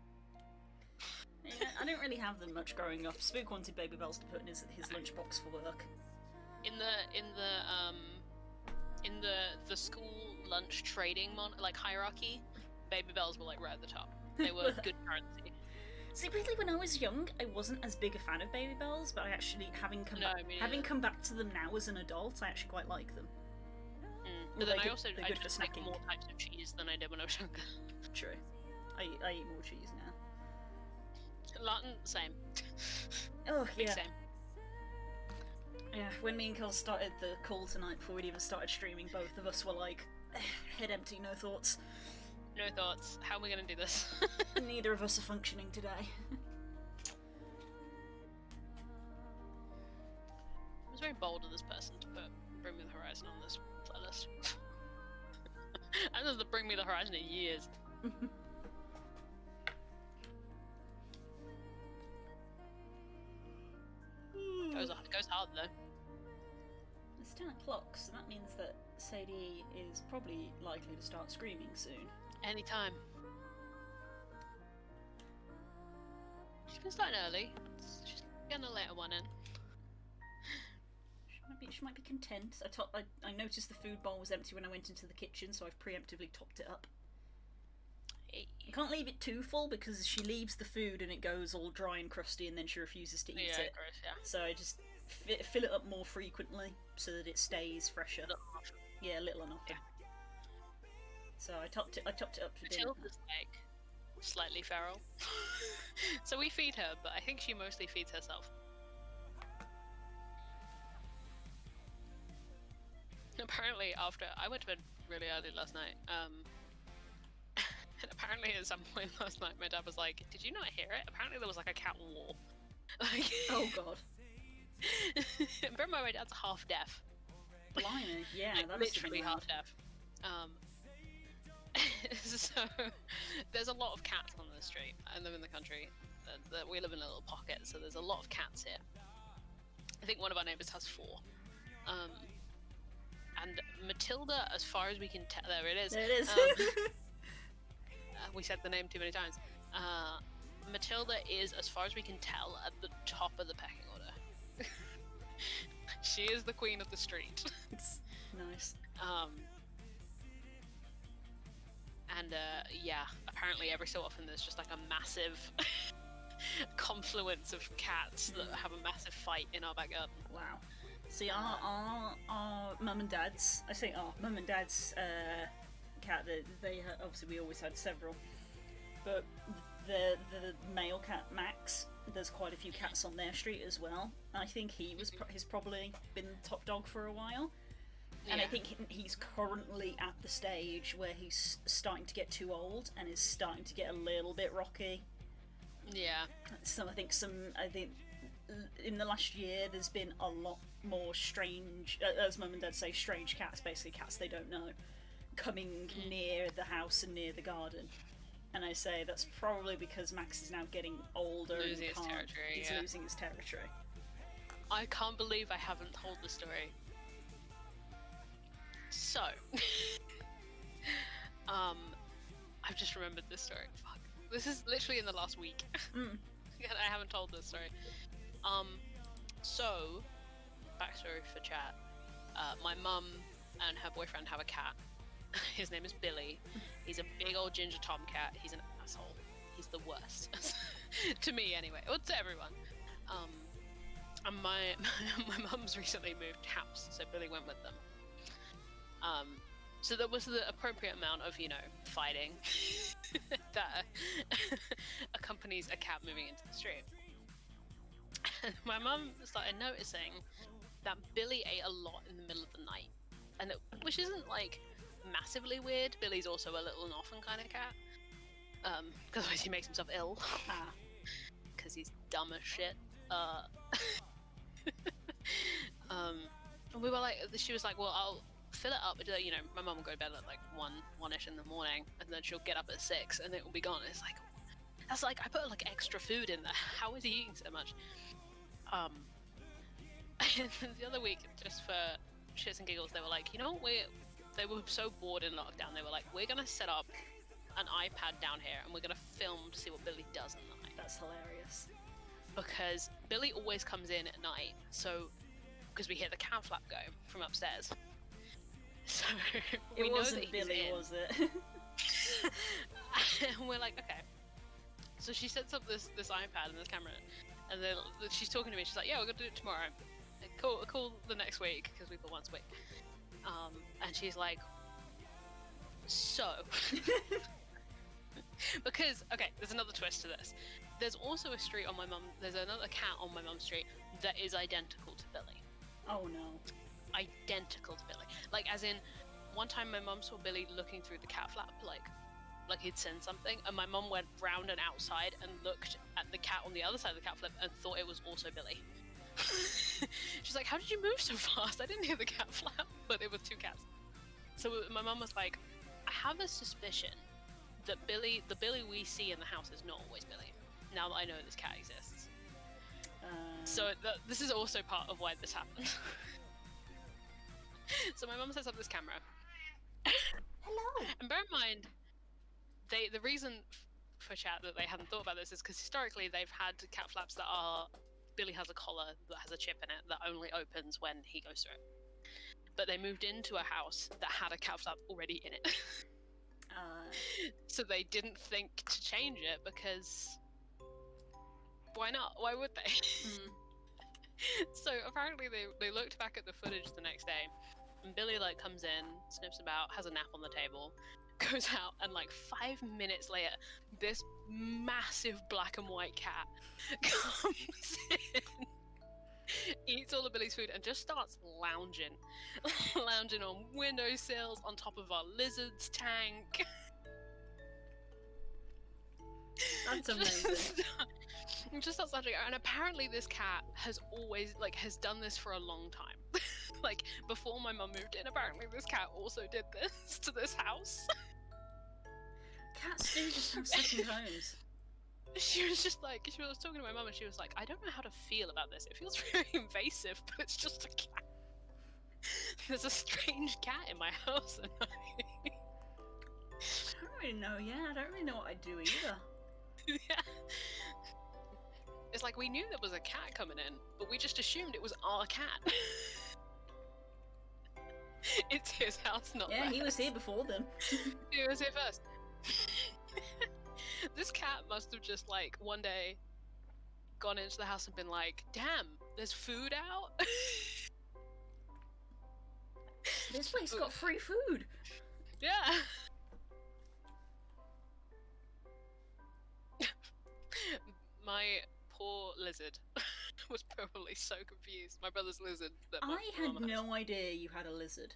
Yeah, I didn't really have them much growing up. Spook wanted baby bells to put in his lunchbox for work.
In the school lunch trading hierarchy, baby bells were like right at the top. They were good currency.
See, really, when I was young, I wasn't as big a fan of baby bells, but I actually, having come back to them now as an adult, I actually quite like them.
But then I
good for
just like more types of cheese than I did when I was younger.
True. I eat more cheese now.
Latin, same.
Oh,
Big
yeah.
same.
Yeah, when me and Kel started the call tonight, before we'd even started streaming, both of us were like, head empty, no thoughts.
No thoughts. How am we gonna do this?
Neither of us are functioning today.
I was very bold of this person to put Bring Me the Horizon on this playlist. And there's the Bring Me the Horizon in years. Goes hard though.
It's 10 o'clock, so that means that Sadie is probably likely to start screaming soon.
Anytime. She's been starting early. She's getting a later one in.
She might be content. I noticed the food bowl was empty when I went into the kitchen, so I've preemptively topped it up.
Hey.
I can't leave it too full because she leaves the food and it goes all dry and crusty, and then she refuses to eat it.
Gross, yeah.
So I just fill it up more frequently so that it stays fresher. Yeah, little enough.
Yeah.
So I topped it up for dinner.
Matilda's like slightly feral, so we feed her, but I think she mostly feeds herself. Apparently, after I went to bed really early last night, and apparently at some point last night, my dad was like, "Did you not hear it? Apparently there was like a cat war." Like,
oh god.
Bear in mind, my dad's half deaf.
Blimey, yeah,
like,
that
literally half deaf. So there's a lot of cats on the street. I live in the country. We live in a little pocket, so there's a lot of cats here. I think one of our neighbours has 4. And Matilda, as far as we can tell, there it is.
There it is.
We said the name too many times. Matilda is, as far as we can tell, at the top of the pecking order. She is the queen of the street.
It's nice.
Yeah, apparently every so often there's just like a massive confluence of cats that have a massive fight in our backyard.
Wow. See, our mum and dad's, I say our mum and dad's cat, they obviously we always had several, but the male cat Max, there's quite a few cats on their street as well. I think he was he's probably been top dog for a while, and I think he's currently at the stage where he's starting to get too old and is starting to get a little bit rocky.
Yeah.
So I think in the last year there's been a lot more strange, as mum and dad say, strange cats, basically cats they don't know, coming near the house and near the garden. And I say that's probably because Max is now getting older and
losing his territory.
He's losing his territory.
I can't believe I haven't told the story. So, I've just remembered this story. Fuck. This is literally in the last week. I haven't told this story. So, backstory for chat. My mum and her boyfriend have a cat. His name is Billy. He's a big old ginger tomcat. He's an asshole. He's the worst. To me, anyway. Or to everyone. And my mum's recently moved house, so Billy went with them. So there was the appropriate amount of, fighting that accompanies a cat moving into the street. My mum started noticing that Billy ate a lot in the middle of the night, which isn't like massively weird. Billy's also a little and often kind of cat, because otherwise he makes himself ill. Because he's dumb as shit. And we were like, she was like, well, fill it up. You know, my mum will go to bed at like 1ish in the morning, and then she'll get up at 6, and it will be gone. It's like, that's like, I put like extra food in there. How is he eating so much? And the other week, just for shits and giggles, they were like, you know what, they were so bored in lockdown, they were like, we're gonna set up an iPad down here and we're gonna film to see what Billy does in the night.
That's hilarious.
Because Billy always comes in at night, so because we hear the cat flap go from upstairs. So we know that he's
Billy,
in.
was it?
And we're like, okay. So she sets up this iPad and this camera, and then she's talking to me. She's like, yeah, we're gonna do it tomorrow. Call the next week, because we go once a week. And she's like, so. Because, okay, there's another twist to this. There's also a street on my mum. There's another cat on my mum's street that is identical to Billy.
Oh no.
Identical to Billy. Like, as in, one time my mum saw Billy looking through the cat flap, like he'd seen something, and my mum went round and outside and looked at the cat on the other side of the cat flap and thought it was also Billy. She's like, how did you move so fast? I didn't hear the cat flap, but it was two cats. So my mum was like, I have a suspicion that the Billy we see in the house is not always Billy, now that I know this cat exists. So this is also part of why this happened. So my mum sets up this camera.
Hello.
And bear in mind, the reason for chat that they hadn't thought about this is because historically they've had cat flaps that are, Billy has a collar that has a chip in it that only opens when he goes through it. But they moved into a house that had a cat flap already in it. So they didn't think to change it because why not? Why would they? So apparently they looked back at the footage the next day, and Billy like comes in, sniffs about, has a nap on the table, goes out, and like 5 minutes later, this massive black and white cat comes in, eats all of Billy's food, and just starts lounging on windowsills, on top of our lizard's tank.
That's amazing.
Just starts lounging, and apparently this cat has always has done this for a long time. Like before my mum moved in, apparently this cat also did this to this house.
Cats do just have second homes.
She was talking to my mum, and she was like, I don't know how to feel about this. It feels very invasive, but it's just a cat. There's a strange cat in my house. And
I don't really know. Yeah, I don't really know what I'd do either.
Yeah. It's like we knew there was a cat coming in, but we just assumed it was our cat. It's his house, not
Yeah,
theirs.
he was here before them.
He was here first. This cat must have just like one day gone into the house and been like, damn, there's food out.
This place got free food.
Yeah. My poor lizard was probably so confused. My brother's lizard. That my
I had
mum has.
no idea you had a lizard.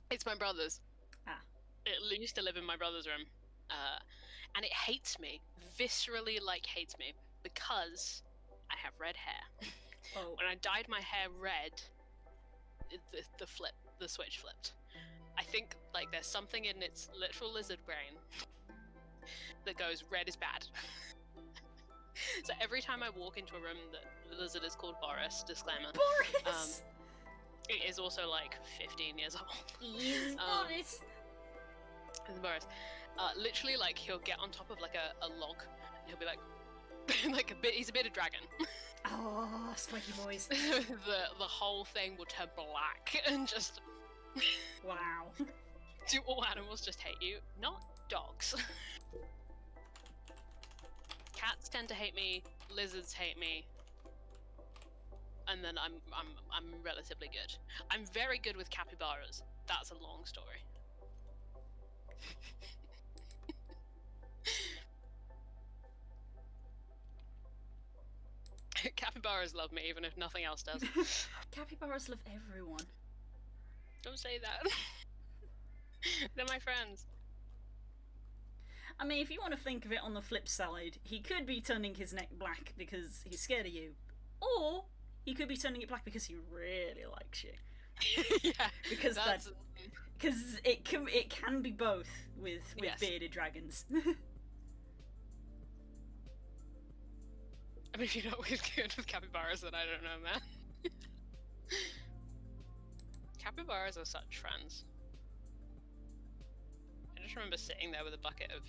It's my brother's.
Ah.
It used to live in my brother's room. And it hates me. Viscerally, hates me. Because I have red hair.
Oh.
When I dyed my hair red, the switch flipped. I think, there's something in its literal lizard brain that goes, red is bad. So every time I walk into a room that the lizard is called Boris, disclaimer.
Boris!
It is also 15 years old.
Yes, Boris!
Boris. Literally, he'll get on top of a log, and he'll be he's a bit of dragon.
Oh, spiky boys.
the whole thing will turn black and just.
Wow.
Do all animals just hate you? Not dogs. Cats tend to hate me. Lizards hate me. And then I'm relatively good. I'm very good with capybaras. That's a long story. Capybaras love me, even if nothing else does.
Capybaras love everyone.
Don't say that. They're my friends.
I mean, if you want to think of it on the flip side, he could be turning his neck black because he's scared of you. Or he could be turning it black because he really likes you.
Yeah,
because
that's.
because it can be both with
Yes.
bearded dragons.
I mean, if you're not good with capybaras, then I don't know, man. Capybaras are such friends. I just remember sitting there with a bucket of.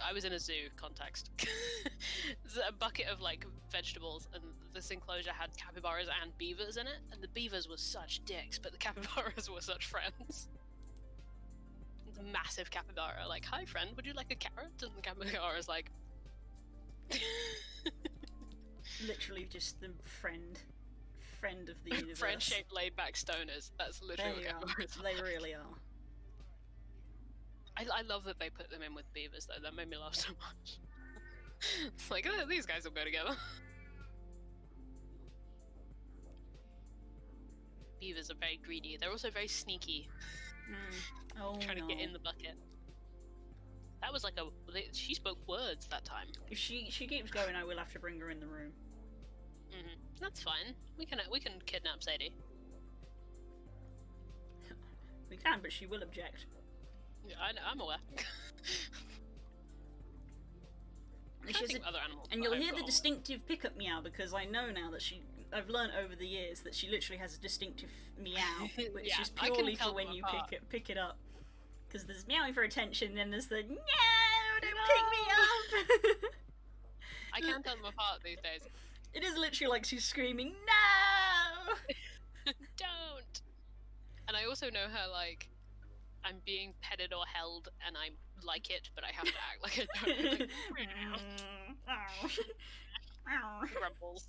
I was in a zoo context. There's a bucket of like vegetables, and this enclosure had capybaras and beavers in it, and the beavers were such dicks, but the capybaras were such friends. It's a massive capybara, like, "Hi friend, would you like a carrot?" And the capybara's like,
Literally just the friend of the universe.
friend-shaped laid-back stoners. That's literally
They
what
are.
capybaras are.
They really are.
I love that they put them in with beavers, though. That made me laugh so much. It's like, oh, these guys will go together. Beavers are very greedy. They're also very sneaky,
Oh
trying
no.
to get in the bucket. That was like she spoke words that time.
If she keeps going, I will have to bring her in the room.
That's fine. We can kidnap Sadie.
We can, but she will object.
Yeah, I'm aware.
And,
I think other animals.
and you'll hear the distinctive pickup meow because I know now that I've learned over the years that she literally has a distinctive meow, which
Yeah,
is
I can
purely
tell
for when
them
you
apart.
pick it up. Because there's meowing for attention, then there's the no, don't pick me up.
I can't tell them apart these days.
It is literally like she's screaming no.
Don't. And I also know her like, I'm being petted or held, and I like it, but I have to act like I don't. Like, grumbles.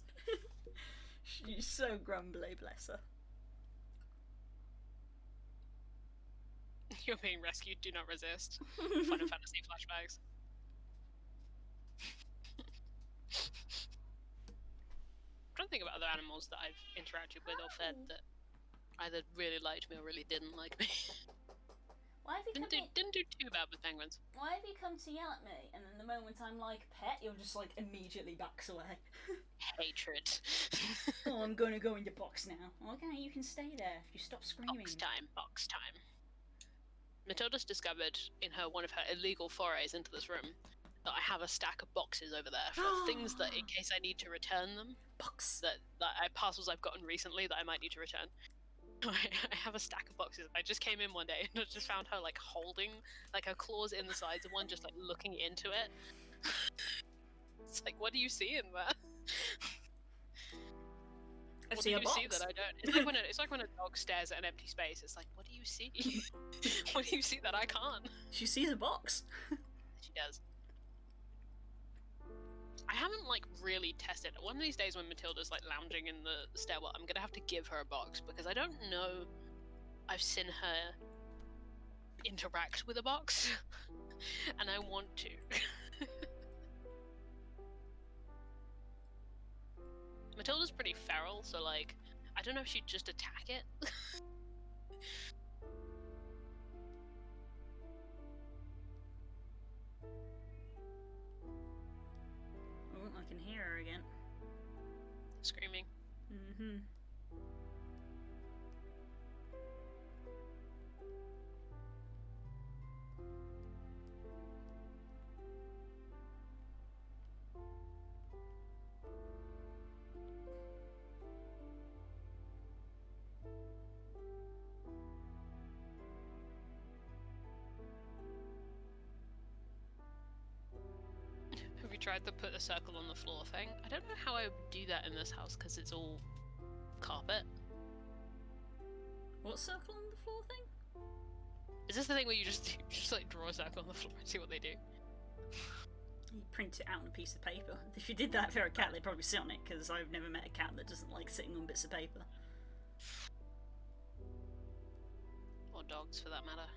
She's so grumbly, bless her.
You're being rescued. Do not resist. Final Fantasy flashbacks. I'm trying to think about other animals that I've interacted with or fed that either really liked me or really didn't like me.
Why have you
Didn't do too bad with penguins.
Why have you come to yell at me? And then the moment I'm like pet, you're just like immediately backs away.
Hatred.
Oh, I'm gonna go in your box now. Okay, you can stay there if you stop screaming.
Box time. Box time. Matilda's discovered in one of her illegal forays into this room that I have a stack of boxes over there for things that, in case I need to return them,
Box.
parcels I've gotten recently that I might need to return. I have a stack of boxes. I just came in one day and I just found her like holding, like her claws in the sides of one, just like looking into it. It's like, what do you see in there?
I
What
see
do
a
you
box.
see that I don't? It's like when a dog stares at an empty space. It's like, what do you see? What do you see that I can't?
She sees a box.
She does. I haven't like really tested it. One of these days when Matilda's like lounging in the stairwell, I'm gonna have to give her a box because I don't know I've seen her interact with a box. And I want to. Matilda's pretty feral, so like I don't know if she'd just attack it.
Oh, I can hear her again.
Screaming.
Mm-hmm.
Have you tried to put a circle on the floor thing? I don't know how I would do that in this house because it's all carpet.
What circle on the floor thing?
Is this the thing where you just like draw a circle on the floor and see what they do?
You print it out on a piece of paper. If you did that for a cat, they'd probably sit on it, because I've never met a cat that doesn't like sitting on bits of paper.
Or dogs, for that matter.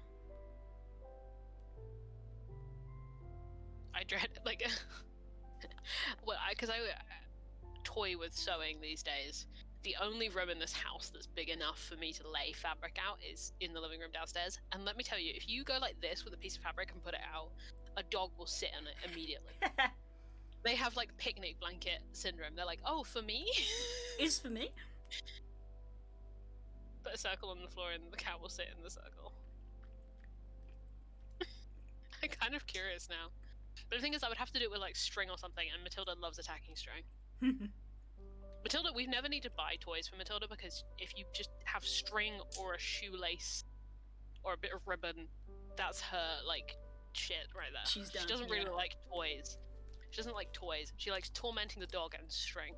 I dread it, like, well, because I toy with sewing these days. The only room in this house that's big enough for me to lay fabric out is in the living room downstairs. And let me tell you, if you go like this with a piece of fabric and put it out, a dog will sit on it immediately. They have like picnic blanket syndrome. They're like, oh, for me?
Is for me.
Put a circle on the floor and the cat will sit in the circle. I'm kind of curious now. But the thing is, I would have to do it with like string or something, and Matilda loves attacking string. Matilda, we never need to buy toys for Matilda, because if you just have string or a shoelace or a bit of ribbon, that's her like shit right there.
She's done,
She doesn't really
yeah.
like toys. She doesn't like toys. She likes tormenting the dog and string.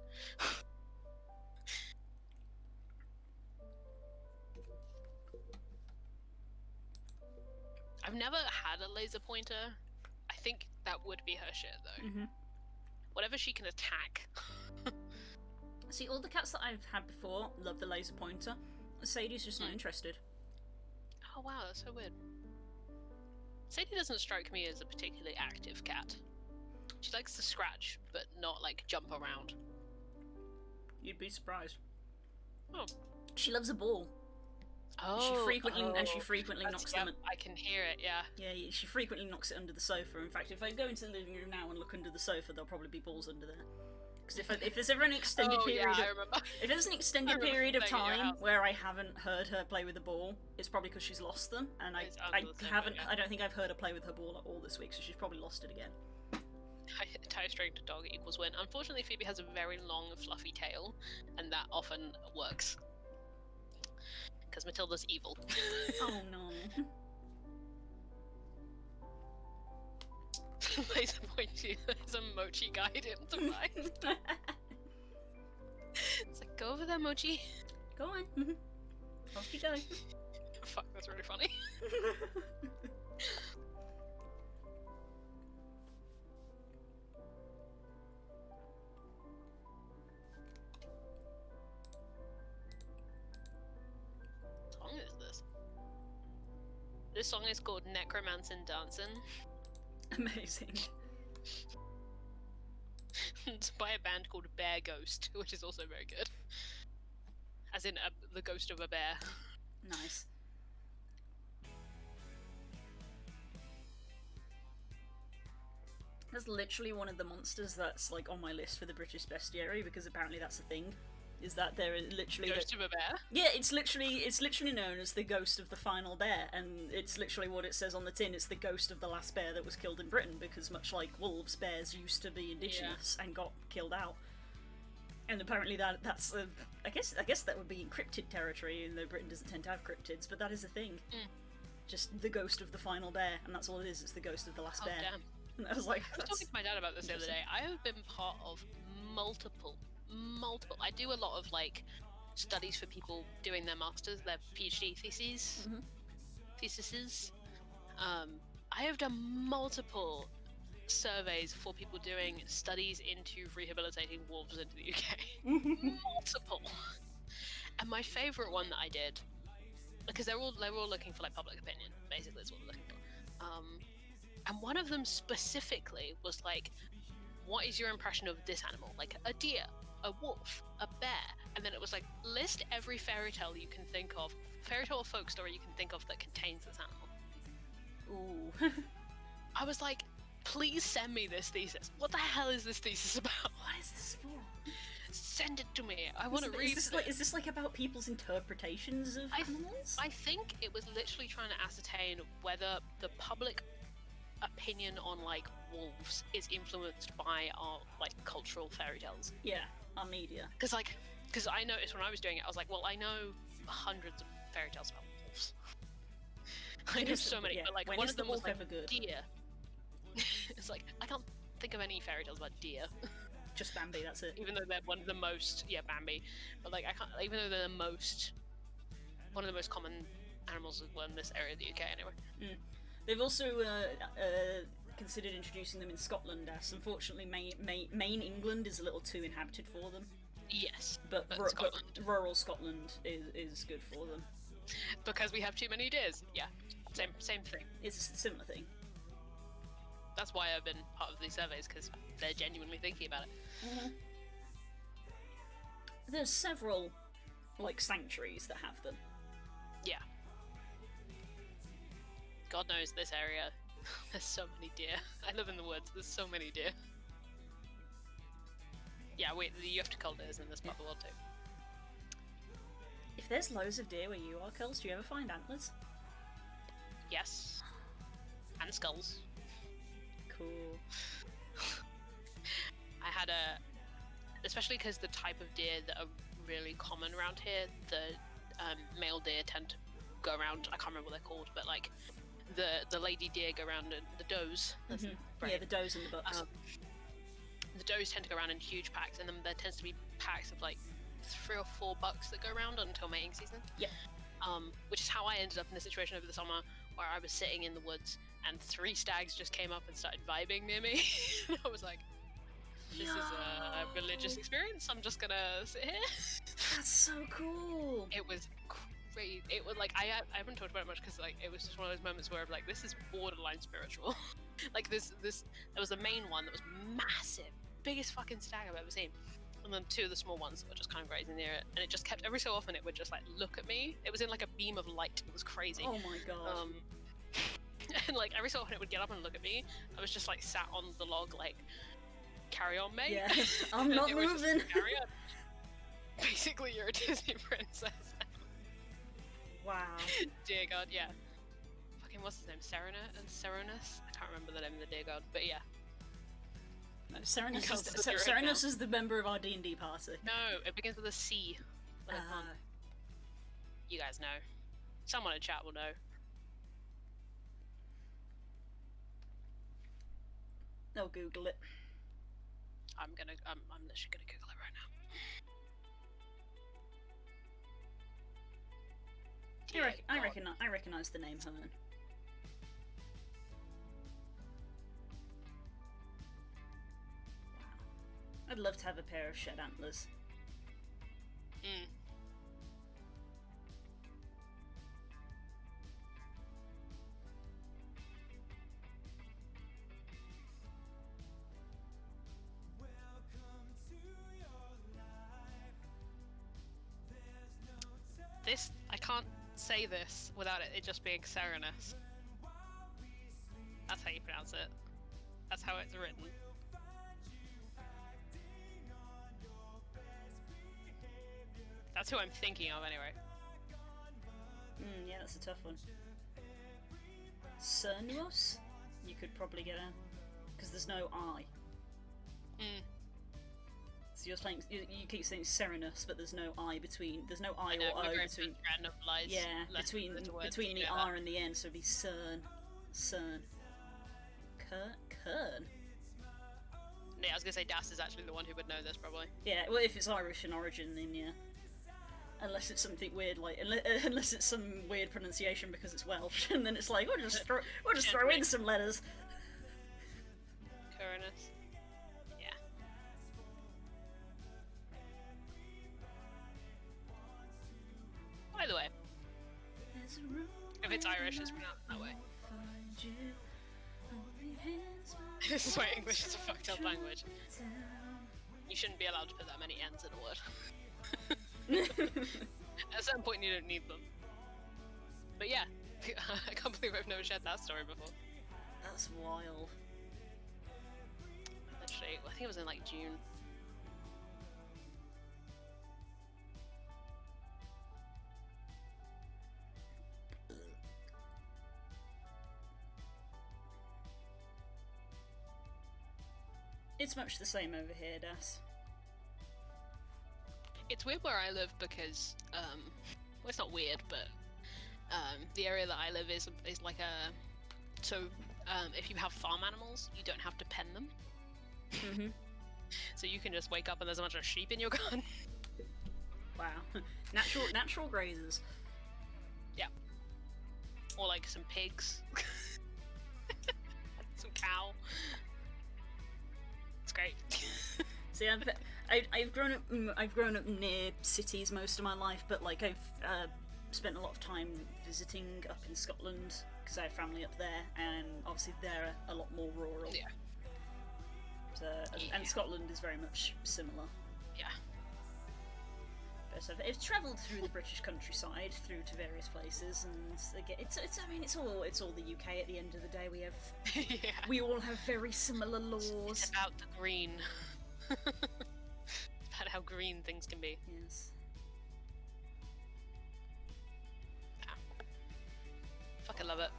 I've never had a laser pointer. I think that would be her shit though.
Mm-hmm.
Whatever she can attack.
See, all the cats that I've had before love the laser pointer. Sadie's just not interested.
Oh wow, that's so weird. Sadie doesn't strike me as a particularly active cat. She likes to scratch, but not like jump around.
You'd be surprised.
Oh.
She loves a ball.
Oh,
She frequently knocks them.
I can hear it. Yeah.
Yeah, she frequently knocks it under the sofa. In fact, if I go into the living room now and look under the sofa, there'll probably be balls under there. Because if there's ever an extended period,
I remember.
if there's an extended
remember
period of
staying at your
time
house.
where I haven't heard her play with the ball, it's probably because she's lost them, and
It's under the sofa, yeah.
I don't think I've heard her play with her ball at all this week, so she's probably lost it again.
Tie string to dog equals win. Unfortunately, Phoebe has a very long, fluffy tail, and that often works. Because Matilda's evil.
Oh no.
Laser pointy. There's a Mochi guide in to find. It's like, go over there, Mochi.
Go on. Off you go.
Fuck, that's really funny. What song is this? This song is called Necromancin' Dancin'.
Amazing.
It's by a band called Bear Ghost, which is also very good. As in the ghost of a bear.
Nice. That's literally one of the monsters that's like on my list for the British bestiary, because apparently that's a thing. Is that there is literally
Ghost of a bear?
yeah, it's literally known as the ghost of the final bear, and it's literally what it says on the tin. It's the ghost of the last bear that was killed in Britain, because much like wolves, bears used to be indigenous and got killed out. And apparently that's I guess that would be encrypted territory, even though Britain doesn't tend to have cryptids, but that is a thing. Just the ghost of the final bear, and that's all it is. It's the ghost of the last bear.
Damn.
And I was like,
I was talking to my dad about this the other day. I have been part of multiple. I do a lot of like studies for people doing their masters, their PhD theses. Theses. I have done multiple surveys for people doing studies into rehabilitating wolves into the UK. Multiple. And my favourite one that I did, because they were all looking for like public opinion, basically is what they're looking for. And one of them specifically was like, what is your impression of this animal? Like a deer, a wolf, a bear, and then it was like, list every fairy tale you can think of, fairy tale or folk story you can think of that contains this animal.
ooh.
I was like, please send me this thesis. What the hell is this thesis about?
What is this for?
Send it to me. I want to read
Is this like about people's interpretations of animals?
I think it was literally trying to ascertain whether the public opinion on like wolves is influenced by our like cultural fairy tales.
Yeah, our media.
Because I noticed when I was doing it, I was like, well, I know hundreds of fairy tales about wolves. I know so many, but like
when
one
is
of
the
them was
wolf
like
ever good?
deer. It's like I can't think of any fairy tales about deer.
Just Bambi, that's it.
Even though they're one of the most, Bambi, but like I can't, even though they're one of the most common animals in this area of the UK anyway.
They've also considered introducing them in Scotland, as unfortunately Main England is a little too inhabited for them.
Yes,
But
Scotland.
rural Scotland is good for them.
Because we have too many deers. Yeah, same thing.
It's a similar thing.
That's why I've been part of these surveys, because they're genuinely thinking about it.
There's several like sanctuaries that have them.
Yeah. God knows this area. There's so many deer. I live in the woods. There's so many deer. Yeah, wait. You have to cull deers in this part of the world too.
If there's loads of deer where you are, Kels, do you ever find antlers?
Yes. And skulls.
Cool.
I had especially because the type of deer that are really common around here, the male deer tend to go around, I can't remember what they're called, but like the lady deer go around, and the does.
Yeah, the does and the bucks.
The does tend to go around in huge packs, and then there tends to be packs of like 3 or 4 bucks that go around until mating season.
Yeah.
Which is how I ended up in the situation over the summer where I was sitting in the woods and 3 stags just came up and started vibing near me. I was like, this is a religious experience. I'm just gonna sit here.
That's so cool.
It was great. It was like I haven't talked about it much because like it was just one of those moments where I'm like, this is borderline spiritual. Like this there was the main one that was massive, biggest fucking stag I've ever seen, and then 2 of the small ones that were just kind of grazing near it, and it just kept every so often it would just like look at me. It was in like a beam of light. It was crazy.
Oh my god.
And like every so often it would get up and look at me. I was just like sat on the log like, carry on, mate.
Yeah, I'm not
It was just,
moving.
carry on. Basically, you're a Disney princess.
Wow.
Dear God, yeah. Fucking what's his name? Serenus? I can't remember the name of the dear god, but yeah.
No, Serenus,
Kels
is,
is the right
Serenus
now.
is the member of our D&D party.
No, it begins with a C. But I can't. You guys know. Someone in chat will know.
They'll Google it.
I'm literally gonna Google it right now. Dear God.
I recognize the name Hern. Wow. I'd love to have a pair of shed antlers.
Mm. This, I can't say this without it just being Serenus. That's how you pronounce it. That's how it's written. That's who I'm thinking of anyway.
Yeah, that's a tough one. Cernus? You could probably get a... because there's no I.
Mm.
So you're saying, you keep saying Serenus, but there's no I between, there's no I
know,
or
we're
O
going
between...
for random lies.
Yeah,
between
between the R and the N, so it'd be Cern. Kern?
Yeah, I was gonna say Das is actually the one who would know this probably.
Yeah, well, if it's Irish in origin, then yeah. Unless it's something weird, like unless it's some weird pronunciation because it's Welsh, and then it's like we'll just throw in some letters.
Cernus. Yeah. By the way, if it's Irish, it's pronounced that way. This is why English is a fucked up language. You shouldn't be allowed to put that many N's in a word. At a certain point, you don't need them. But yeah, I can't believe I've never shared that story before.
That's wild.
Literally, I think it was in like June.
It's much the same over here, Das.
It's weird where I live because, well, it's not weird, but the area that I live is like a. So, if you have farm animals, you don't have to pen them.
Mm-hmm.
So you can just wake up and there's a bunch of sheep in your garden.
Wow. Natural grazers.
Yeah. Or like some pigs. Some cow. It's great.
See, I've grown up near cities most of my life, but like I've spent a lot of time visiting up in Scotland because I have family up there, and obviously they're a lot more rural.
Yeah.
So,
Yeah.
and Scotland is very much similar.
Yeah.
But I've travelled through the British countryside, through to various places, and again, it's all the UK. At the end of the day,
Yeah.
we all have very similar laws.
It's about the green. About how green things can be.
Yes.
love it.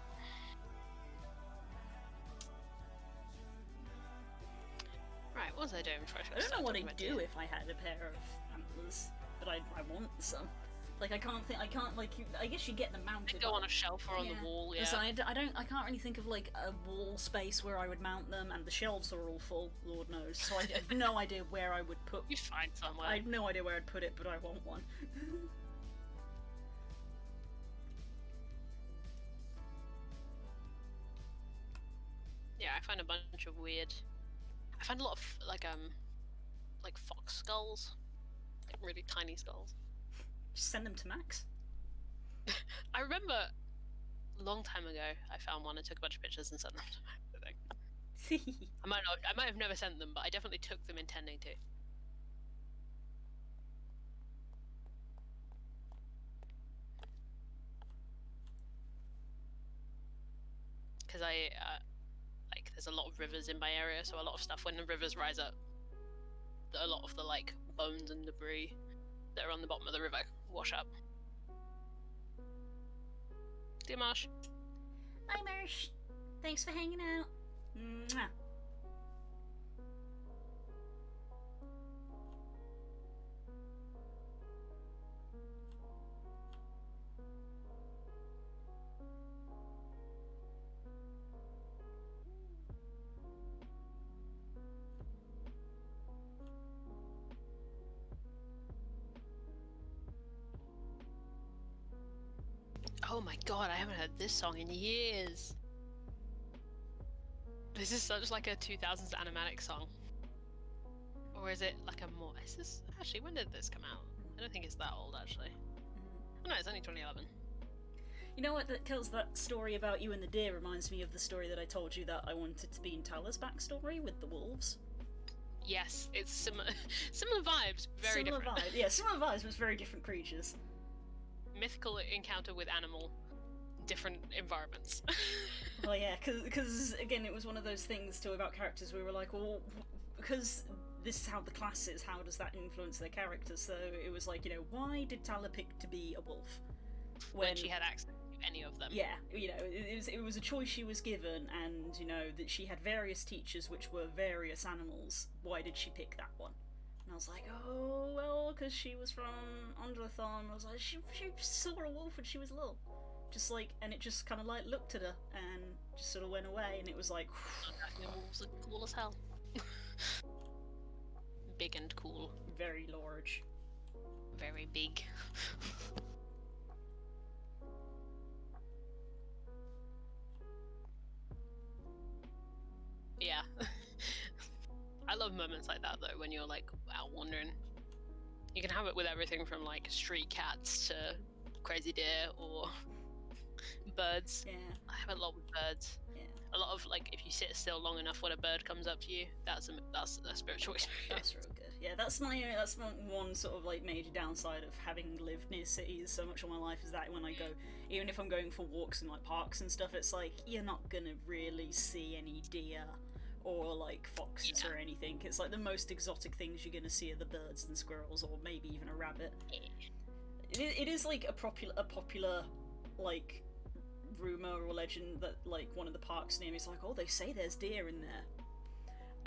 Right, what was I doing before
I don't know what I'd do if I had a pair of antlers, but I want some. Like I can't like. I guess you get them mounted.
Go on a shelf or on the wall. Yeah.
So I can't really think of like a wall space where I would mount them, and the shelves are all full. Lord knows. So I have no idea where I would put.
You find somewhere.
I have no idea where I'd put it, but I want one.
Yeah, I find a bunch of weird. I find a lot of like fox skulls, like really tiny skulls.
Just send them to Max.
I remember a long time ago I found one and took a bunch of pictures and sent them to Max. I think. I might have never sent them, but I definitely took them intending to. Because like there's a lot of rivers in my area, so a lot of stuff when the rivers rise up, a lot of the like bones and debris that are on the bottom of the river wash up. Dear Marsh.
Hi Marsh. Thanks for hanging out. Mwah.
Oh my god, I haven't heard this song in years. This is such like a 2000s animatic song. Or is it like a more... Is this... Actually, when did this come out? I don't think it's that old, actually. Oh no, it's only 2011.
You know what that tells that story about you and the deer reminds me of the story that I told you that I wanted to be in Tala's backstory with the wolves.
Yes, it's similar vibes, very
similar
different.
Vibe. Yeah, similar vibes, but very different creatures.
Mythical encounter with animal, different environments.
Well, yeah, because again, it was one of those things too about characters. We were like, well, because this is how the class is. How does that influence their characters? So it was like, why did Tala pick to be a wolf
when she had access to any of them?
Yeah, it was a choice she was given, and that she had various teachers, which were various animals. Why did she pick that one? And I was like, oh, well, because she was from Underthon. I was like, she saw a wolf when she was little. Just like, and it just kind of like looked at her and just sort of went away, and it was like,
the wolves are cool as hell. Big and cool.
Very large.
Very big. Yeah. I love moments like that though, when you're like out wandering. You can have it with everything from like street cats to crazy deer or birds.
Yeah.
I have a lot with birds.
Yeah.
A lot of like if you sit still long enough when a bird comes up to you, that's a spiritual experience.
That's real good. Yeah, that's one sort of like major downside of having lived near cities so much of my life is that when I go, even if I'm going for walks in like parks and stuff, it's like you're not gonna really see any deer or like foxes or anything. It's like the most exotic things you're gonna see are the birds and squirrels, or maybe even a rabbit. It is like a popular like rumor or legend that like one of the parks near me is like, oh, they say there's deer in there.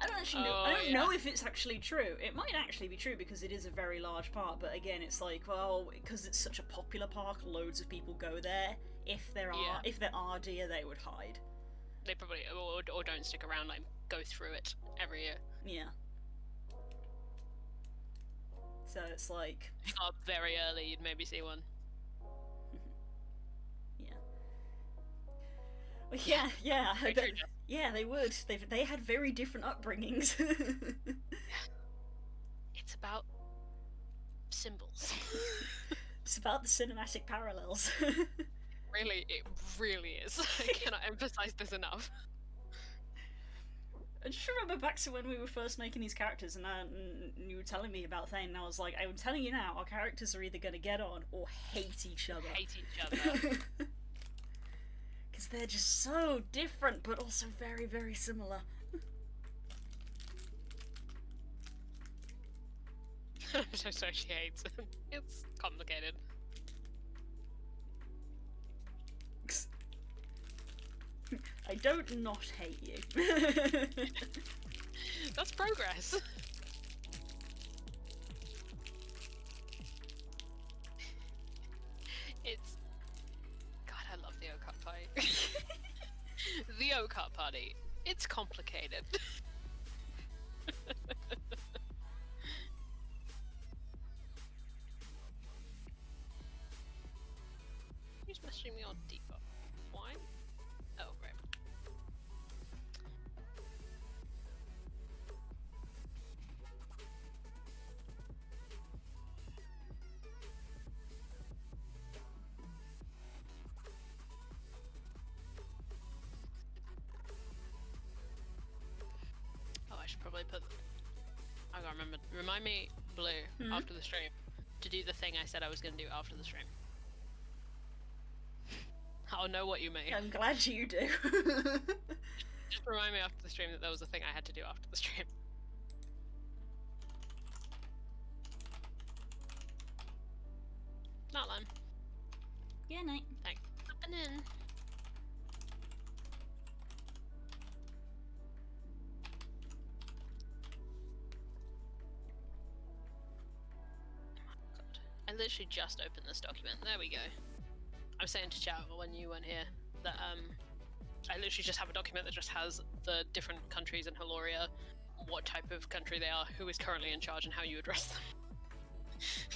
I don't actually know. I don't know if it's actually true. It might actually be true because it is a very large park. But again, it's like, well, because it's such a popular park, loads of people go there. If there are deer, they would hide.
They probably or don't stick around, like go through it every year.
Yeah. So it's like,
if you got up very early, you'd maybe see one.
Yeah. Yeah, they would. They had very different upbringings.
It's about symbols.
It's about the cinematic parallels.
Really, it really is. I cannot emphasize this enough.
I just remember back to when we were first making these characters, and you were telling me about Thane, and I was like, I'm telling you now, our characters are either going to get on or hate each other.
Hate each other.
Because they're just so different, but also very, very similar.
I'm so sorry she hates it. It's complicated.
don't not hate you.
That's progress. It's... God, I love the Oak Art Party. The Oak Art Party. It's complicated. Who's messaging me on default? Why? Oh, right. Oh, I should probably put... I can't remember. Remind me, Blue, after the stream, to do the thing I said I was going to do after the stream. I'll know what you mean.
I'm glad you do.
Just remind me after the stream that there was a thing I had to do after the stream. Not Lime.
Yeah, night.
Thanks. Hopping in. God. I literally just opened this document. There we go. I was saying to chat when you weren't here that I literally just have a document that just has the different countries in Haloria, what type of country they are, who is currently in charge, and how you address them.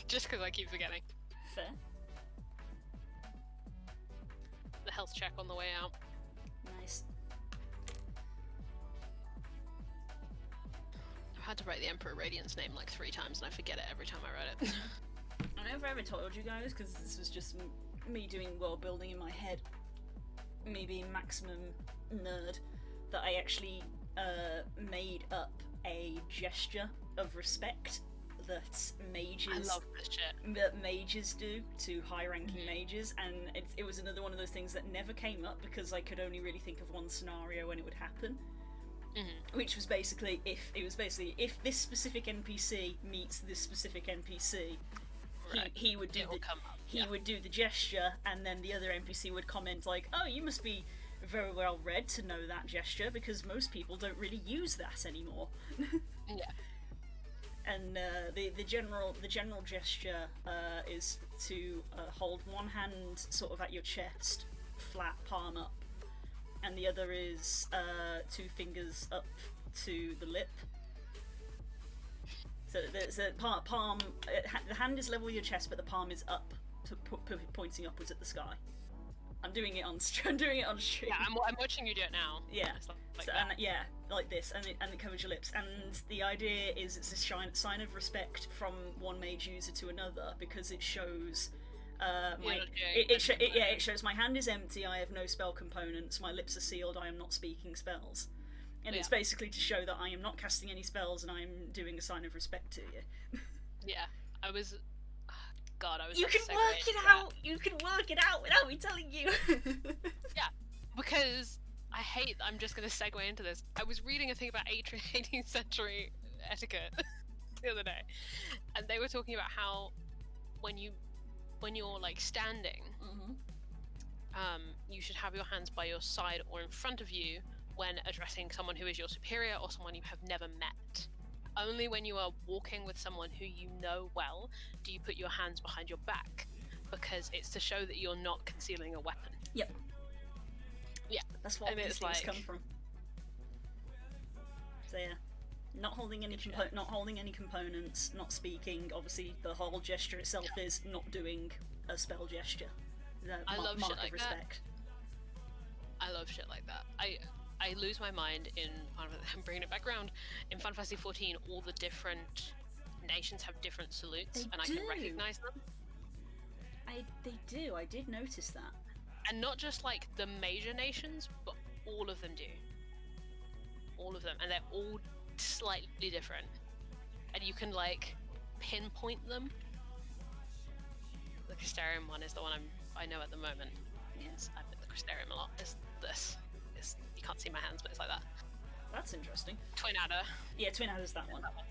Just because I keep forgetting.
Fair.
The health check on the way out.
Nice.
I've had to write the Emperor Radiant's name like 3 times and I forget it every time I write it.
I never ever told you guys, because this was just me doing world building in my head, me being maximum nerd, that I actually made up a gesture of respect that mages
I love this shit.
that mages do to high-ranking mages, and it was another one of those things that never came up because I could only really think of one scenario when it would happen. Which was basically if this specific NPC meets this specific NPC,
Right.
he would do
It will come up.
he would do the gesture, and then the other NPC would comment like, "Oh, you must be very well read to know that gesture, because most people don't really use that anymore."
Yeah.
And the general gesture is to hold one hand sort of at your chest, flat palm up, and the other is 2 fingers up to the lip. So there's a palm. The hand is level with your chest, but the palm is up, pointing upwards at the sky. I'm doing it on stream.
Yeah, I'm watching you do it now.
Yeah.
Like
So,
that.
and yeah, like this, and it covers your lips. And the idea is it's a sign of respect from one mage user to another, because it shows. It shows my hand is empty. I have no spell components. My lips are sealed. I am not speaking spells. And it's basically to show that I am not casting any spells and I am doing a sign of respect to you.
Yeah, I was. God, I was.
You
like,
can
segueing
work it
into that.
out. You can work it out without me telling you.
Yeah, because I hate. I'm just gonna segue into this. I was reading a thing about 18th century etiquette the other day, and they were talking about how when you're like standing, you should have your hands by your side or in front of you when addressing someone who is your superior or someone you have never met. Only when you are walking with someone who you know well do you put your hands behind your back, because it's to show that you're not concealing a weapon.
Yep.
Yeah.
That's what
And
these
it's
things
like-
come from. So yeah, not holding any components, not speaking. Obviously, the whole gesture itself is not doing a spell gesture.
I love
mark
shit like
of
that.
respect.
I love shit like that. I lose my mind in I'm bringing it back around. In Final Fantasy 14, all the different nations have different salutes,
They
and I
do.
can recognize them.
They do. I did notice that.
And not just like the major nations, but all of them do. All of them, and they're all slightly different. And you can like pinpoint them. The Crystarium one is the one I know at the moment. Yes, I put the Crystarium a lot. It's this. You can't see my hands, but it's like that.
That's interesting.
Twin Adder.
Yeah, Twin Adder's that one.
That one.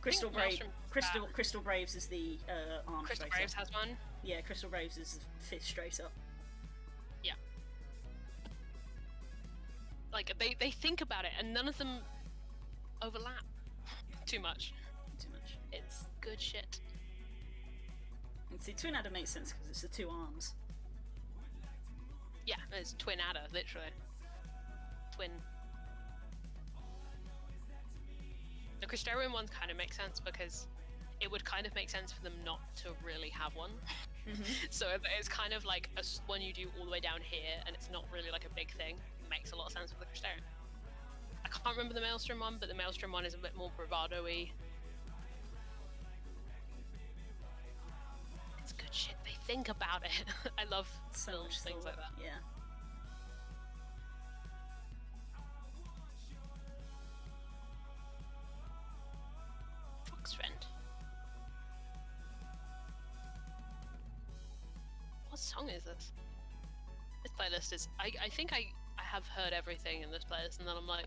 Crystal
Maelstrom's
Brave. Crystal Braves is the arm
Crystal
straight
Graves
up.
has one.
Yeah, Crystal Braves is fist straight up.
Yeah. like they think about it, and none of them overlap too much.
Too much.
It's good shit.
And see, Twin Adder makes sense because it's the two arms.
Yeah, it's twin adder, literally. Twin. The Crystarian ones kind of make sense because it would kind of make sense for them not to really have one. So it's kind of like when you do all the way down here and it's not really like a big thing. It makes a lot of sense for the Crystarian. I can't remember the Maelstrom one, but the Maelstrom one is a bit more bravado-y. It's good shit. They think about it. I love
So
little
much
things
thought.
like that.
Yeah.
Fox friend. What song is this? This playlist is. I think I have heard everything in this playlist, and then I'm like,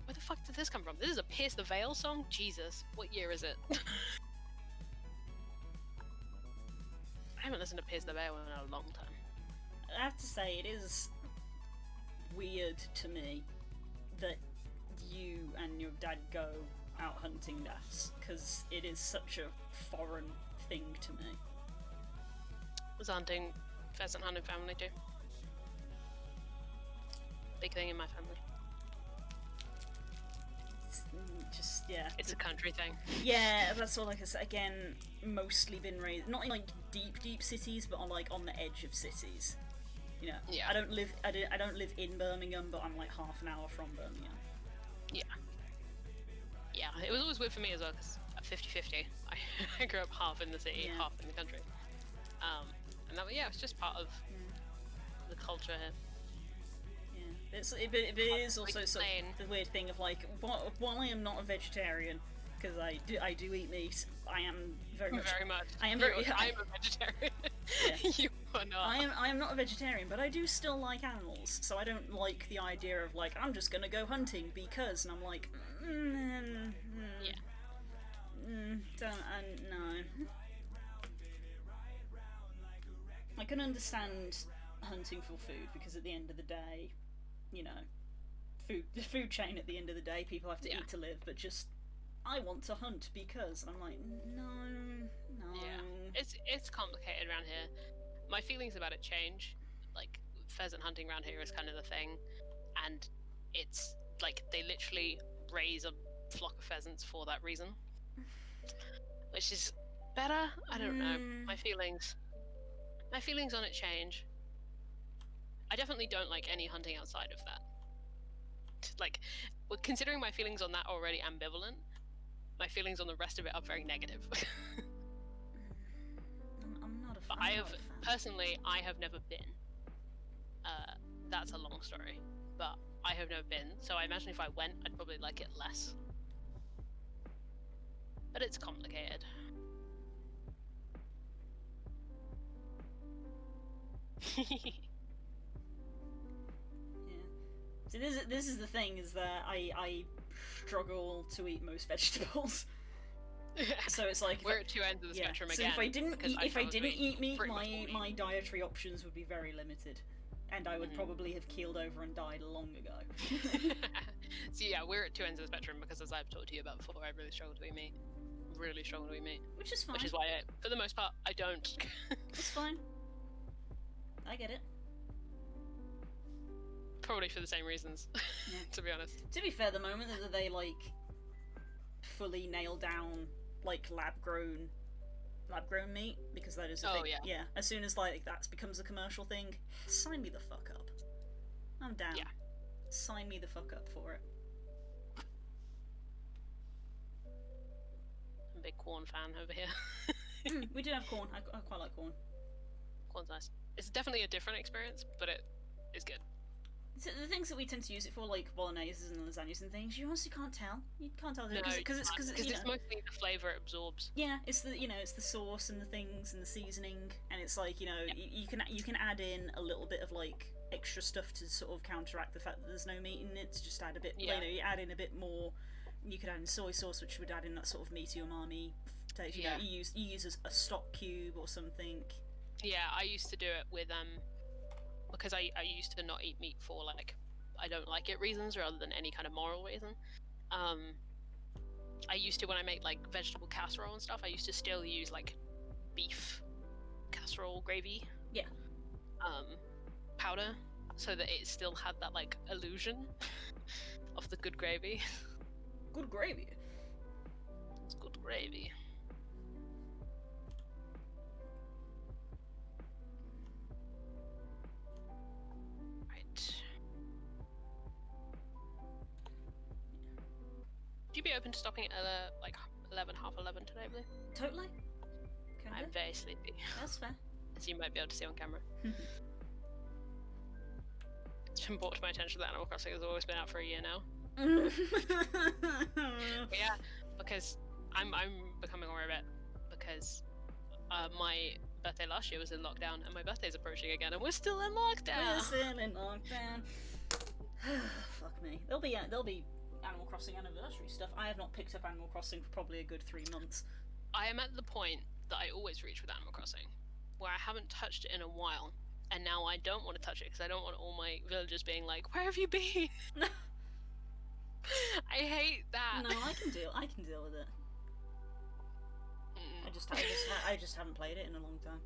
where the fuck did this come from? This is a Pierce the Veil song? Jesus. What year is it? I haven't listened to Pierce the Veil in a long time.
I have to say, it is weird to me that you and your dad go out hunting this, because it is such a foreign thing to me.
Was hunting, pheasant hunting family too. Big thing in my family.
It's just, yeah.
It's a country thing.
Yeah, that's all. Like I said, again, mostly been raised not in like deep cities, but on the edge of cities. You know,
Yeah.
I don't live in Birmingham, but I'm like half an hour from Birmingham.
Yeah. Yeah, it was always weird for me as well, because I'm 50-50. I grew up half in the city,
Yeah.
half in the country. And that, yeah, it's just part of the culture here.
Yeah, it is also
Like
sort
plain.
of the weird thing of like, while I am not a vegetarian, because I do eat meat, I am very much.
Very much.
I am
very
very.
much. I'm a vegetarian.
Yeah.
You are not.
I am not a vegetarian, but I do still like animals, so I don't like the idea of like I'm just gonna go hunting because, and I'm like,
Yeah.
no. I can understand hunting for food because at the end of the day, you know, the food chain at the end of the day, people have to
Yeah.
eat to live, but just I want to hunt because, and I'm like, no.
Yeah. It's complicated around here. My feelings about it change. Like, pheasant hunting around here is kind of the thing, and it's like they literally raise a flock of pheasants for that reason, which is better. I don't know. My feelings on it change. I definitely don't like any hunting outside of that. Like, considering my feelings on that are already ambivalent, my feelings on the rest of it are very negative.
I'm not a fan.
But personally, I have never been. That's a long story, but I have never been, so I imagine if I went, I'd probably like it less. But it's complicated.
So this is the thing, is that I struggle to eat most vegetables. So it's like
We're at two ends of the spectrum
so
again.
if I didn't eat meat,
pretty much all meat.
my dietary options would be very limited, and I would probably have keeled over and died long ago.
So yeah, we're at two ends of the spectrum because, as I've talked to you about before, I really struggle to eat meat. Really struggle to eat meat.
Which is fine.
Which is why, for the most part, I don't.
It's fine. I get it.
Probably for the same reasons,
Yeah.
to be honest.
To be fair, the moment that they like fully nail down like lab grown meat, because that is a thing.
Yeah.
As soon as like that becomes a commercial thing, sign me the fuck up. I'm down.
Yeah.
Sign me the fuck up for it.
I'm a big corn fan over here.
We do have corn. I quite like corn.
Corn's nice. It's definitely a different experience, but it is good.
So the things that we tend to use it for, like bolognese and lasagnas and things, you honestly can't tell. You can't tell because it's
mostly the flavour it absorbs.
Yeah, it's the sauce and the things and the seasoning, and it's like you can add in a little bit of like extra stuff to sort of counteract the fact that there's no meat in it. To just add a bit, you add in a bit more. You could add in soy sauce, which would add in that sort of meaty umami taste. You know, you use a stock cube or something.
Yeah, I used to do it with because I used to not eat meat for like I don't like it reasons rather than any kind of moral reason. I used to, when I make like vegetable casserole and stuff, I used to still use like beef casserole gravy
Yeah.
powder, so that it still had that like illusion of the good gravy.
Good gravy.
It's good gravy. Right. Would you be open to stopping at like 11, half 11 today, Blue?
Totally. Can
I'm
do.
very sleepy,
That's fair.
as you might be able to see on camera. It's been brought to my attention that Animal Crossing has always been out for a year now. But yeah, because I'm becoming aware of it because my birthday last year was in lockdown, and my birthday's approaching again, and we're still in lockdown.
We're still in lockdown. Fuck me. There'll be Animal Crossing anniversary stuff. I have not picked up Animal Crossing for probably a good 3 months.
I am at the point that I always reach with Animal Crossing, where I haven't touched it in a while, and now I don't want to touch it because I don't want all my villagers being like, "Where have you been?" I hate that.
No, I can deal with it. I just haven't played it in a long time.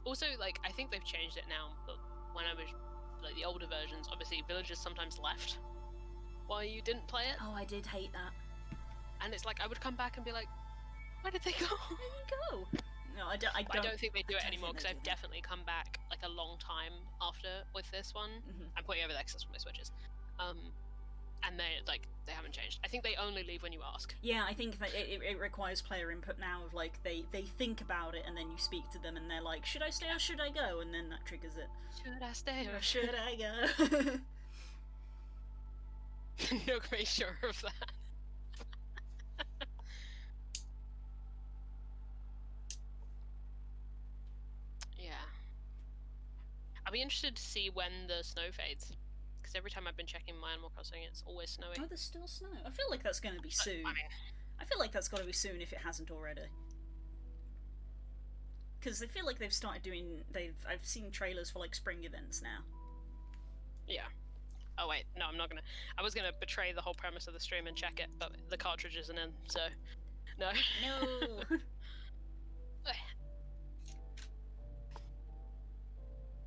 Also, like, I think they've changed it now, but when I was like the older versions, obviously villagers sometimes left while you didn't play it,
Oh, I did hate that.
and it's like I would come back and be like, "Where did they go?"
Where did it go? No, I don't.
But I don't think they do
I
it
don't
anymore
think
because
they
I've
do that.
definitely come back like a long time after with this one.
Mhm.
I'm putting over the access for my switches, and they haven't changed. I think they only leave when you ask.
Yeah, I think that it requires player input now. Of like they think about it and then you speak to them and they're like, should I stay or should I go? And then that triggers it.
Should I stay or
Should I go?
No great sure of that. Yeah. I'll be interested to see when the snow fades. Because every time I've been checking my Animal Crossing, it's always snowy.
Oh, there's still snow. I feel like that's going to be soon.
I mean,
I feel like that's got to be soon if it hasn't already. Because I feel like they've started doing. I've seen trailers for like spring events now.
yeah. Oh wait, no, I'm not gonna. I was gonna betray the whole premise of the stream and check it, but the cartridge isn't in, so no.
No.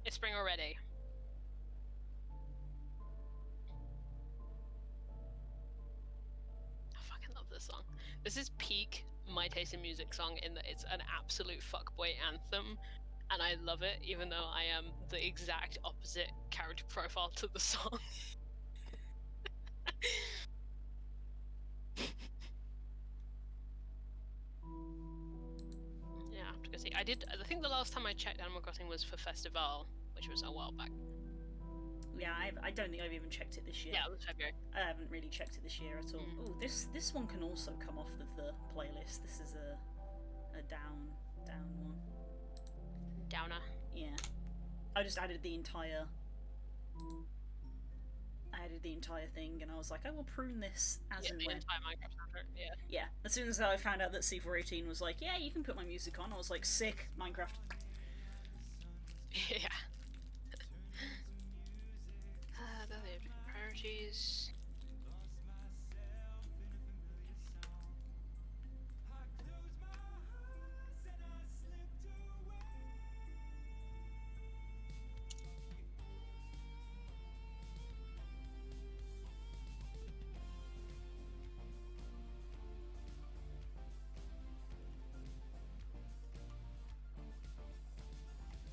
It's spring already. I fucking love this song. This is peak My Taste in Music song in that it's an absolute fuckboy anthem, and I love it even though I am the exact opposite character profile to the song. Yeah, I have to go see. I think the last time I checked Animal Crossing was for Festival, which was a while back.
Yeah, I don't think I've even checked it this year.
Yeah, it was February.
I haven't really checked it this year at all. Oh, this one can also come off of the playlist. This is a down one.
Downer.
Yeah, I just added the entire. I added the entire thing, and I was like, I will prune this as and
the
when.
entire Minecraft soundtrack. Yeah.
Yeah, as soon as I found out that C418 was like, yeah, you can put my music on, I was like, sick, Minecraft.
Yeah. The different priorities.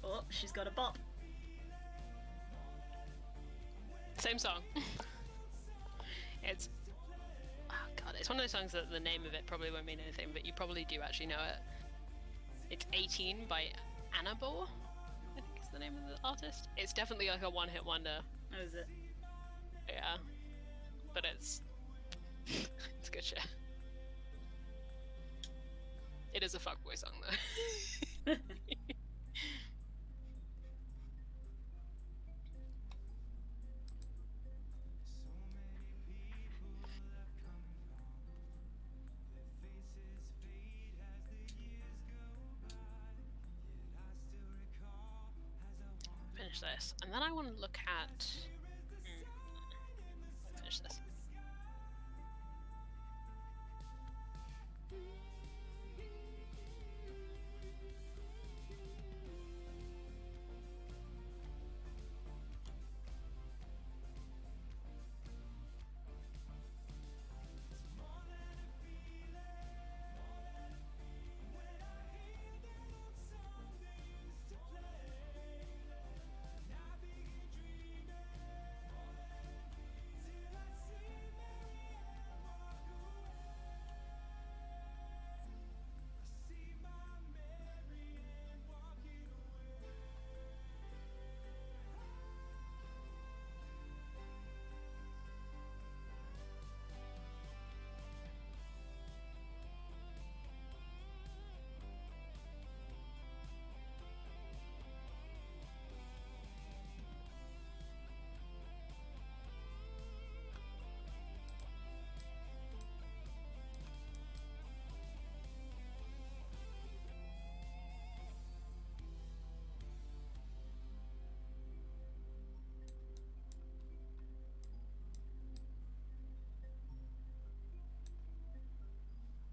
Oh, she's got a bop.
Same song. It's oh god, it's one of those songs that the name of it probably won't mean anything, but you probably do actually know it. It's 18 by Annabelle, I think is the name of the artist. It's definitely like a one-hit wonder.
Oh, is it?
Yeah, but it's it's good shit. It is a fuckboy song though. finish this, and then I want to look at. Finish this.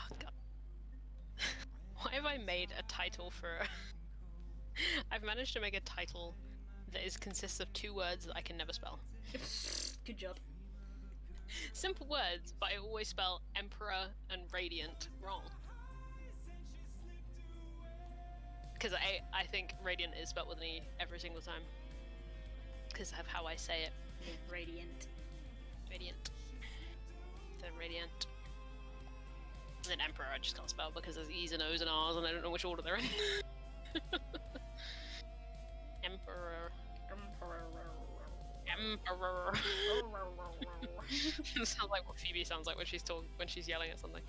Oh, God. Why have I made a title for? I've managed to make a title that consists of 2 words that I can never spell.
Good job.
Simple words, but I always spell Emperor and Radiant wrong. Because I think Radiant is spelled with an E every single time. Because of how I say it.
Radiant.
Radiant. So Radiant. And then Emperor I just can't spell because there's E's and O's and R's and I don't know which order they're in. Emperor. Emperor. It sounds like what Phoebe sounds like when she's yelling at something.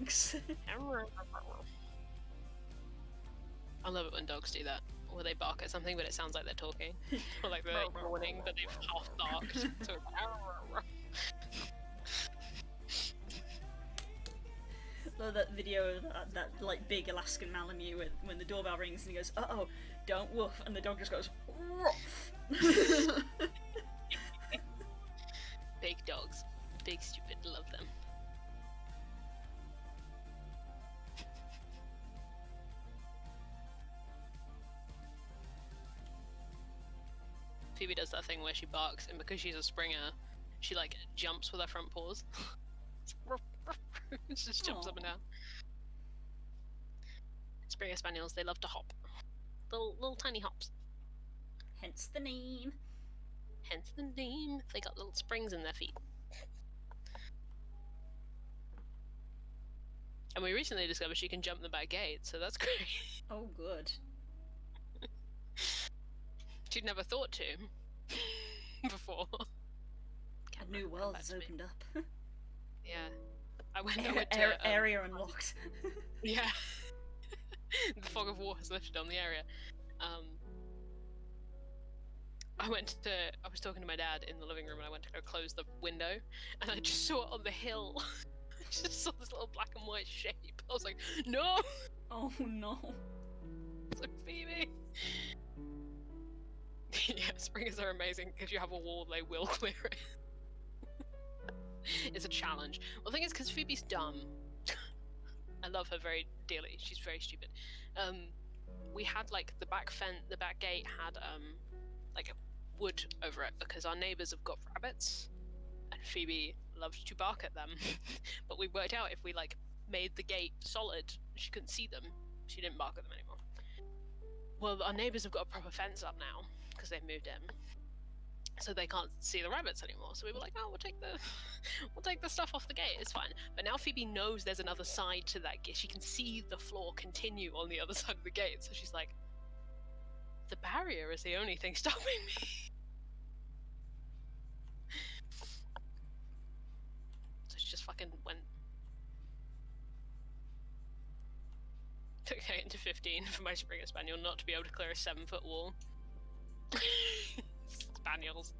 I love it when dogs do that, where they bark at something but it sounds like they're talking, or like they're warning but they've half barked. So it's like,
Love that video of that like big Alaskan Malamute when the doorbell rings and he goes, "Uh-oh, don't woof," and the dog just goes, "Ruff."
Big dogs. Big stupid, love them. Phoebe does that thing where she barks, and because she's a Springer, she like jumps with her front paws. She just jumps up and down. Springer Spaniels, they love to hop. Little tiny hops.
Hence the name.
Hence the name. They got little springs in their feet. And we recently discovered she can jump the back gate, so that's great.
Oh, good.
She'd never thought to before.
A new world has opened up.
Yeah. I went to
area unlocked.
Yeah. The fog of war has lifted on the area. I was talking to my dad in the living room and I went to go close the window and I just saw it on the hill. I just saw this little black and white shape. I was like, no!
Oh no.
It's like, Phoebe! Yeah, springers are amazing. If you have a wall, they will clear it. It's a challenge. Well, the thing is, because Phoebe's dumb, I love her very dearly. She's very stupid. We had like the back gate had like a wood over it because our neighbors have got rabbits, and Phoebe loved to bark at them. But we worked out if we like made the gate solid, she couldn't see them. She didn't bark at them anymore. Well, our neighbors have got a proper fence up now because they've moved in. So they can't see the rabbits anymore. So we were like, oh, we'll take the stuff off the gate. It's fine. But now Phoebe knows there's another side to that gate. She can see the floor continue on the other side of the gate. So she's like, the barrier is the only thing stopping me. So she just fucking went. Took it into 15 for my Springer Spaniel not to be able to clear a 7-foot wall. Spaniels.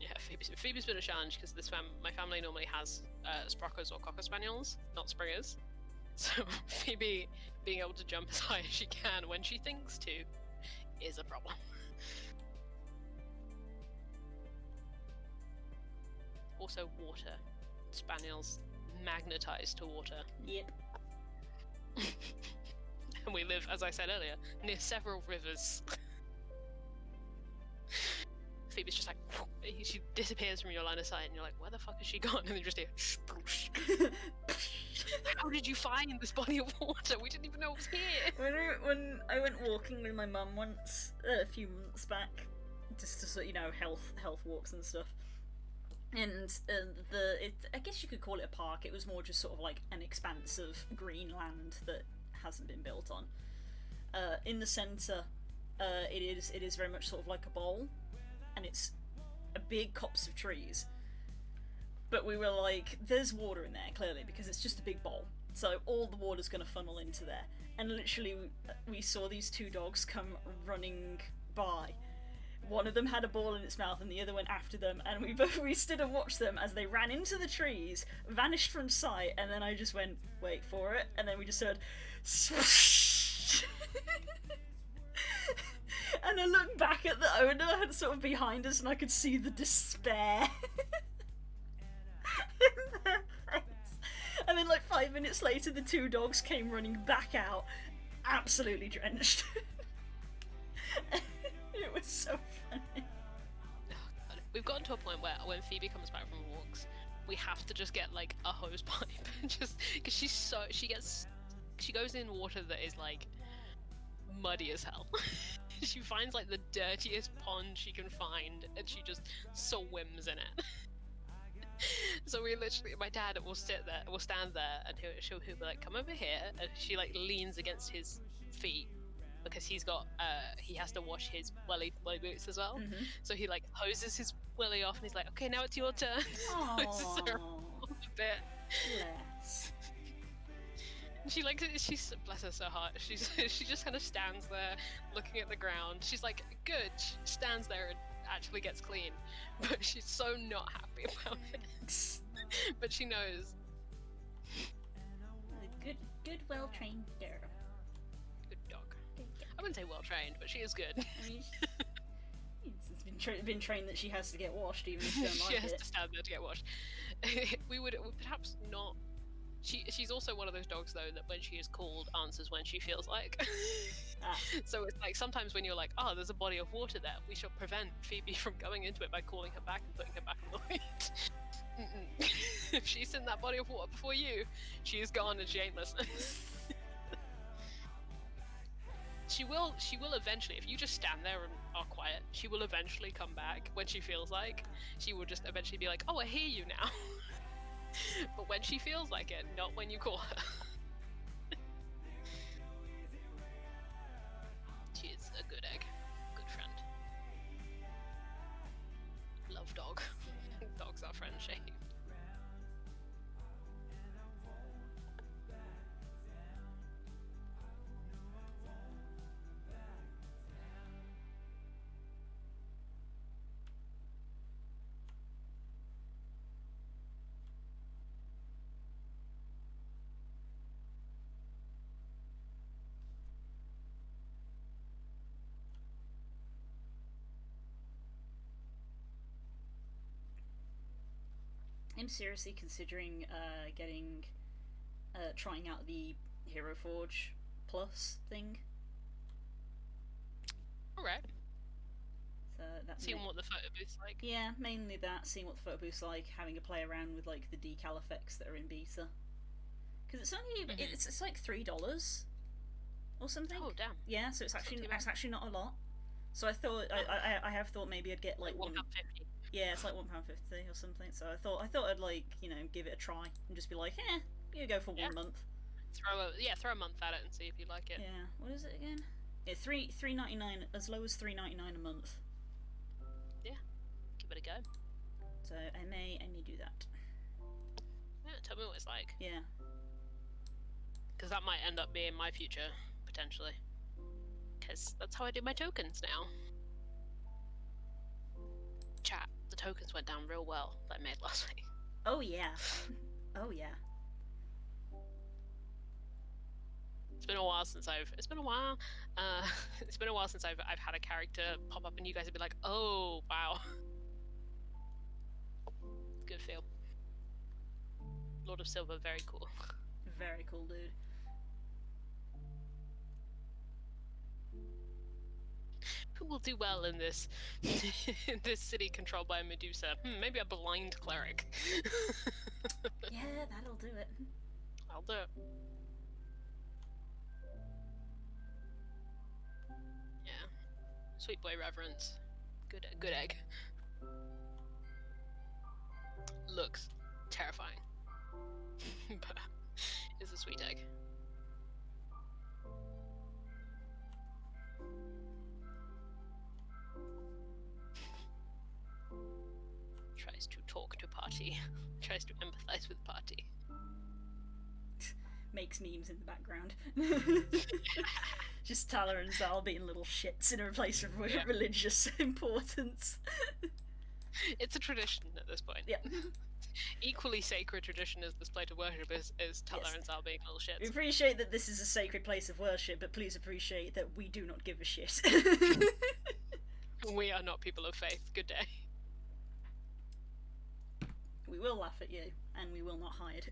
Yeah, Phoebe's been a challenge because my family normally has Sprockers or Cocker Spaniels, not Springers. So Phoebe being able to jump as high as she can when she thinks to is a problem. Also, water. Spaniels magnetized to water.
Yep.
And we live, as I said earlier, near several rivers. Phoebe's just like, she disappears from your line of sight, and you're like, where the fuck has she gone? And then you just hear, how did you find this body of water? We didn't even know it was here.
When I went walking with my mum once, a few months back, just to sort health walks and stuff, and I guess you could call it a park. It was more just sort of like an expanse of green land that hasn't been built on. In the centre, it is very much sort of like a bowl, and it's a big copse of trees. But we were like, there's water in there, clearly, because it's just a big bowl. So all the water's going to funnel into there. And literally, we saw these two dogs come running by. One of them had a ball in its mouth and the other went after them, and we stood and watched them as they ran into the trees, vanished from sight, and then I just went, wait for it, and then we just heard swoosh. And I looked back at the owner and sort of behind us, and I could see the despair in their face. And then like 5 minutes later, the two dogs came running back out, absolutely drenched. It was so funny.
Oh, God. We've gotten to a point where when Phoebe comes back from walks, we have to just get like a hose pipe, just because she goes in water that is like muddy as hell. She finds like the dirtiest pond she can find, and she just swims in it. So we literally, my dad will stand there, and he'll be like, "Come over here," and she like leans against his feet because he has to wash his welly boots as well.
Mm-hmm.
So he like hoses his willy off, and he's like, "Okay, now it's your turn." Hoses her off a bit.
Bless.
She's bless her so hard. She just kind of stands there looking at the ground. She's like, good. She stands there and actually gets clean, but she's so not happy about it. But she knows.
Good, well-trained girl.
Good dog. I wouldn't say well trained, but she is good.
I mean, it's been trained that she has to get washed, even if she don't like
She has
it.
to stand there to get washed. we would perhaps not. She's also one of those dogs though that when she is called answers when she feels like. So it's like sometimes when you're like, oh, there's a body of water there, we shall prevent Phoebe from going into it by calling her back and putting her back on the lead. If she's in that body of water before you, she is gone and she ain't listening. She will eventually, if you just stand there and are quiet, she will eventually come back when she feels like. She will just eventually be like, oh, I hear you now. But when she feels like it, not when you call her. She is a good egg. Good friend. Love dog. Dogs are friend shaped.
I'm seriously considering trying out the Hero Forge Plus thing.
Alright.
So that's
Seeing what the photo booth's like.
Yeah, mainly that. Seeing what the photo booth's like, having a play around with like the decal effects that are in beta. Because it's only it's like $3 or something.
Oh damn.
Yeah, so it's actually not a lot. So I thought I have thought maybe I'd get like
£1.50.
Yeah, it's like £1.50 or something. So I thought I'd like, give it a try and just be like, you go for 1 month.
Throw a month at it and see if you like it.
Yeah, what is it again? Yeah, $3.99, as low as $3.99 a month.
Yeah, give it a go.
So I may do that.
Yeah, tell me what it's like.
Yeah.
Because that might end up being my future, potentially. Because that's how I do my tokens now. Chat, the tokens went down real well that I made last week.
Oh yeah. Oh yeah.
It's been a while since I've. It's been a while. It's been a while since I've had a character pop up and you guys would be like, "Oh wow." Good feel. Lord of Silver, very cool.
Very cool, dude.
Who will do well in this in this city controlled by a Medusa? Maybe a blind cleric.
Yeah, that'll do it.
I'll do it. Yeah. Sweet boy reverence. Good egg. Looks terrifying. But is a sweet egg. Tries to talk to party. Tries to empathize with party.
Makes memes in the background. Just Tyler and Zal being little shits in a place of religious importance.
It's a tradition at this point.
Yeah.
Equally sacred tradition as this place of worship is Tyler
Yes.
and Zal being little
We
shits.
appreciate that this is a sacred place of worship, but please appreciate that we do not give a shit.
We are not people of faith. Good day.
We will laugh at you, and we will not hide.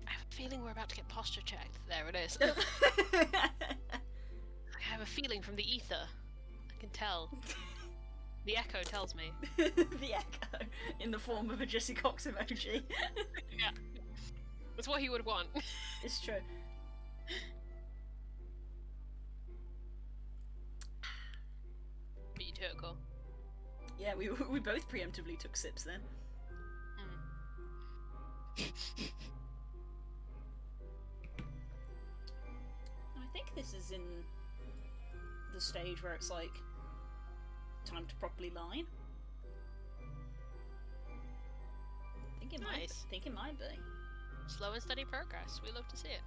I have a feeling we're about to get posture checked. There it is. I have a feeling from the ether. I can tell. The echo tells me.
The echo, in the form of a Jesse Cox emoji.
Yeah. That's what he would want.
It's true.
But you took cool.
Yeah, we both preemptively took sips then. I think this is in the stage where it's like time to properly line. I think it might.
Nice.
I think it might be.
Slow and steady progress. We love to see it.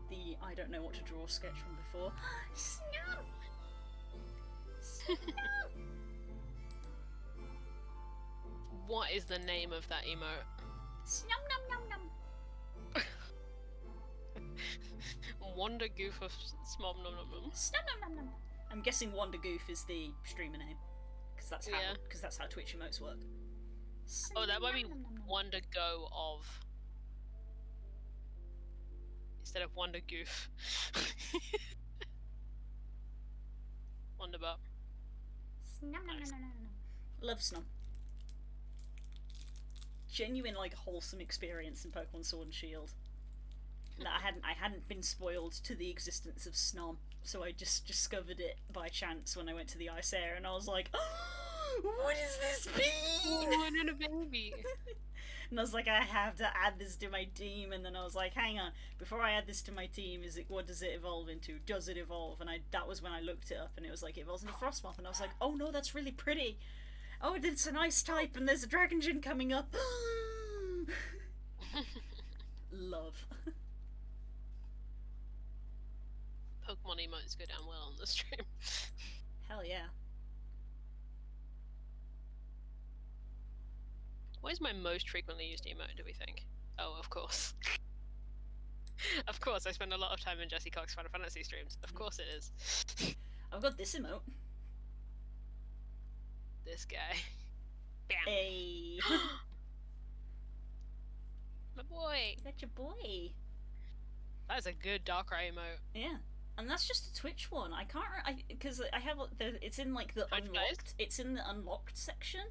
The I don't know what to draw sketch from before. Snow! Snow!
What is the name of that emote?
Snum num num num.
Wonder Goof of Smom Nom Nom Nom.
Snum num num num. I'm guessing Wonder Goof is the streamer name, because that's how Twitch emotes work.
Oh, that might be
Snum num num num.
Wonder Go of. Instead of Wonder Goof. Wonder Bop.
Snum num
Nice.
num num num. Love Snum. Genuine, like, wholesome experience in Pokemon Sword and Shield. That I hadn't been spoiled to the existence of Snom, so I just discovered it by chance when I went to the Ice Air, and I was like, oh, what is this bean?
Oh, and a baby.
And I was like, I have to add this to my team, and then I was like, hang on, before I add this to my team, what does it evolve into? Does it evolve? And that was when I looked it up, and it was like, it evolves into Frostmoth, and I was like, oh no, that's really pretty. Oh, it's an ice type, and there's a Dragon Gin coming up. Love.
Pokemon emotes go down well on the stream.
Hell yeah.
What is my most frequently used emote, do we think? Oh, of course. Of course, I spend a lot of time in Jesse Cox Final Fantasy streams. Of course it is.
I've got this emote.
This guy. Bam.
Hey.
My boy.
That's your boy.
That is a good Darkrai emote.
Yeah. And that's just a Twitch one. I can't, because I have, it's in like the
Twitch
unlocked,
plays?
it's in the unlocked section.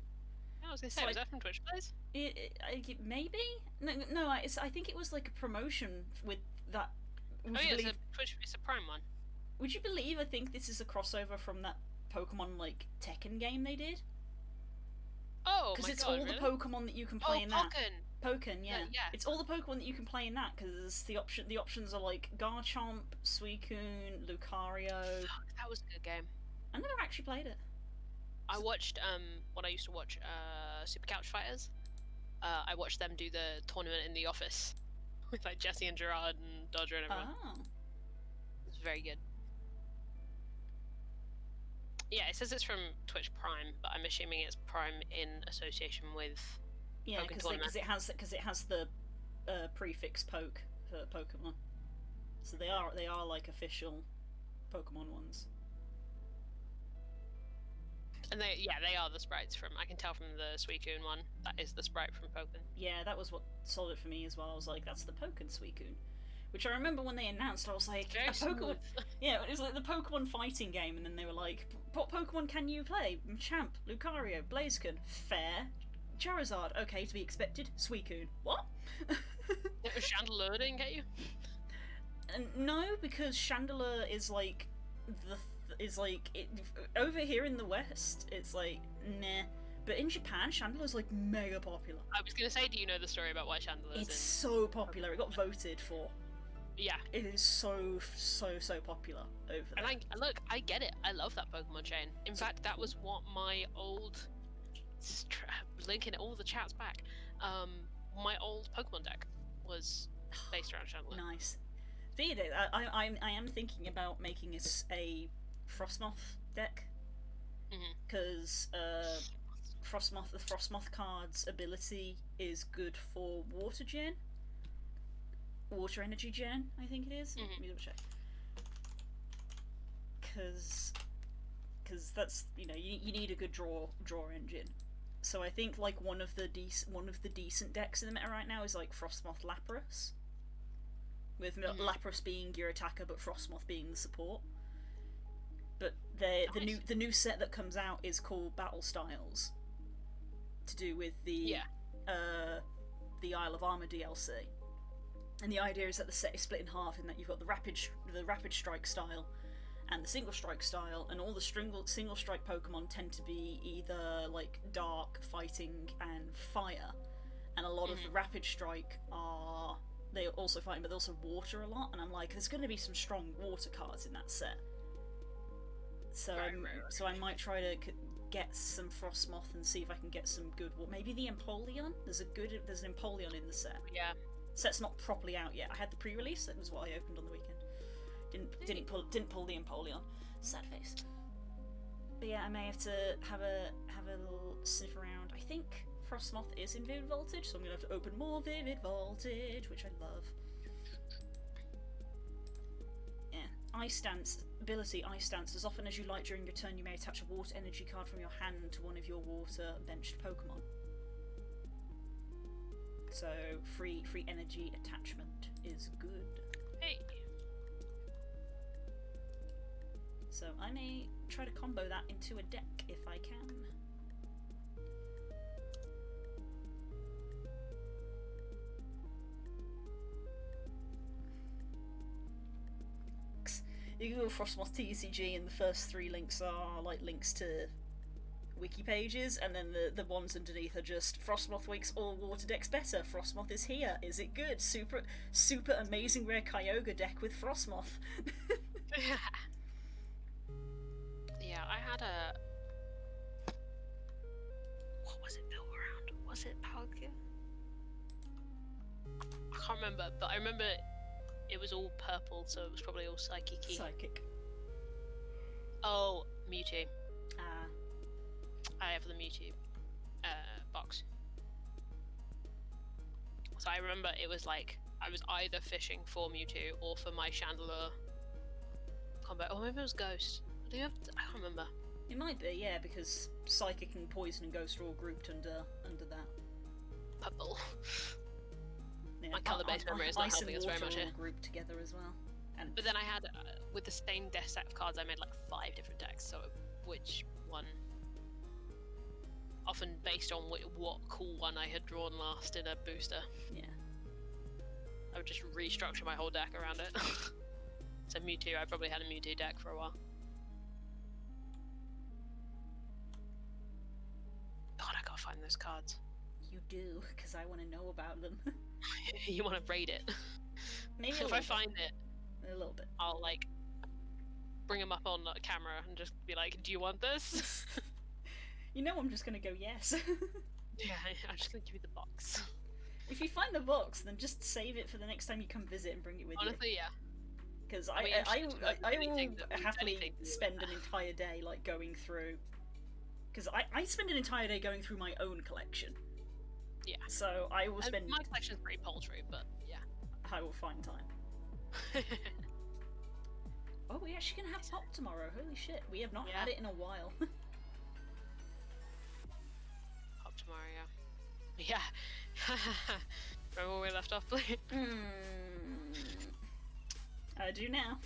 Yeah, I was gonna say,
So
was that from Twitch Plays?
Maybe? No, I think it was like a promotion with that Would
Oh
you
yeah,
believe?
it's a Prime one.
Would you believe? I think this is a crossover from that Pokemon like Tekken game they did.
Oh
Because
my
it's
god,
all
really?
the Pokemon that you can play
Oh,
in that.
Pokken!
Pokken, yeah.
Yeah.
It's all the Pokemon that you can play in that because the options are like Garchomp, Suicune, Lucario.
Fuck, that was a good game.
I never actually played it.
I watched what I used to watch Super Couch Fighters. I watched them do the tournament in the office with like Jesse and Gerard and Dodger and everyone.
Oh.
It was very good. Yeah, it says it's from Twitch Prime, but I'm assuming it's Prime in association with
Yeah,
Pokken
because
Tournament.
it has the prefix poke for Pokemon, so they are like official Pokemon ones.
And they are the sprites from. I can tell from the Suicune one that is the sprite from Pokken.
Yeah, that was what sold it for me as well. I was like, that's the Pokken Suicune. Which I remember when they announced, I was like,
Very
a Pokemon.
smooth.
Yeah, it was like the Pokemon fighting game, and then they were like, what Pokemon can you play? Machamp, Lucario, Blaziken, Fair, Charizard. Okay, to be expected. Suicune. What?
Chandelure didn't get you?
And no, because Chandelure is like over here in the West. It's like nah, but in Japan, Chandelure's like mega popular.
I was gonna say, do you know the story about why Chandelure's
It's so popular. It got voted for.
Yeah.
It is so popular over there.
And I get it. I love that Pokemon chain. In fact, that was what my old linking all the chats back. My old Pokemon deck was based around Chandler.
Nice. Speaking of it, I am thinking about making a Frostmoth deck because the Frostmoth card's ability is good for water energy gen. I think it is. Let me double check. Because that's you need a good draw engine. So I think like one of the decent decks in the meta right now is like Frostmoth Lapras, with Lapras being your attacker but Frostmoth being the support. But the new set that comes out is called Battle Styles, to do with the Isle of Armor DLC. And the idea is that the set is split in half, in that you've got the rapid strike style and the single strike style, and all the single strike Pokemon tend to be either like dark, fighting, and fire, and a lot of the rapid strike are they also fighting, but they also water a lot. And I'm like, there's going to be some strong water cards in that set, so so I might try to get some Frostmoth and see if I can get some good. Maybe the Empoleon. There's an Empoleon in the set.
Yeah.
Set's not properly out yet. I had the pre-release. That was what I opened on the weekend. Didn't pull the Empoleon. Sad face. But yeah, I may have to have a little sniff around. I think Frostmoth is in Vivid Voltage, so I'm gonna have to open more Vivid Voltage, which I love. Yeah. Ice Stance ability. Ice Stance. As often as you like during your turn, you may attach a water energy card from your hand to one of your water benched Pokemon. So free energy attachment is good.
Hey.
So I may try to combo that into a deck if I can. You Google Frostmoth TCG and the first 3 links are like links to wiki pages, and then the ones underneath are just Frostmoth makes all water decks better. Frostmoth is here. Is it good? Super amazing rare Kyogre deck with Frostmoth.
Yeah, I had a. What was it built around? Was it Palkia? I can't remember, but I remember it was all purple, so it was probably all psychic-y.
Psychic.
Oh, Mewtwo.
Ah.
I have the Mewtwo box. So I remember it was like I was either fishing for Mewtwo or for my Chandelure combo. Oh, maybe it was Ghost. I can't remember.
It might be, yeah, because Psychic and Poison and Ghost are all grouped under that.
Purple.
Yeah,
My colour-based memory is not
Ice
helping
and
us very
Water
much
are
here.
all grouped together as well. And
But then I had, with the same deck set of cards, I made like 5 different decks, so which one? Often based on what cool one I had drawn last in a booster.
yeah.
I would just restructure my whole deck around it. So Mewtwo, I probably had a Mewtwo deck for a while. God, I gotta find those cards.
You do, because I want to know about them.
You want to raid it?
Maybe
If I find it,
a little bit.
I'll like bring them up on camera and just be like, "Do you want this?"
You know, I'm just gonna go yes.
Yeah, I'm just gonna give you the box.
If you find the box, then just save it for the next time you come visit and bring it with
Honestly, yeah.
you. Because
I mean,
I
anything
will
that-
happily
anything to do with
spend an
that.
entire day like going through. Because I spend an entire day going through my own collection.
Yeah.
So I will spend.
My collection's pretty paltry, but yeah.
I will find time. Oh, we actually gonna have pop tomorrow. Holy shit, we have not had
Yeah.
it in a while.
Pop tomorrow, yeah. Yeah. Remember where we left off, please?
I do now.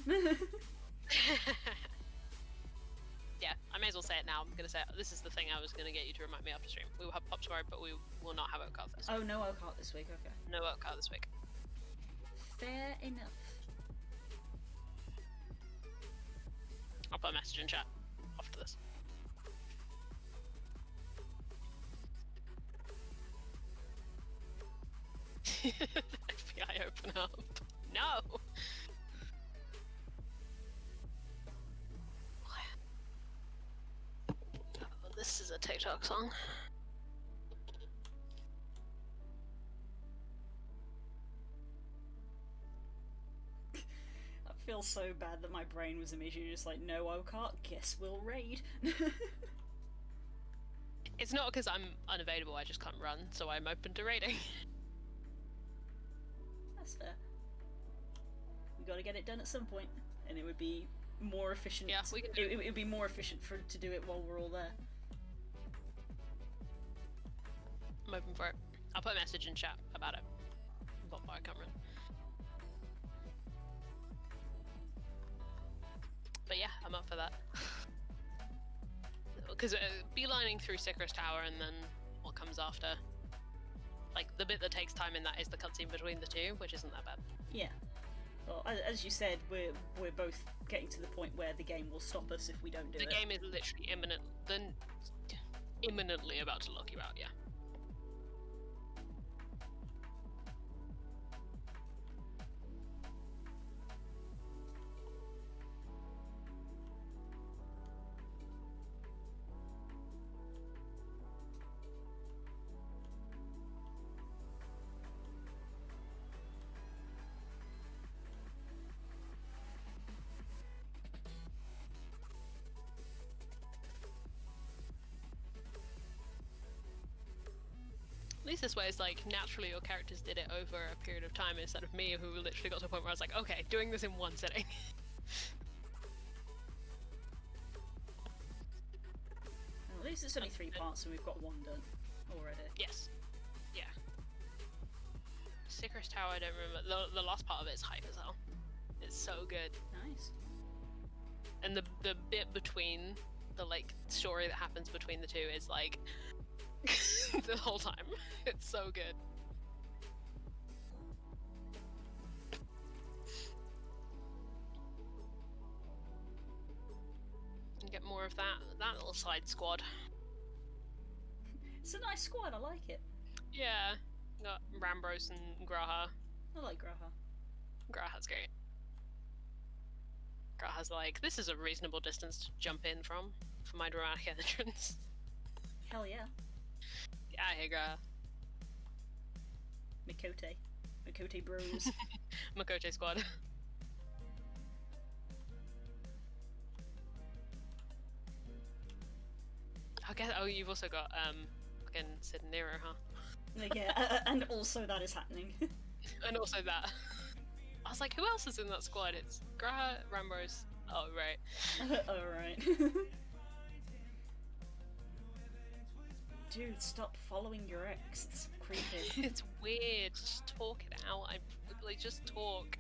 Yeah, I may as well say it now. I'm gonna say it. This is the thing I was gonna get you to remind me after stream. We will have pop tomorrow, but we will not have Oak this week.
Oh, no Oak Heart this week, okay.
No Oak this week.
Fair enough.
I'll put a message in chat after this. FBI open up. No! Oh, this is a TikTok song.
I feel so bad that my brain was immediately just like, no Oak Heart, guess we'll raid.
It's not because I'm unavailable, I just can't run, so I'm open to raiding.
That's fair. We gotta get it done at some point, and it would be more efficient.
Yeah, we can do
it would be more efficient to do it while we're all there.
I'm open for it. I'll put a message in chat about it. But I can't run. But yeah, I'm up for that. Because beelining through Sicarus Tower and then what comes after, like the bit that takes time in that is the cutscene between the two, which isn't that bad.
Yeah. Well, as you said, we're both getting to the point where the game will stop us if we don't do it.
The game is literally imminently about to lock you out. Yeah. At least this way is like naturally your characters did it over a period of time instead of me who literally got to a point where I was like, okay, doing this in one sitting.
Well, at least it's only 3 parts and we've got 1 done already.
Yes. Yeah. Sicarus Tower, I don't remember. The last part of it is hype as hell. It's so good.
Nice.
And the bit between the like story that happens between the two is like the whole time. It's so good. And get more of that little side squad.
It's a nice squad, I like it.
Yeah. Got Rambros and Graha.
I like Graha.
Graha's great. Graha's like, this is a reasonable distance to jump in from for my dramatic entrance.
Hell yeah.
Yeah, hey Graha.
Mikote. Mikote bros.
Makote squad. I guess, oh, you've also got fucking Sid and Nero, huh?
Yeah, and also that is happening.
And also that. I was like, who else is in that squad? It's Graha, Rambros. Oh, right.
Alright. Dude, stop following your ex. It's creepy.
It's weird. Just talk it out. Like, just talk.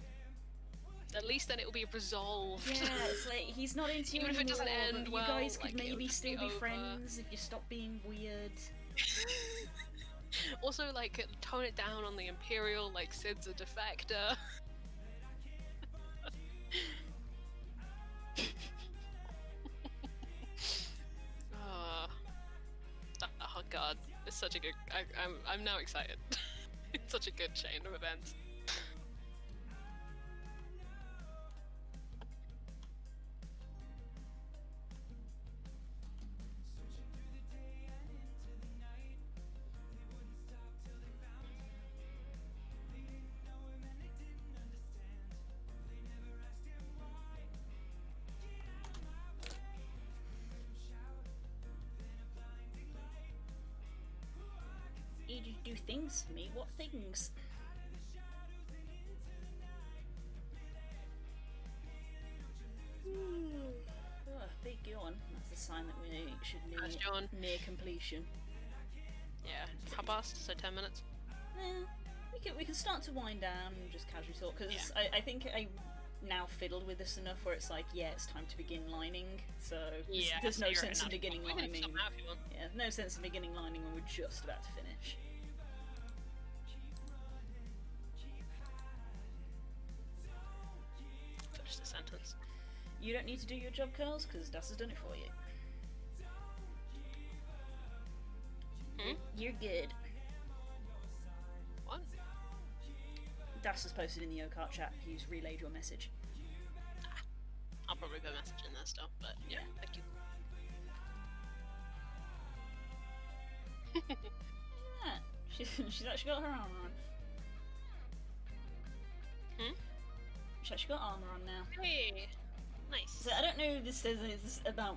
At least then it will be resolved.
Yeah, it's like, he's not into you
Even if it doesn't
anymore,
end
but
well,
you guys could
like, it would
maybe
just
still
be
be
over.
friends if you stop being weird.
Also, like, tone it down on the Imperial, like, Sid's a defector. Oh, oh god, it's such a good. I'm now excited. It's such a good chain of events.
You do things for me. What things? Oh, big yawn. That's a sign that we should
Nice yawn.
near completion.
Yeah, how past? So 10 minutes.
We can start to wind down and just casually talk, because
Yeah.
I think I now fiddled with this enough where it's like, yeah, it's time to begin lining. So
Yeah,
there's
so
no
you're
sense in
at a
beginning
nice point. We can
lining.
stop now if you want.
Yeah, no sense in beginning lining when we're just about to finish.
Finish the sentence.
You don't need to do your job, Curls, because Das has done it for you. You're good.
What?
Das has posted in the Okart chat. He's relayed your message.
I'll probably put a message in there still, but yeah, thank you.
Yeah, she's actually got her armor on. She's actually got armor on now.
Hey, nice.
So I don't know if this says anything about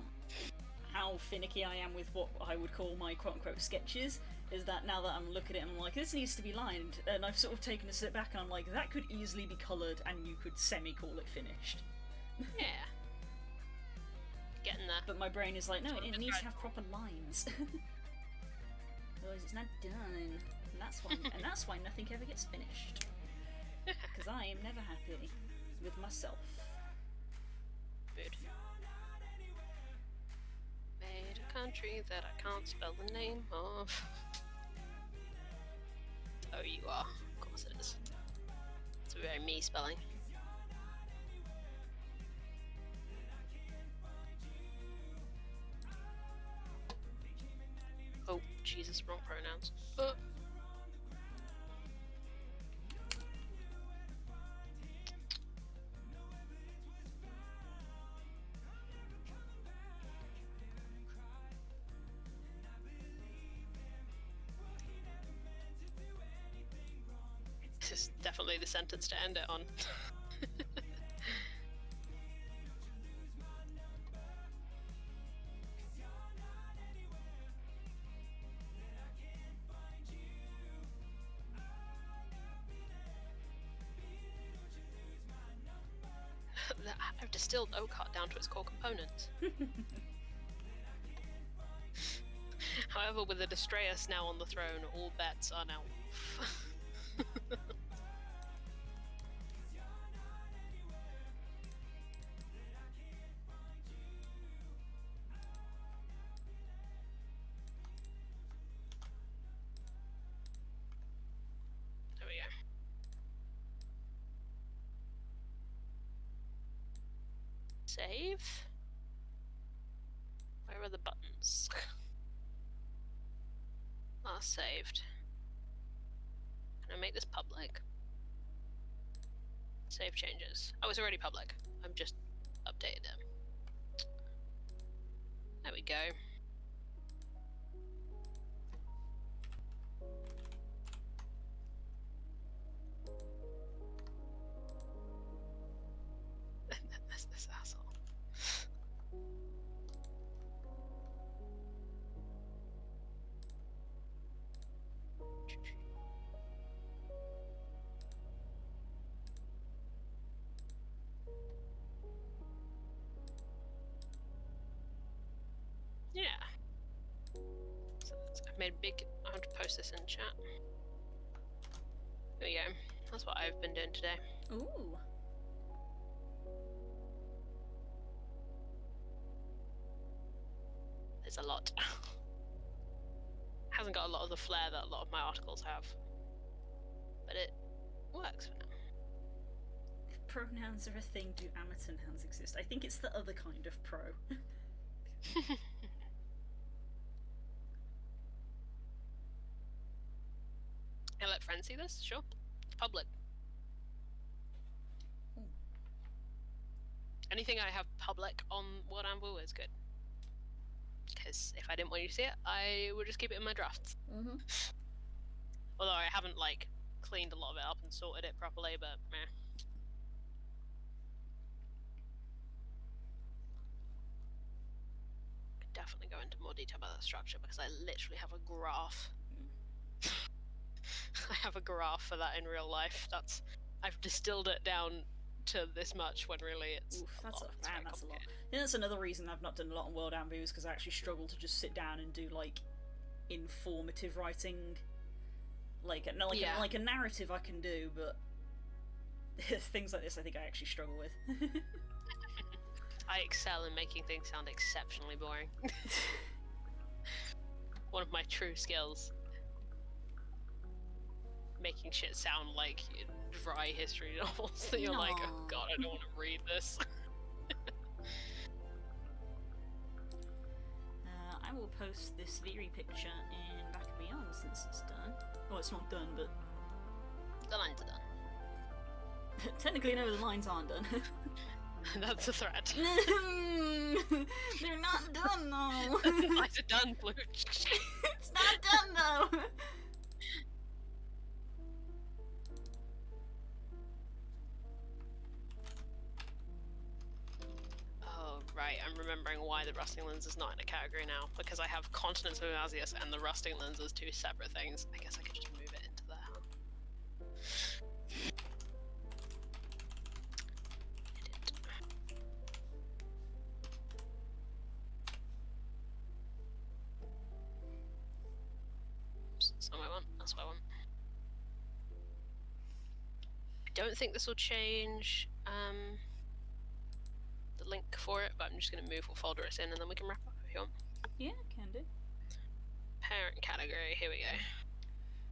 how finicky I am with what I would call my quote-unquote sketches, is that now that I'm looking at it, I'm like, this needs to be lined, and I've sort of taken a step back and I'm like, that could easily be coloured and you could semi-call it finished.
Yeah. Getting there.
But my brain is like, no, it
That's
needs
right.
to have proper lines. Otherwise it's not done. And that's why nothing ever gets finished. Because I am never happy with myself.
Food. Made a country that I can't spell the name of. Oh, you are. Of course it is. It's a very me spelling. Oh, Jesus, wrong pronouns. This is definitely the sentence to end it on. I've distilled Okart down to its core components. However, with the Distreus now on the throne, all bets are now off. There we go. Save? Where are the buttons? Last saved. Can I make this public? Save changes. Oh, it's already public. I've just updated it. There we go. That's this asshole. Yeah. So I've made a big. I have to post this in chat. There we go. That's what I've been doing today.
Ooh.
There's a lot. Hasn't got a lot of the flair that a lot of my articles have. But it works for now.
If pronouns are a thing, do amateur nouns exist? I think it's the other kind of pro.
I let friends see this? Sure. It's public.
Ooh.
Anything I have public on World Anvil is good. Because if I didn't want you to see it, I would just keep it in my drafts.
Mm-hmm.
Although I haven't, like, cleaned a lot of it up and sorted it properly, but meh. Could definitely go into more detail about that structure because I literally have a graph. I have a graph for that in real life. I've distilled it down to this much when really it's
Oof, that's
lot.
a
It's
man,
very
that's a lot.
complicated.
I think that's another reason I've not done a lot on World Anvil is because I actually struggle to just sit down and do like informative writing. Like a narrative I can do, but things like this I think I actually struggle with.
I excel in making things sound exceptionally boring. One of my true skills. Making shit sound like dry history novels that you're like, oh god, I don't want to read this.
I will post this Veerii picture in Back and Beyond since it's done. Well, it's not done, but
The lines are done.
technically no, the lines aren't done.
That's a threat.
They're not done though.
The lines are done, Blue.
It's not done though.
Oh, right, I'm remembering why the rusting lens is not in a category now. Because I have Continents of Asius and the rusting lens as two separate things. I guess I could just move it into there, huh? That's not what I want. That's what I want. I don't think this will change the link for it, but I'm just going to move what folder it's in and then we can wrap up if you want.
Yeah, can do.
Parent category, here we go.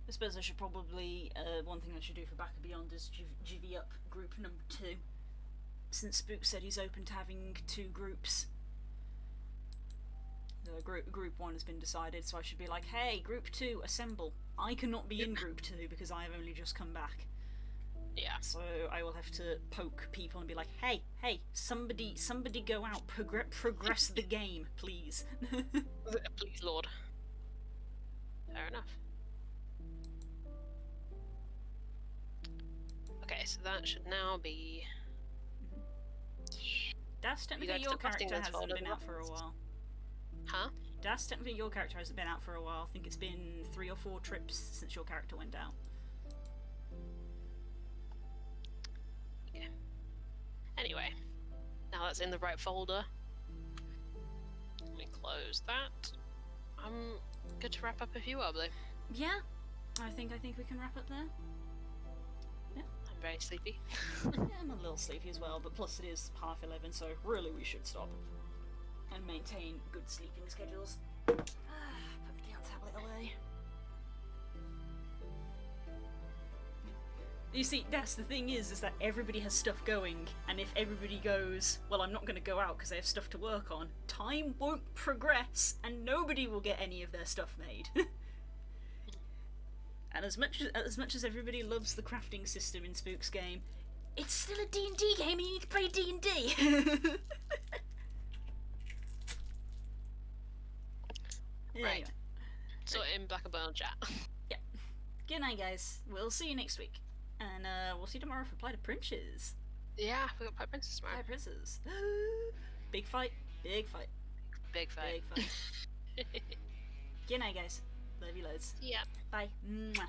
I suppose I should probably, one thing I should do for Back and Beyond is jivvy up group number 2. Since Spook said he's open to having 2 groups. Group 1 has been decided, so I should be like, hey, group 2, assemble. I cannot be in group 2 because I have only just come back.
Yeah.
So I will have to poke people and be like, hey, somebody go out, progress the game, please.
Please, Lord. Fair enough. Okay, so that should now be...
Das, technically your character hasn't been out for a while.
Huh?
Das, technically your character hasn't been out for a while. I think it's been 3 or 4 trips since your character went out.
Okay. Anyway, now that's in the right folder. Let me close that. I'm good to wrap up if you are, Blue.
Yeah, I think we can wrap up there.
I'm very sleepy.
Yeah, I'm a little sleepy as well, but plus it is 11:30, so really we should stop and maintain good sleeping schedules. Put the tablet away. You see, that's the thing is that everybody has stuff going, and if everybody goes, well, I'm not going to go out because I have stuff to work on, time won't progress, and nobody will get any of their stuff made. And as much as everybody loves the crafting system in Spook's game, it's still a D&D game, and you need to play D&D.
Right. So in Black and Bone chat.
Yeah. Good night, guys. We'll see you next week. And we'll see you tomorrow for Plight of Princes.
Yeah, we got Pipe Princess tomorrow.
Plight of Princes. Big fight. Big fight.
Big fight.
Big fight. Good night, guys. Love you loads.
Yeah.
Bye. Mwah.